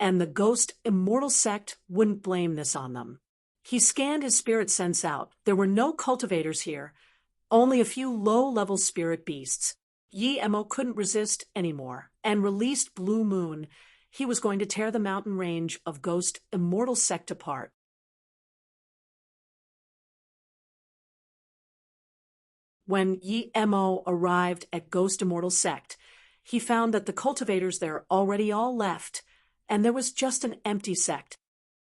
and the Ghost Immortal sect wouldn't blame this on them. He scanned his spirit sense out. There were no cultivators here, only a few low-level spirit beasts. Yi Mo couldn't resist anymore and released Blue Moon. He was going to tear the mountain range of Ghost Immortal sect apart. When Yi Mo arrived at Ghost Immortal sect, he found that the cultivators there already all left, and there was just an empty sect.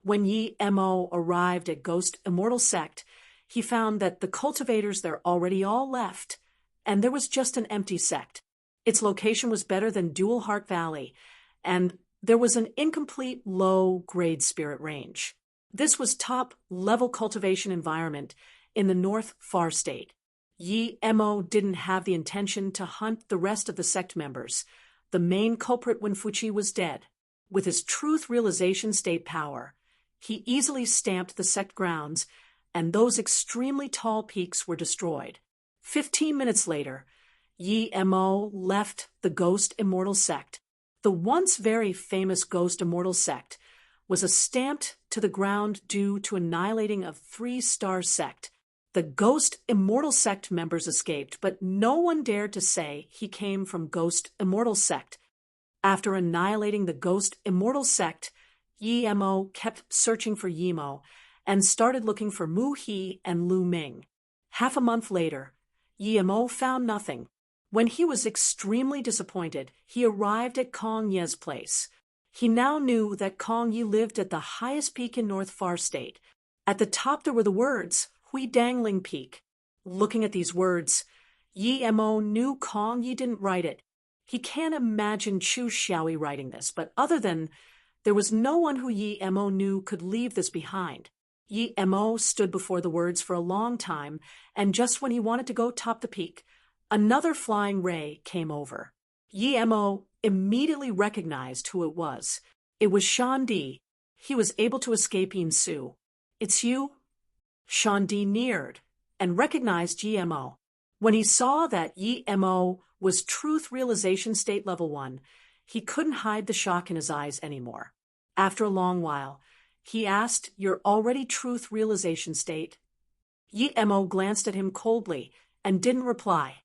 When Yi Mo arrived at Ghost Immortal sect, he found that the cultivators there already all left, and there was just an empty sect. Its location was better than Dual Heart Valley, and there was an incomplete low-grade spirit range. This was top-level cultivation environment in the North Far State. Yi Mo didn't have the intention to hunt the rest of the sect members. The main culprit Wenfuchi was dead. With his truth realization state power, he easily stamped the sect grounds, and those extremely tall peaks were destroyed. 15 minutes later, Yi Mo left the Ghost Immortal sect. The once very famous Ghost Immortal sect was stamped to the ground due to annihilating a 3-star sect. The Ghost Immortal sect members escaped, but no one dared to say he came from Ghost Immortal sect. After annihilating the Ghost Immortal sect, Yi Mo kept searching for Yi Mo and started looking for Mu He and Lu Ming. Half a month later, Yi Mo found nothing. When he was extremely disappointed, he arrived at Kong Ye's place. He now knew that Kong Ye lived at the highest peak in North Far State. At the top there were the words, Hui Dangling Peak. Looking at these words, Yi Mo knew Kong Ye didn't write it. He can't imagine Chu Xiaoyi writing this, but other than there was no one who Yi Mo knew could leave this behind. Yi Mo stood before the words for a long time, and just when he wanted to go top the peak, another flying ray came over. Yi Mo immediately recognized who it was. It was Shan Di. He was able to escape Yin Su. It's you? Shan Di neared and recognized Yi Mo. When he saw that Yi Mo was Truth Realization State Level 1, he couldn't hide the shock in his eyes anymore. After a long while, he asked, You're already Truth Realization State? Yi Mo glanced at him coldly and didn't reply.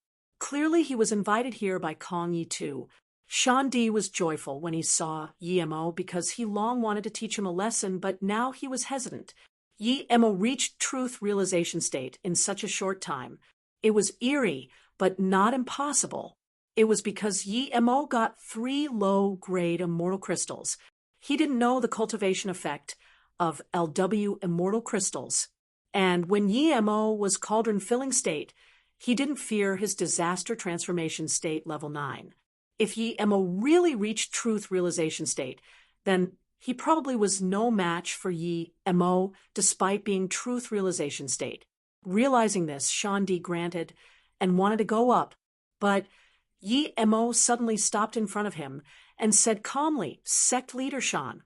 Clearly he was invited here by Kong Yi too. Shan Di was joyful when he saw Yi Mo because he long wanted to teach him a lesson, but now he was hesitant. Yi Mo reached Truth Realization State in such a short time. It was eerie, but not impossible. It was because Yi Mo got 3 low-grade immortal crystals. He didn't know the cultivation effect of LW immortal crystals. And when Yi Mo was Cauldron Filling State, he didn't fear his Disaster Transformation State Level 9. If Yi Mo really reached Truth Realization State, then he probably was no match for Yi Mo despite being Truth Realization State. Realizing this, Shan Di granted and wanted to go up, but Yi Mo suddenly stopped in front of him and said calmly, Sect Leader Shan,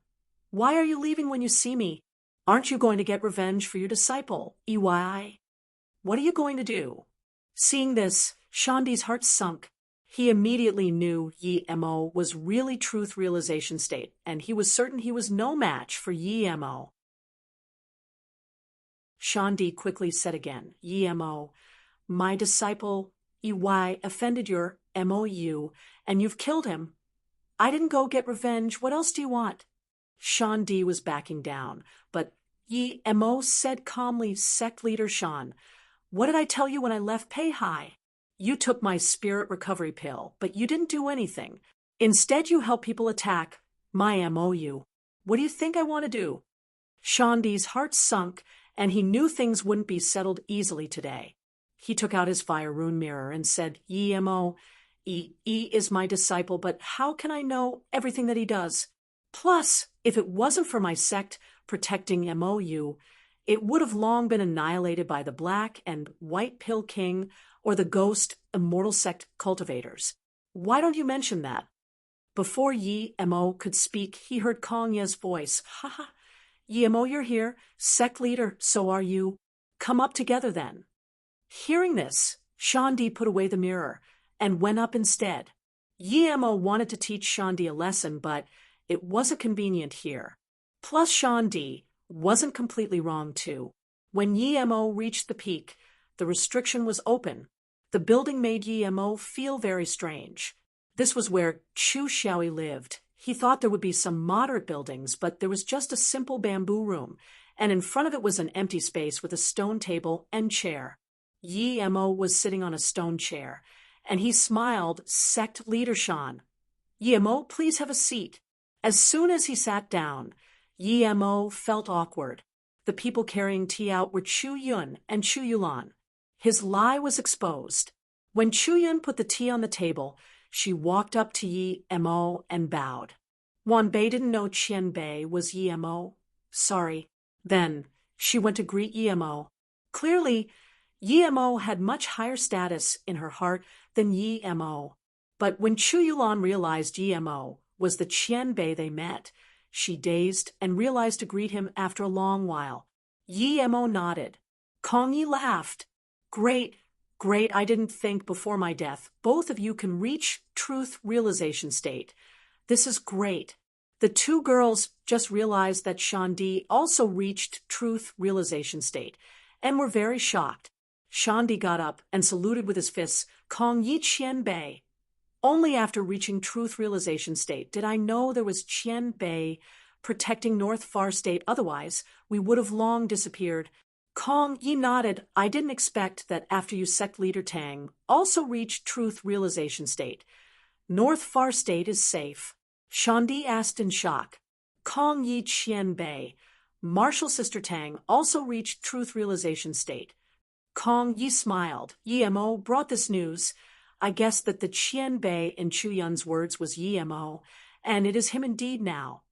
why are you leaving when you see me? Aren't you going to get revenge for your disciple, EYI? What are you going to do? Seeing this, Shan Di's heart sunk. He immediately knew Yi Mo was really Truth Realization State, and he was certain he was no match for Yi Mo. Shan Di quickly said again, Yi Mo, my disciple, EY offended your MOU, and you've killed him. I didn't go get revenge. What else do you want? Sean D was backing down, but Yi Mo said calmly, Sect Leader Sean, what did I tell you when I left Pei Hai? You took my spirit recovery pill, but you didn't do anything. Instead, you help people attack my MOU. What do you think I want to do? Sean D's heart sunk, and he knew things wouldn't be settled easily today. He took out his fire rune mirror and said, Mo, E is my disciple, but how can I know everything that he does? Plus, if it wasn't for my sect protecting MOU, it would have long been annihilated by the Black and White Pill King or the Ghost Immortal Sect cultivators. Why don't you mention that? Before Yi Mo could speak, he heard Kong Ye's voice. Ha ha. Yi Mo, you're here. Sect leader, so are you. Come up together then. Hearing this, Sean D put away the mirror and went up instead. Yi Mo wanted to teach Sean D a lesson, but it wasn't convenient here. Plus, Sean D wasn't completely wrong, too. When Yi Mo reached the peak, the restriction was open. The building made Yi Mo feel very strange. This was where Chu Xiaoi lived. He thought there would be some moderate buildings, but there was just a simple bamboo room, and in front of it was an empty space with a stone table and chair. Yi Mo was sitting on a stone chair, and he smiled, Sect Leader Shan. Yi Mo, please have a seat. As soon as he sat down, Yi Mo felt awkward. The people carrying tea out were Chu Yun and Chu Yulan. His lie was exposed. When Chu Yun put the tea on the table, she walked up to Yi Mo and bowed. Wan Bei didn't know Qian Bei was Yi Mo. Sorry. Then she went to greet Yi Mo. Clearly, Yi Mo had much higher status in her heart than Yi Mo. But when Chu Yulan realized Yi Mo was the Qian Bei they met, she dazed and realized to greet him after a long while. Yi Mo nodded. Kong Yi laughed. Great, great, I didn't think before my death. Both of you can reach truth realization state. This is great. The two girls just realized that Shan Di also reached truth realization state and were very shocked. Shan Di got up and saluted with his fists, Kong Yi Qian Bei. Only after reaching truth realization state did I know there was Qian Bei protecting North Far State, otherwise we would have long disappeared. Kong Yi nodded. I didn't expect that after you Sect Leader Tang also reached truth realization state. North Far State is safe. Shandi asked in shock. Kong Yi Qian Bei, Martial Sister Tang, also reached truth realization state. Kong Yi smiled. Yi Mo brought this news. I guessed that the Qian Bei in Chu Yun's words was Yi Mo, and it is him indeed now.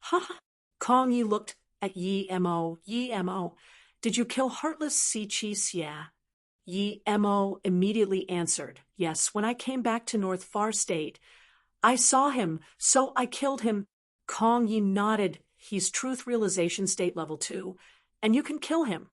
Ha ha. Kong Yi looked at Yi Mo. Yi Mo, did you kill heartless Si Chi Xia? Yi Mo immediately answered, yes, when I came back to North Far State. I saw him, so I killed him. Kong Yi nodded. He's truth realization state level 2, and you can kill him.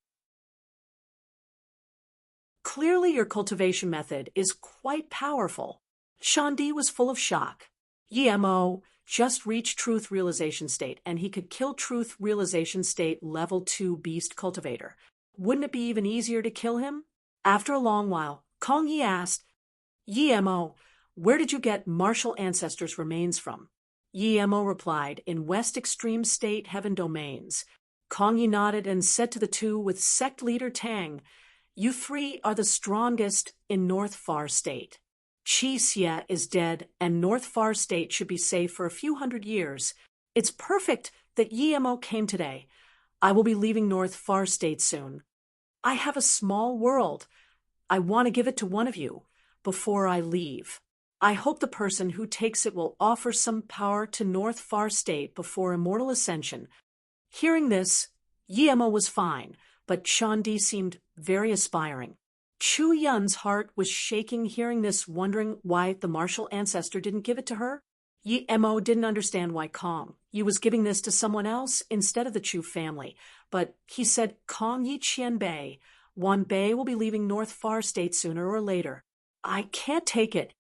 Clearly your cultivation method is quite powerful. Shandi was full of shock. Yi Mo just reached truth realization state, and he could kill truth realization state level 2 beast cultivator. Wouldn't it be even easier to kill him? After a long while, Kong Yi asked, Yi Mo, where did you get martial ancestors' remains from? Yi Mo replied, in West Extreme State Heaven Domains. Kong Yi nodded and said to the two with Sect Leader Tang, you three are the strongest in North Far State. Chi Xia is dead, and North Far State should be safe for a few hundred years. It's perfect that Yi Mo came today. I will be leaving North Far State soon. I have a small world. I want to give it to one of you before I leave. I hope the person who takes it will offer some power to North Far State before immortal ascension. Hearing this, Yi Mo was fine, but Shandi seemed very aspiring. Chu Yun's heart was shaking hearing this, wondering why the martial ancestor didn't give it to her. Yi Mo didn't understand why Kong Yi was giving this to someone else instead of the Chu family, but he said Kong Yi Qian Bei, Wan Bei will be leaving North Far State sooner or later. I can't take it.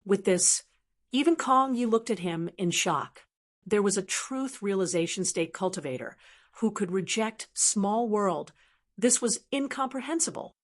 With this, even Kong Yi looked at him in shock. There was a truth realization state cultivator who could reject small world. This was incomprehensible.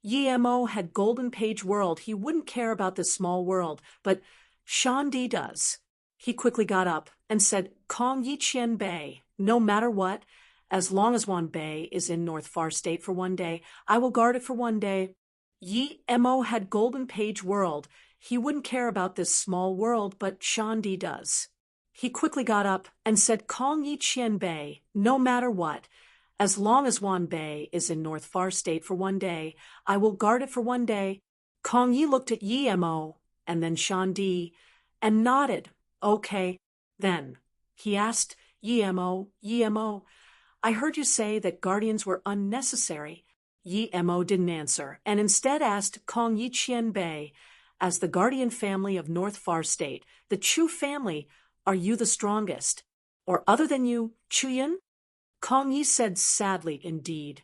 Yemo had golden page world. He wouldn't care about this small world, but Shandi does. He quickly got up and said, Kong Yi Chien Bei, no matter what, as long as Wan Bei is in North Far State for one day, I will guard it for one day. Yi Mo had golden page world. He wouldn't care about this small world, but Shandi does. He quickly got up and said, Kong Yi Chien Bei, no matter what, as long as Wan Bei is in North Far State for one day, I will guard it for one day. Kong Yi looked at Yi Mo and then Shandi and nodded. Okay, then. He asked, Yi Mo, I heard you say that guardians were unnecessary. Yi Mo didn't answer, and instead asked Kong Yi Chien Bei, as the guardian family of North Far State, the Chu family, are you the strongest? Or other than you, Chuyin? Kong Yi said sadly indeed.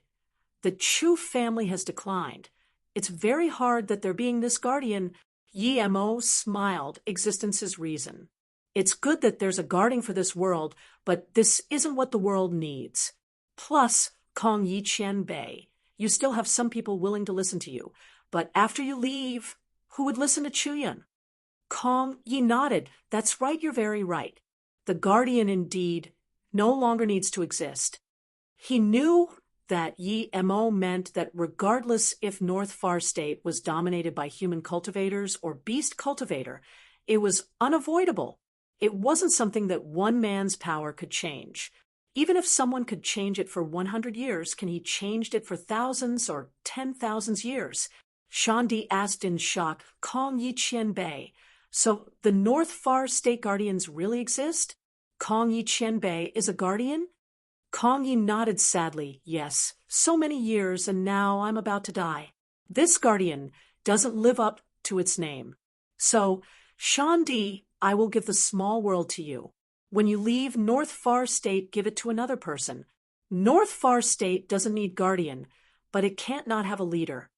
The Chu family has declined. It's very hard that there being this guardian. Yi Mo smiled, existence's reason. It's good that there's a guarding for this world, but this isn't what the world needs. Plus, Kong Yi Chien Bei, you still have some people willing to listen to you, but after you leave, who would listen to Chuyin? Kong Yi nodded. That's right, you're very right. The guardian indeed no longer needs to exist. He knew that Yi Mo meant that regardless if North Far State was dominated by human cultivators or beast cultivator, it was unavoidable. It wasn't something that one man's power could change. Even if someone could change it for 100 years, can he change it for thousands or 10,000 years? Shandi asked in shock, Kong Yi Chien Bei, so the North Far State Guardians really exist? Kong Yi Chien Bei is a guardian? Kong Yi nodded sadly, yes, so many years and now I'm about to die. This guardian doesn't live up to its name. So, Shandi, I will give the small world to you. When you leave North Far State, give it to another person. North Far State doesn't need guardian, but it can't not have a leader.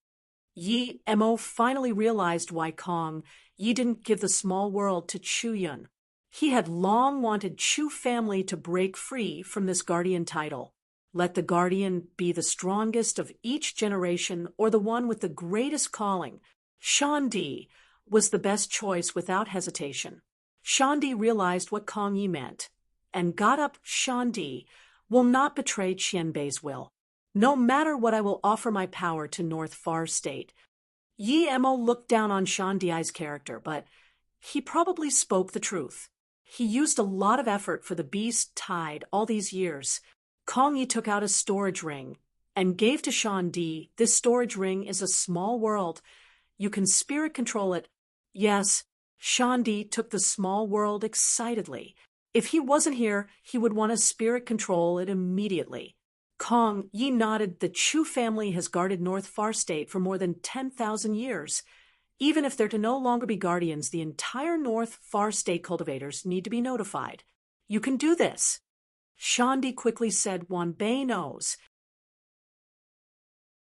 Yi Mo finally realized why Kong Yi didn't give the small world to Chuyin. He had long wanted Chu family to break free from this guardian title. Let the guardian be the strongest of each generation or the one with the greatest calling. Shandi was the best choice without hesitation. Shandi realized what Kong Yi meant, and got up. Shandi will not betray Chien Bei's will. No matter what, I will offer my power to North Far State. Yi Mo looked down on Shandi's character, but he probably spoke the truth. He used a lot of effort for the beast tide all these years. Kong Yi took out a storage ring and gave to Shandi. This storage ring is a small world. You can spirit control it. Yes, Shandi took the small world excitedly. If he wasn't here, he would want to spirit control it immediately. Kong Yi nodded. The Chu family has guarded North Far State for more than 10,000 years. Even if they're to no longer be guardians, the entire North Far State cultivators need to be notified. You can do this. Shandi quickly said, Wan Bei knows.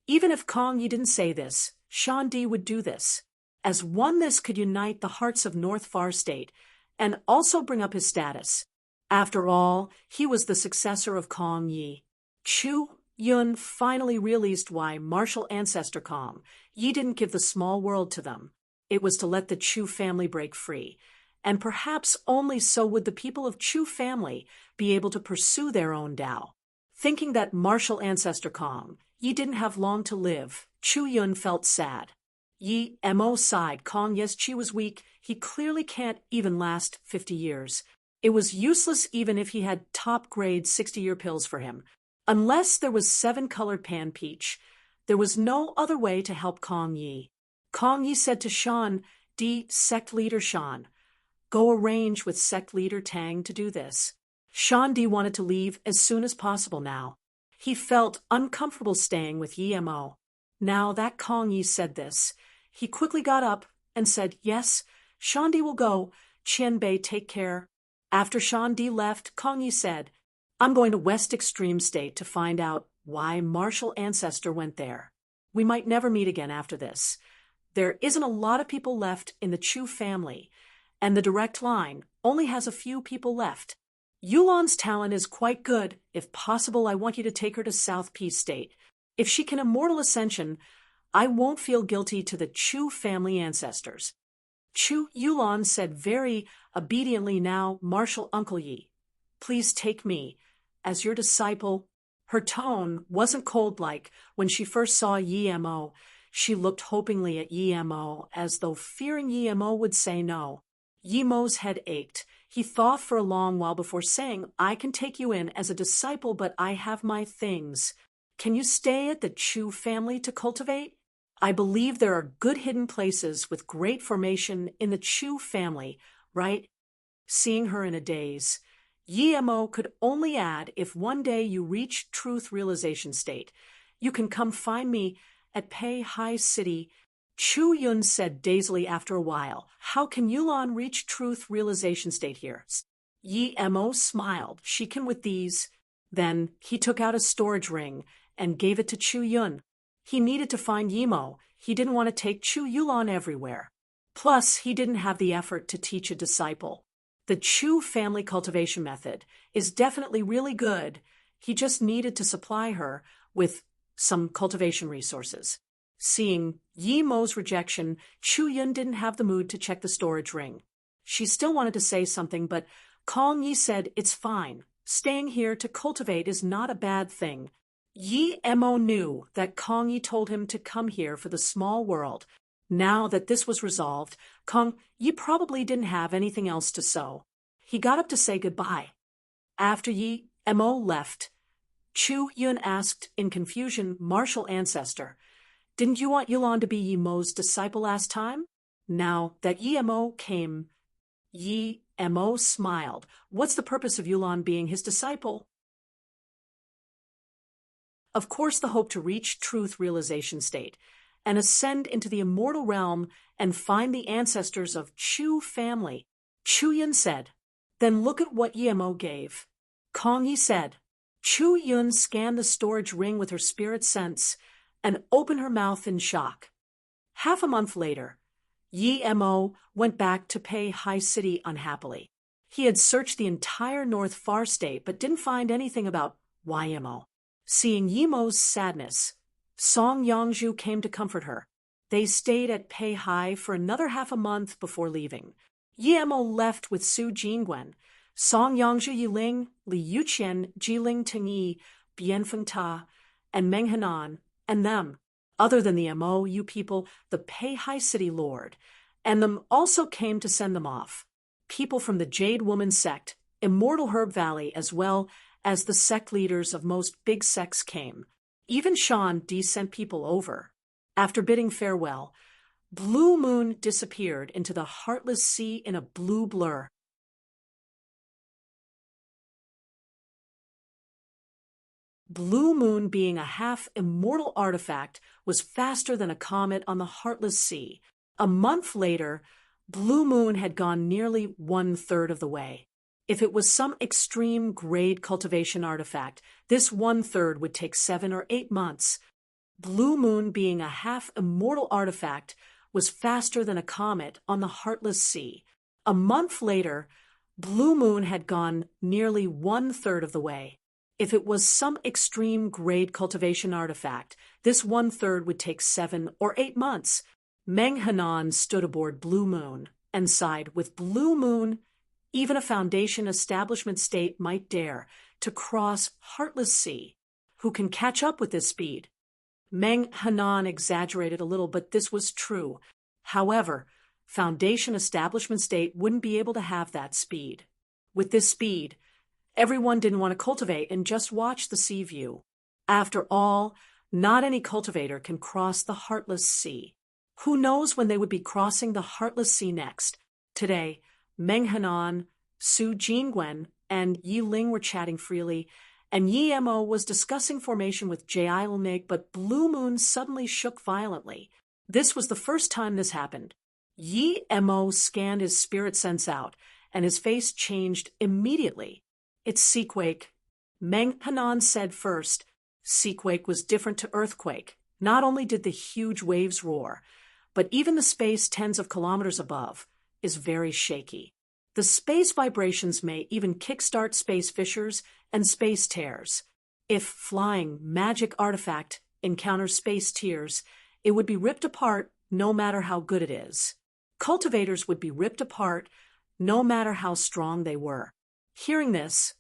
Even if Kong Yi didn't say this, Shandi would do this. As one, this could unite the hearts of North Far State and also bring up his status. After all, he was the successor of Kong Yi. Chu Yun finally realized why martial ancestor Kong Yi didn't give the small world to them. It was to let the Chu family break free, and perhaps only so would the people of Chu family be able to pursue their own Tao. Thinking that martial ancestor Kong Yi didn't have long to live, Chu Yun felt sad. Yi Mo sighed. Kong Yes, Chi was weak. He clearly can't even last 50 years. It was useless even if he had top-grade 60-year pills for him. Unless there was 7-colored pan peach, there was no other way to help Kong Yi. Kong Yi said to Shan Di, sect leader Shan, go arrange with sect leader Tang to do this. Shan Di wanted to leave as soon as possible now. He felt uncomfortable staying with Yi Mo. Now that Kong Yi said this, he quickly got up and said, yes, Shan Di will go. Chien Bei, take care. After Shan Di left, Kong Yi said, I'm going to West Extreme State to find out why martial ancestor went there. We might never meet again after this. There isn't a lot of people left in the Chu family, and the direct line only has a few people left. Yulan's talent is quite good. If possible, I want you to take her to South Peace State. If she can immortal ascension, I won't feel guilty to the Chu family ancestors. Chu Yulan said very obediently, now, Martial Uncle Yi, please take me as your disciple. Her tone wasn't cold like when she first saw Yi Mo. She looked hopingly at Yi Mo, as though fearing Yi Mo would say no. Yi Mo's head ached. He thought for a long while before saying, I can take you in as a disciple, but I have my things. Can you stay at the Chu family to cultivate? I believe there are good hidden places with great formation in the Chu family, right? Seeing her in a daze, Yi Mo could only add, if one day you reach truth realization state, you can come find me at Pei Hai City. Chu Yun said dazedly after a while, how can Yulan reach truth realization state here? Yi Mo smiled. She can with these. Then he took out a storage ring and gave it to Chu Yun. He needed to find Yi Mo. He didn't want to take Chu Yulan everywhere. Plus, he didn't have the effort to teach a disciple. The Chu family cultivation method is definitely really good. He just needed to supply her with some cultivation resources. Seeing Yi Mo's rejection, Chu Yun didn't have the mood to check the storage ring. She still wanted to say something, but Kong Yi said, it's fine. Staying here to cultivate is not a bad thing. Yi Mo knew that Kong Yi told him to come here for the small world. Now that this was resolved, Kong Yi probably didn't have anything else to sow. He got up to say goodbye. After Yi Mo left, Chu Yun asked in confusion, Martial ancestor, didn't you want Yulan to be Yi Mo's disciple last time? Now that Yi Mo came, Yi Mo smiled. What's the purpose of Yulan being his disciple? Of course, the hope to reach truth realization state and ascend into the immortal realm and find the ancestors of Chu family. Chu Yun said, then look at what Yi Mo gave. Kong Yi said. Chu Yun scanned the storage ring with her spirit sense and opened her mouth in shock. Half a month later, Yi Mo went back to Pei Hai City unhappily. He had searched the entire North Far State but didn't find anything about Yi Mo. Seeing Yi Mo's sadness, Song Yongzhu came to comfort her. They stayed at Pei Hai for another half a month before leaving. Yi Mo left with Su Jingwen, Song Yongzhu Yiling, Li Yuqian, Jiling Tingyi, Bianfeng Ta, and Meng Henan, and them. Other than the Mo, you people, the Pei Hai City Lord, and them also came to send them off. People from the Jade Woman sect, Immortal Herb Valley, as well as the sect leaders of most big sects came. Even Shan D sent people over. After bidding farewell, Blue Moon disappeared into the heartless sea in a blue blur. Blue Moon, being a half-immortal artifact, was faster than a comet on the heartless sea. A month later, Blue Moon had gone nearly 1/3 of the way. If it was some extreme grade cultivation artifact, this 1/3 would take 7 or 8 months. Blue Moon, being a half-immortal artifact, was faster than a comet on the heartless sea. A month later, Blue Moon had gone nearly 1/3 of the way. If it was some extreme grade cultivation artifact, this 1/3 would take 7 or 8 months. Meng Henan stood aboard Blue Moon and sighed. With Blue Moon, even a Foundation establishment state might dare to cross heartless sea. Who can catch up with this speed? Meng Henan exaggerated a little, but this was true. However, Foundation establishment state wouldn't be able to have that speed. With this speed, everyone didn't want to cultivate and just watch the sea view. After all, not any cultivator can cross the heartless sea. Who knows when they would be crossing the heartless sea next? Today, Meng Henan, Su Jingwen, and Yi Ling were chatting freely, and Yi Mo was discussing formation with Jailnig, but Blue Moon suddenly shook violently. This was the first time this happened. Yi Mo scanned his spirit sense out, and his face changed immediately. It's Seaquake. Meng Henan said first. Seaquake was different to earthquake. Not only did the huge waves roar, but even the space tens of kilometers above is very shaky. The space vibrations may even kickstart space fissures and space tears. If flying magic artifact encounters space tears, It would be ripped apart no matter how good it is. Cultivators would be ripped apart no matter how strong they were. Hearing this,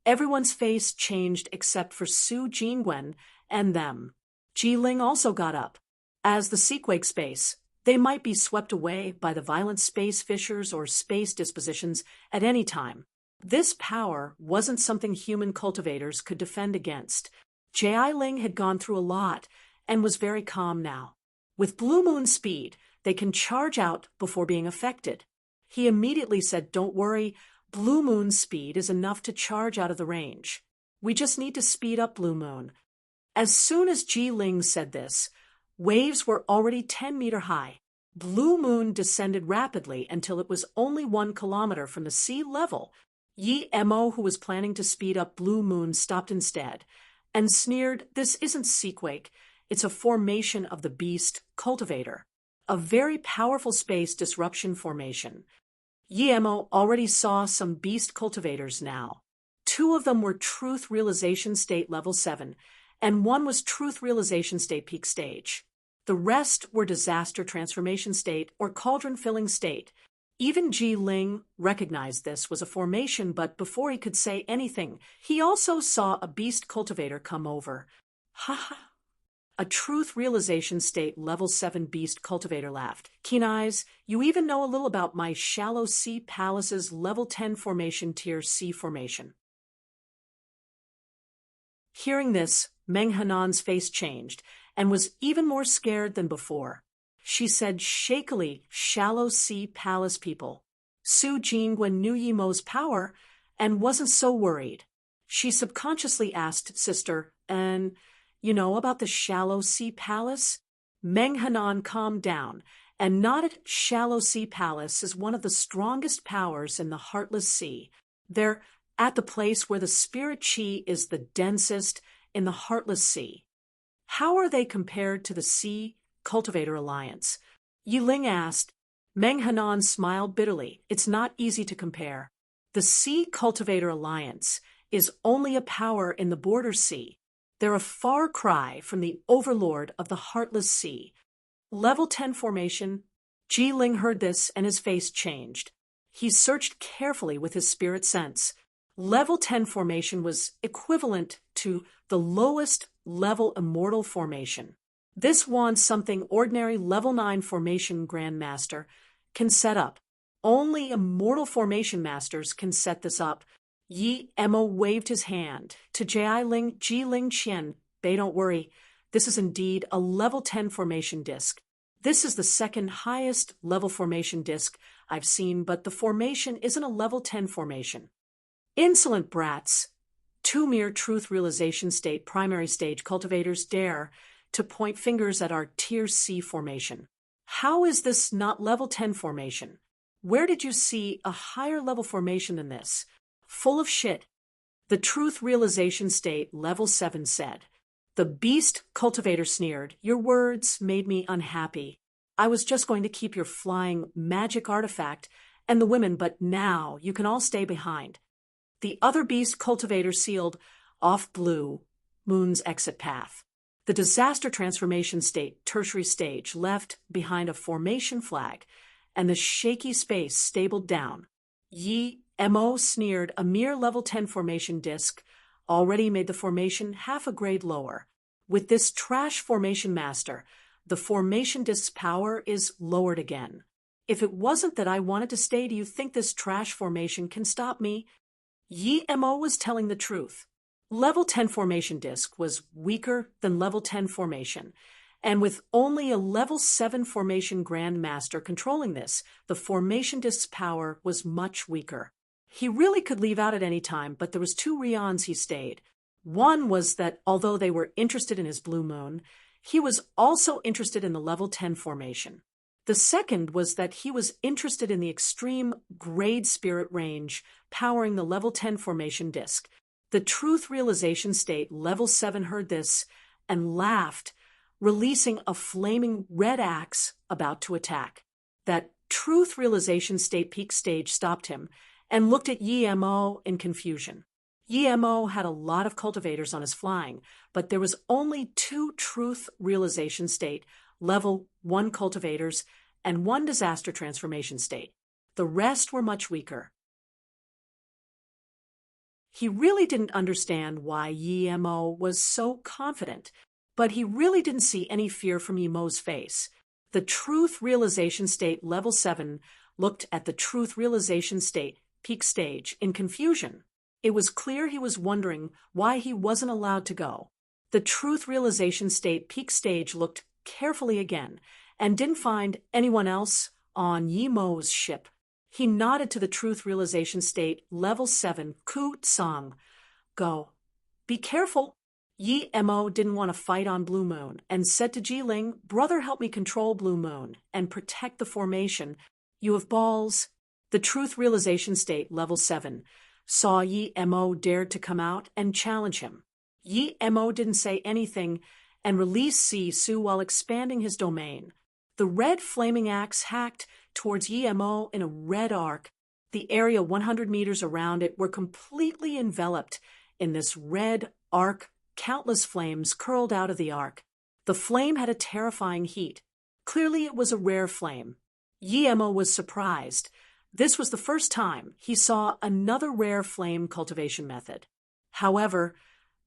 everyone's face changed except for Su Jingwen and them. Ji Ling also got up. As the sequake space, they might be swept away by the violent space fissures or space dispositions at any time. This power wasn't something human cultivators could defend against. Jai Ling had gone through a lot and was very calm now. With Blue Moon speed, they can charge out before being affected. He immediately said, "Don't worry, Blue Moon speed is enough to charge out of the range. We just need to speed up Blue Moon." As soon as Ji Ling said this, waves were already 10-meter high. Blue Moon descended rapidly until it was only 1 kilometer from the sea level. Yi Mo, who was planning to speed up Blue Moon, stopped instead and sneered, "This isn't Sequake, it's a formation of the beast cultivator, a very powerful space disruption formation." Yi Mo already saw some beast cultivators now. 2 of them were Truth Realization State Level 7, and 1 was Truth Realization State Peak Stage. The rest were Disaster Transformation State or Cauldron Filling State. Even Ji Ling recognized this was a formation, but before he could say anything, he also saw a beast cultivator come over. Ha ha! A Truth Realization State Level 7 beast cultivator laughed. "Keen eyes, you even know a little about my Shallow Sea Palace's Level 10 formation Tier C formation." Hearing this, Meng Hanan's face changed and was even more scared than before. She said shakily, "Shallow Sea Palace people." Su Jingwen knew Yi Mo's power and wasn't so worried. She subconsciously asked, "Sister, and you know about the Shallow Sea Palace?" Meng Hanan calmed down and nodded. Shallow Sea Palace is one of the strongest powers in the Heartless Sea. They're at the place where the spirit chi is the densest in the Heartless Sea. How are they compared to the Sea Cultivator Alliance? Yi Ling asked. Meng Hanan smiled bitterly. "It's not easy to compare. The Sea Cultivator Alliance is only a power in the Border Sea. They're a far cry from the overlord of the Heartless Sea." Level 10 formation. Ji Ling heard this and his face changed. He searched carefully with his spirit sense. Level 10 formation was equivalent to the lowest level immortal formation. This wants something ordinary level 9 formation grandmaster can set up. Only immortal formation masters can set this up. Yi Mo waved his hand to Ji Ling Qian. "Bei, don't worry. This is indeed a level 10 formation disc. This is the second highest level formation disc I've seen, but the formation isn't a level 10 formation." Insolent brats. 2 mere Truth Realization State primary stage cultivators dare to point fingers at our Tier C formation. How is this not level 10 formation? Where did you see a higher level formation than this? Full of shit. The Truth Realization State Level 7 said. The beast cultivator sneered. "Your words made me unhappy. I was just going to keep your flying magic artifact and the women, but now you can all stay behind." The other beast cultivator sealed off Blue Moon's exit path. The Disaster Transformation State tertiary stage left behind a formation flag, and the shaky space stabled down. Yi Mo sneered. A mere level 10 formation disc already made the formation half a grade lower. With this trash formation master, the formation disc's power is lowered again. If it wasn't that I wanted to stay, do you think this trash formation can stop me? Yi Mo was telling the truth. Level 10 formation disc was weaker than level 10 formation, and with only a level 7 formation grandmaster controlling this, the formation disc's power was much weaker. He really could leave out at any time, but there was 2 reasons he stayed. One was that although they were interested in his Blue Moon, he was also interested in the level 10 formation. The second was that he was interested in the extreme grade spirit range powering the level 10 formation disc. The Truth Realization State Level 7 heard this and laughed, releasing a flaming red axe about to attack. That Truth Realization State Peak Stage stopped him and looked at Yi Mo in confusion. Yi Mo had a lot of cultivators on his flying, but there was only 2 Truth Realization State level 1 cultivators, and 1 disaster transformation state. The rest were much weaker. He really didn't understand why Yi Mo was so confident, but he really didn't see any fear from Yi Mo's face. The Truth Realization State Level 7 looked at the Truth Realization State peak stage in confusion. It was clear he was wondering why he wasn't allowed to go. The Truth Realization State peak stage looked carefully again and didn't find anyone else on Yi Mo's ship. He nodded to the Truth Realization State Level 7 Ku Tsang. Go. Be careful. Yi Mo didn't want to fight on Blue Moon and said to Jiling, "Brother, help me control Blue Moon and protect the formation. You have balls." The Truth Realization State Level 7 saw Yi Mo dared to come out and challenge him. Yi Mo didn't say anything and released Si Su while expanding his domain. The red flaming axe hacked towards Yi Mo in a red arc. The area 100 meters around it were completely enveloped in this red arc. Countless flames curled out of the arc. The flame had a terrifying heat. Clearly it was a rare flame. Yi Mo was surprised. This was the first time he saw another rare flame cultivation method. However,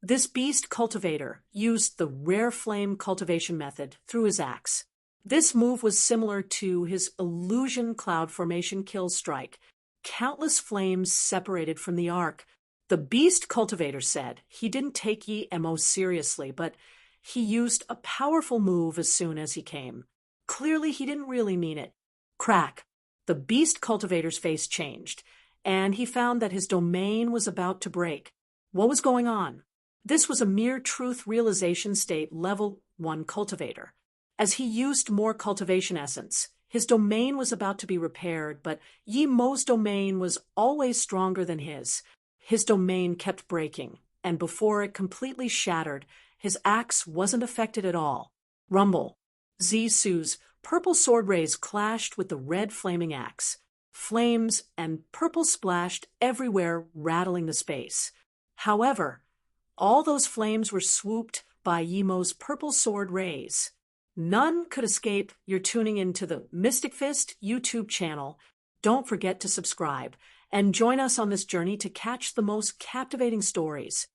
this beast cultivator used the rare flame cultivation method through his axe. This move was similar to his illusion cloud formation kill strike. Countless flames separated from the arc. The beast cultivator said he didn't take Yi Mo seriously, but he used a powerful move as soon as he came. Clearly he didn't really mean it. Crack. The beast cultivator's face changed, and he found that his domain was about to break. What was going on? This was a mere Truth Realization State Level 1 cultivator. As he used more cultivation essence, his domain was about to be repaired, but Yi Mo's domain was always stronger than his. His domain kept breaking, and before it completely shattered, his axe wasn't affected at all. Rumble. Si Su's purple sword rays clashed with the red flaming axe. Flames and purple splashed everywhere, rattling the space. However, all those flames were swooped by Yi Mo's purple sword rays. None could escape. You're tuning into the Mystic Fist YouTube channel. Don't forget to subscribe and join us on this journey to catch the most captivating stories.